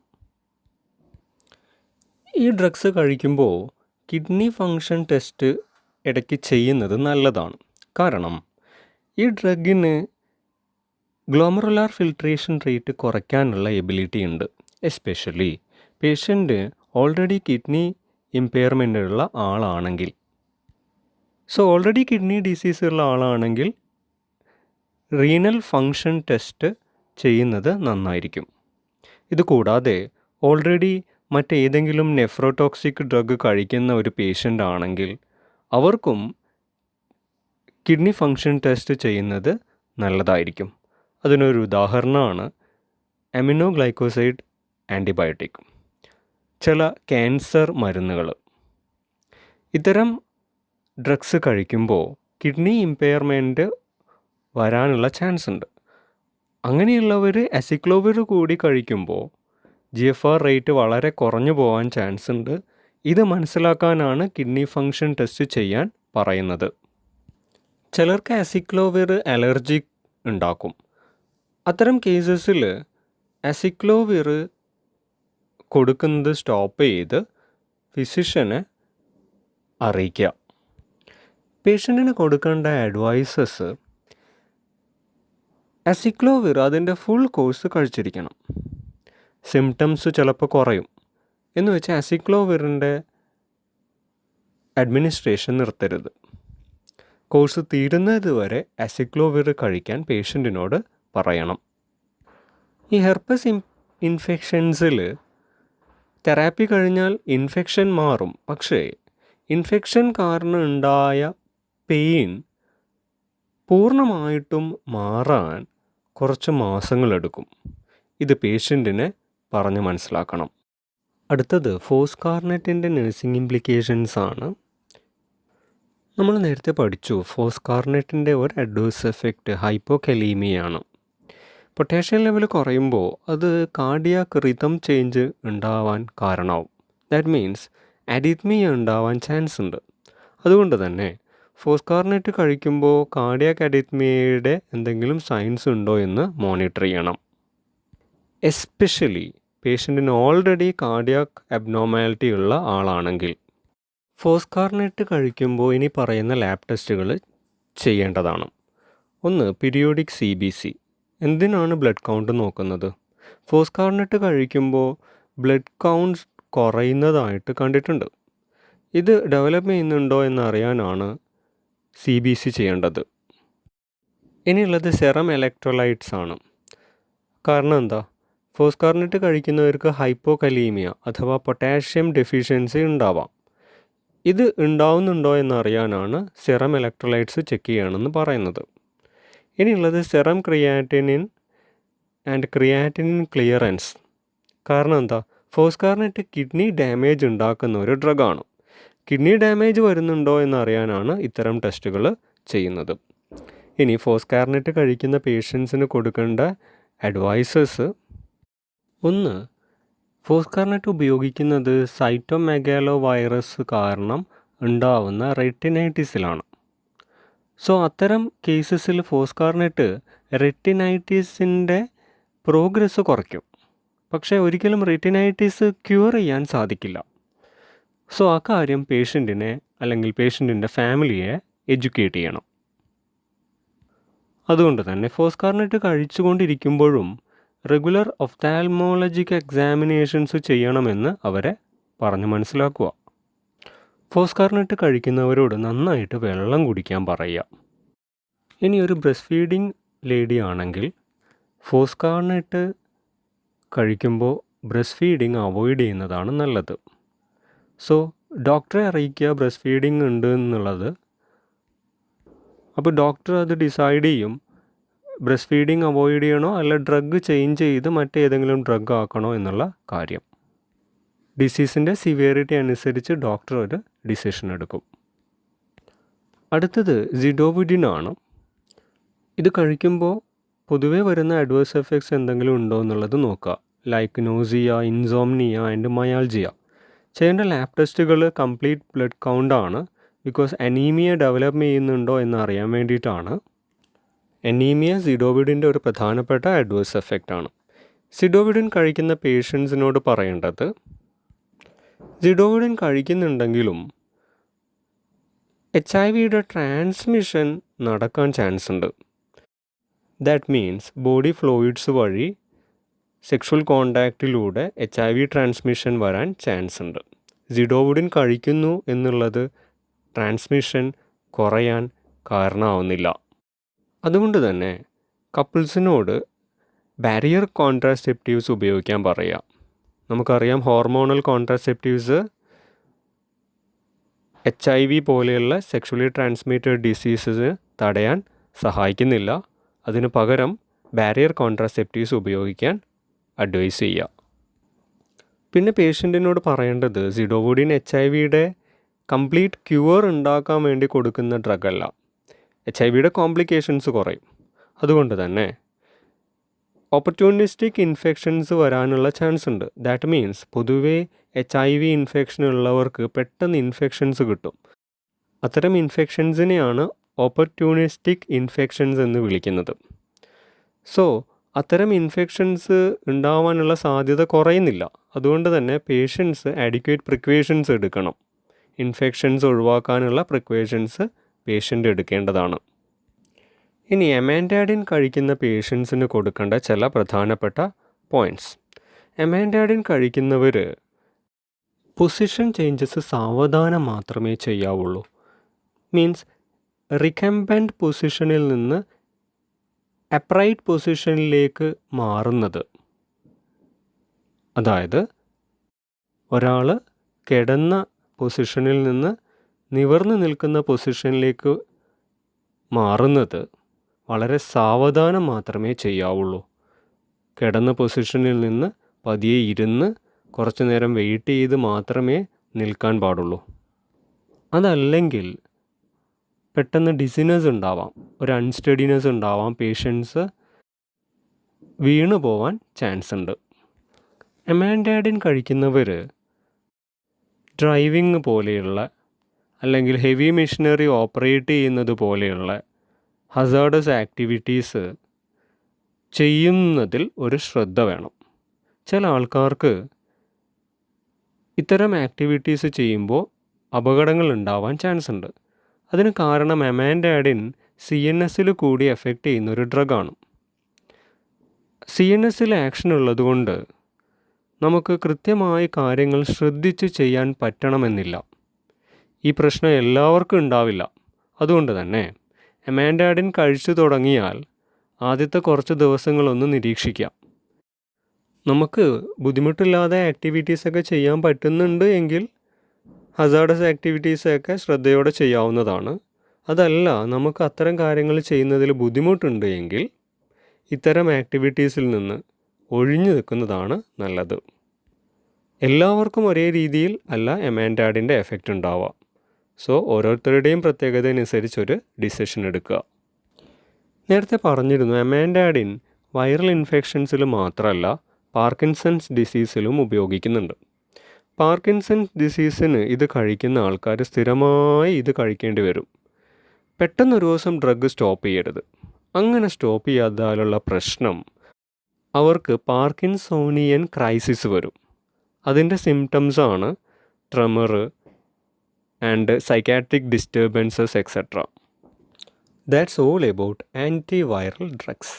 ഈ ഡ്രഗ്സ് കഴിക്കുമ്പോൾ കിഡ്നി ഫങ്ഷൻ ടെസ്റ്റ് ഇടയ്ക്ക് ചെയ്യുന്നത് നല്ലതാണ്. കാരണം ഈ ഡ്രഗിന് ഗ്ലോമറുലാർ ഫിൽട്രേഷൻ റേറ്റ് കുറയ്ക്കാനുള്ള എബിലിറ്റി ഉണ്ട്. Especially patient already kidney impairment ഉള്ള ആളാണെങ്കിൽ. ഓൾറെഡി കിഡ്നി ഡിസീസ് ഉള്ള ആളാണെങ്കിൽ റീനൽ ഫങ്ഷൻ ടെസ്റ്റ് ചെയ്യുന്നത് നന്നായിരിക്കും. ഇത് കൂടാതെ ഓൾറെഡി മറ്റേതെങ്കിലും നെഫ്രോടോക്സിക് ഡ്രഗ് കഴിക്കുന്ന ഒരു പേഷ്യൻ്റ് ആണെങ്കിൽ അവർക്കും കിഡ്നി ഫങ്ഷൻ ടെസ്റ്റ് ചെയ്യുന്നത് നല്ലതായിരിക്കും. അതിനൊരു ഉദാഹരണമാണ് അമിനോഗ്ലൈക്കോസൈഡ് ആൻറ്റിബയോട്ടിക്, ചില ക്യാൻസർ മരുന്നുകൾ. ഇത്തരം ഡ്രഗ്സ് കഴിക്കുമ്പോൾ കിഡ്നി ഇമ്പയർമെൻറ്റ് വരാനുള്ള ചാൻസ് ഉണ്ട്. അങ്ങനെയുള്ളവർ അസിക്ലോവിർ കൂടി കഴിക്കുമ്പോൾ GFR റേറ്റ് വളരെ കുറഞ്ഞു പോകാൻ ചാൻസ് ഉണ്ട്. ഇത് മനസ്സിലാക്കാനാണ് കിഡ്നി ഫങ്ഷൻ ടെസ്റ്റ് ചെയ്യാൻ പറയുന്നത്. ചിലർക്ക് അസിക്ലോവിർ അലർജി ഉണ്ടാക്കും. അത്തരം കേസസിൽ അസിക്ലോവിർ കൊടുക്കുന്നത് സ്റ്റോപ്പ് ചെയ്ത് ഫിസിഷ്യനെ അറിയിക്കുക. പേഷ്യൻറ്റിന് കൊടുക്കേണ്ട അഡ്വൈസസ്: അസിക്ലോവിർ അതിൻ്റെ ഫുൾ കോഴ്സ് കഴിച്ചിരിക്കണം. സിംറ്റംസ് ചിലപ്പോൾ കുറയും എന്ന് വെച്ചാൽ അസിക്ലോവിറിൻ്റെ അഡ്മിനിസ്ട്രേഷൻ നിർത്തരുത്. കോഴ്സ് തീരുന്നത് വരെ അസിക്ലോവിർ കഴിക്കാൻ പേഷ്യൻറ്റിനോട് പറയണം. ഈ ഹെർപ്പസ് ഇൻഫെക്ഷൻസിൽ തെറാപ്പി കഴിഞ്ഞാൽ ഇൻഫെക്ഷൻ മാറും. പക്ഷേ ഇൻഫെക്ഷൻ കാരണം ഉണ്ടായ പെയിൻ പൂർണ്ണമായിട്ടും മാറാൻ കുറച്ച് മാസങ്ങളെടുക്കും. ഇത് പേഷ്യൻറ്റിനെ പറഞ്ഞ് മനസ്സിലാക്കണം. അടുത്തത് ഫോസ്കാർനെറ്റിൻ്റെ നഴ്സിംഗ് ഇംപ്ലിക്കേഷൻസ് ആണ്. നമ്മൾ നേരത്തെ പഠിച്ചു ഫോസ്കാർനെറ്റിൻ്റെ ഒരു അഡ്വേഴ്സ് എഫക്റ്റ് ഹൈപ്പോകലീമിയാണ്. പൊട്ടാഷ്യം ലെവൽ കുറയുമ്പോൾ അത് കാർഡിയാക് റിതം ചേഞ്ച് ഉണ്ടാവാൻ കാരണമാവും. ദാറ്റ് മീൻസ് അരിത്മിയ ഉണ്ടാവാൻ ചാൻസ് ഉണ്ട്. അതുകൊണ്ട് തന്നെ ഫോസ്കാർനെറ്റ് കഴിക്കുമ്പോൾ കാർഡിയാക് അരിത്മിയയുടെ എന്തെങ്കിലും സൈൻസ് ഉണ്ടോ എന്ന് മോണിറ്റർ ചെയ്യണം. എസ്പെഷ്യലി പേഷ്യൻറ്റിന് ഓൾറെഡി കാർഡിയാക് അബ്നോർമാലിറ്റി ഉള്ള ആളാണെങ്കിൽ. ഫോസ്കാർനെറ്റ് കഴിക്കുമ്പോൾ ഇനി പറയുന്ന ലാബ് ടെസ്റ്റുകൾ ചെയ്യേണ്ടതാണ്. 1. Periodic CBC. എന്തിനാണ് ബ്ലഡ് കൗണ്ട് നോക്കുന്നത്? ഫോസ്കാർനെറ്റ് കഴിക്കുമ്പോൾ ബ്ലഡ് കൗണ്ട്സ് കുറയുന്നതായിട്ട് കണ്ടിട്ടുണ്ട്. ഇത് ഡെവലപ്പ് ചെയ്യുന്നുണ്ടോ എന്നറിയാനാണ് CBC ചെയ്യേണ്ടത്. ഇനിയുള്ളത് സെറം ഇലക്ട്രോലൈറ്റ്സ് ആണ്. കാരണം എന്താ? ഫോസ്കാർനെറ്റ് കഴിക്കുന്നവർക്ക് ഹൈപ്പോകലീമിയ അഥവാ പൊട്ടാഷ്യം ഡെഫിഷ്യൻസി ഉണ്ടാവാം. ഇത് ഉണ്ടാവുന്നുണ്ടോ എന്നറിയാനാണ് സെറം ഇലക്ട്രോലൈറ്റ്സ് ചെക്ക് ചെയ്യണമെന്ന് പറയുന്നത്. ഇനിയുള്ളത് serum creatinine and creatinine clearance. കാരണം എന്താ? ഫോസ്കാർനെറ്റ് കിഡ്നി ഡാമേജ് ഉണ്ടാക്കുന്ന ഒരു ഡ്രഗാണ്. കിഡ്നി ഡാമേജ് വരുന്നുണ്ടോ എന്നറിയാനാണ് ഇത്തരം ടെസ്റ്റുകൾ ചെയ്യുന്നത്. ഇനി ഫോസ്കാർനെറ്റ് കഴിക്കുന്ന പേഷ്യൻസിന് കൊടുക്കേണ്ട അഡ്വൈസസ്: 1. ഫോസ്കാർനെറ്റ് ഉപയോഗിക്കുന്നത് സൈറ്റോമെഗാലോ വൈറസ് കാരണം ഉണ്ടാവുന്ന റെറ്റിനൈറ്റിസിലാണ്. സോ അത്തരം കേസസിൽ ഫോസ്കാർനെറ്റ് റെറ്റിനൈറ്റിസിൻ്റെ പ്രോഗ്രസ് കുറയ്ക്കും. പക്ഷേ ഒരിക്കലും റെറ്റിനൈറ്റിസ് ക്യൂർ ചെയ്യാൻ സാധിക്കില്ല. സോ ആ കാര്യം പേഷ്യൻറ്റിനെ അല്ലെങ്കിൽ പേഷ്യൻറ്റിൻ്റെ ഫാമിലിയെ എഡ്യൂക്കേറ്റ് ചെയ്യണം. അതുകൊണ്ട് തന്നെ ഫോസ്കാർനെറ്റ് കഴിച്ചുകൊണ്ടിരിക്കുമ്പോഴും റെഗുലർ ഒഫ്താൽമോളജിക് എക്സാമിനേഷൻസ് ചെയ്യണമെന്ന് അവരെ പറഞ്ഞ് മനസ്സിലാക്കുക. ഫോസ്കാർനെറ്റ് കഴിക്കുന്നവരോട് നന്നായിട്ട് വെള്ളം കുടിക്കാൻ പറയുക. ഇനി ഒരു ബ്രസ്റ്റ് ഫീഡിങ് ലേഡി ആണെങ്കിൽ ഫോസ്കാർനെറ്റ് കഴിക്കുമ്പോൾ ബ്രസ്റ്റ് ഫീഡിങ് അവോയ്ഡ് ചെയ്യുന്നതാണ് നല്ലത്. സോ ഡോക്ടറെ അറിയിക്കുക ബ്രസ്റ്റ് ഫീഡിങ് ഉണ്ട് എന്നുള്ളത്. അപ്പോൾ ഡോക്ടർ അത് ഡിസൈഡ് ചെയ്യും ബ്രസ്റ്റ് ഫീഡിങ് അവോയ്ഡ് ചെയ്യണോ അല്ല ഡ്രഗ് ചേഞ്ച് ചെയ്ത് മറ്റേതെങ്കിലും ഡ്രഗ് ആക്കണോ എന്നുള്ള കാര്യം. ഡിസീസിൻ്റെ സിവിയറിറ്റി അനുസരിച്ച് ഡോക്ടർ ഒരു ഡിസിഷൻ എടുക്കും. അടുത്തത് സിഡോവിഡിനാണ്. ഇത് കഴിക്കുമ്പോൾ പൊതുവേ വരുന്ന അഡ്വേഴ്സ് എഫക്ട്സ് എന്തെങ്കിലും ഉണ്ടോ എന്നുള്ളത് നോക്കുക. Like nausea, insomnia and myalgia. ചെയ്യേണ്ട ലാബ് ടെസ്റ്റുകൾ കംപ്ലീറ്റ് ബ്ലഡ് കൗണ്ടാണ്. ബിക്കോസ് അനീമിയ ഡെവലപ്പ് ചെയ്യുന്നുണ്ടോ എന്നറിയാൻ വേണ്ടിയിട്ടാണ്. അനീമിയ സിഡോവിഡിൻ്റെ ഒരു പ്രധാനപ്പെട്ട അഡ്വേഴ്സ് എഫക്റ്റാണ്. സിഡോവിഡിൻ കഴിക്കുന്ന പേഷ്യൻസിനോട് പറയേണ്ടത് സിഡോവിഡിൻ കഴിക്കുന്നുണ്ടെങ്കിലും HIV ട്രാൻസ്മിഷൻ നടക്കാൻ ചാൻസ് ഉണ്ട്. ദാറ്റ് മീൻസ് ബോഡി ഫ്ലൂയിഡ്സ് വഴി സെക്ഷൽ കോണ്ടാക്റ്റിലൂടെ HIV ട്രാൻസ്മിഷൻ വരാൻ ചാൻസ് ഉണ്ട്. സിഡോവിഡിൻ കഴിക്കുന്നു എന്നുള്ളത് ട്രാൻസ്മിഷൻ കുറയാൻ കാരണമാവുന്നില്ല. അതുകൊണ്ട് തന്നെ കപ്പിൾസിനോട് ബാരിയർ കോൺട്രാസെപ്റ്റീവ്സ് ഉപയോഗിക്കാൻ പറയുക. നമുക്കറിയാം ഹോർമോണൽ കോൺട്രാസെപ്റ്റീവ്സ് HIV പോലെയുള്ള സെക്ഷലി ട്രാൻസ്മിറ്റഡ് ഡിസീസസ് തടയാൻ സഹായിക്കുന്നില്ല. അതിന് പകരം ബാരിയർ കോൺട്രാസെപ്റ്റീവ്സ് ഉപയോഗിക്കാൻ അഡ്വൈസ് ചെയ്യുക. പിന്നെ പേഷ്യൻറ്റിനോട് പറയേണ്ടത് സിഡോവിഡിൻ HIV കംപ്ലീറ്റ് ക്യൂർ ഉണ്ടാക്കാൻ വേണ്ടി കൊടുക്കുന്ന ഡ്രഗല്ല. HIV കോംപ്ലിക്കേഷൻസ് കുറയും. അതുകൊണ്ട് തന്നെ ഓപ്പർച്യൂണിസ്റ്റിക് ഇൻഫെക്ഷൻസ് വരാനുള്ള ചാൻസ് ഉണ്ട്. ദാറ്റ് മീൻസ് പൊതുവേ HIV ഇൻഫെക്ഷൻ ഉള്ളവർക്ക് പെട്ടെന്ന് ഇൻഫെക്ഷൻസ് കിട്ടും. അത്തരം ഇൻഫെക്ഷൻസിനെയാണ് ഓപ്പർച്യൂണിസ്റ്റിക് ഇൻഫെക്ഷൻസ് എന്ന് വിളിക്കുന്നത്. സോ അത്തരം ഇൻഫെക്ഷൻസ് ഉണ്ടാവാനുള്ള സാധ്യത കുറയുന്നില്ല. അതുകൊണ്ട് തന്നെ പേഷ്യൻസ് ആഡിക്വേറ്റ് പ്രിക്വേഷൻസ് എടുക്കണം. ഇൻഫെക്ഷൻസ് ഒഴിവാക്കാനുള്ള പ്രിക്വേഷൻസ് പേഷ്യൻ്റ് എടുക്കേണ്ടതാണ്. ഇനി എമാൻഡാഡിൻ കഴിക്കുന്ന പേഷ്യൻസിന് കൊടുക്കേണ്ട ചില പ്രധാനപ്പെട്ട പോയിൻറ്റ്സ്. എമാൻഡാഡിൻ കഴിക്കുന്നവർ പൊസിഷൻ ചേഞ്ചസ് സാവധാനം മാത്രമേ ചെയ്യാവുള്ളൂ. മീൻസ് റിക്കംബൻറ്റ് പൊസിഷനിൽ നിന്ന് അപ്രൈറ്റ് പൊസിഷനിലേക്ക് മാറുന്നത്. അതായത് ഒരാൾ കിടന്ന പൊസിഷനിൽ നിന്ന് നിവർന്ന് നിൽക്കുന്ന പൊസിഷനിലേക്ക് മാറുന്നത് വളരെ സാവധാനം മാത്രമേ ചെയ്യാവുള്ളൂ. കിടന്ന പൊസിഷനിൽ നിന്ന് പതിയെ ഇരുന്ന് കുറച്ച് നേരം വെയിറ്റ് ചെയ്ത് മാത്രമേ നിൽക്കാൻ പാടുള്ളൂ. അതല്ലെങ്കിൽ പെട്ടെന്ന് ഡിസിനസ് ഉണ്ടാവാം, ഒരു അൺസ്റ്റഡിനെസ് ഉണ്ടാവാം, പേഷ്യൻസ് വീണു പോവാൻ ചാൻസ് ഉണ്ട്. എമാൻഡാഡിൻ കഴിക്കുന്നവർ ഡ്രൈവിംഗ് പോലെയുള്ള അല്ലെങ്കിൽ ഹെവി മെഷീനറി ഓപ്പറേറ്റ് ചെയ്യുന്നത് പോലെയുള്ള ഹസാർഡസ് ആക്ടിവിറ്റീസ് ചെയ്യുന്നതിൽ ഒരു ശ്രദ്ധ വേണം. ചില ആൾക്കാർക്ക് ഇത്തരം ആക്ടിവിറ്റീസ് ചെയ്യുമ്പോൾ അപകടങ്ങൾ ഉണ്ടാവാൻ ചാൻസ് ഉണ്ട്. അതിന് കാരണം എമാൻഡാഡിൻ CNS കൂടി എഫക്റ്റ് ചെയ്യുന്ന ഒരു ഡ്രഗാണ്. CNS ആക്ഷൻ ഉള്ളതുകൊണ്ട് നമുക്ക് കൃത്യമായി കാര്യങ്ങൾ ശ്രദ്ധിച്ച് ചെയ്യാൻ പറ്റണമെന്നില്ല. ഈ പ്രശ്നം എല്ലാവർക്കും ഉണ്ടാവില്ല. അതുകൊണ്ട് തന്നെ എമാൻഡാഡിൻ കഴിച്ചു തുടങ്ങിയാൽ ആദ്യത്തെ കുറച്ച് ദിവസങ്ങളൊന്ന് നിരീക്ഷിക്കാം. നമുക്ക് ബുദ്ധിമുട്ടില്ലാതെ ആക്ടിവിറ്റീസൊക്കെ ചെയ്യാൻ പറ്റുന്നുണ്ട് എങ്കിൽ ഹസാർഡസ് ആക്ടിവിറ്റീസൊക്കെ ശ്രദ്ധയോടെ ചെയ്യാവുന്നതാണ്. അതല്ല നമുക്ക് അത്തരം കാര്യങ്ങൾ ചെയ്യുന്നതിൽ ബുദ്ധിമുട്ടുണ്ട് എങ്കിൽ ഇത്തരം ആക്ടിവിറ്റീസിൽ നിന്ന് ഒഴിഞ്ഞു നിൽക്കുന്നതാണ് നല്ലത്. എല്ലാവർക്കും ഒരേ രീതിയിൽ അല്ല എമാൻഡാഡിൻ്റെ എഫക്റ്റ് ഉണ്ടാവുക. സോ ഓരോരുത്തരുടെയും പ്രത്യേകത അനുസരിച്ചൊരു ഡിസിഷൻ എടുക്കുക. നേരത്തെ പറഞ്ഞിരുന്നു എമാൻഡാഡിൻ വൈറൽ ഇൻഫെക്ഷൻസിൽ മാത്രമല്ല പാർക്കിൻസൺസ് ഡിസീസിലും ഉപയോഗിക്കുന്നുണ്ട്. പാർക്കിൻസൺസ് ഡിസീസിന് ഇത് കഴിക്കുന്ന ആൾക്കാർ സ്ഥിരമായി ഇത് കഴിക്കേണ്ടി വരും. പെട്ടെന്നൊരു ദിവസം ഡ്രഗ് സ്റ്റോപ്പ് ചെയ്യരുത്. അങ്ങനെ സ്റ്റോപ്പ് ചെയ്യാതാലുള്ള പ്രശ്നം അവർക്ക് പാർക്കിൻസോണിയൻ ക്രൈസിസ് വരും. അതിൻ്റെ സിംറ്റംസാണ് tremor and psychiatric disturbances etcetera. That's all about antiviral drugs.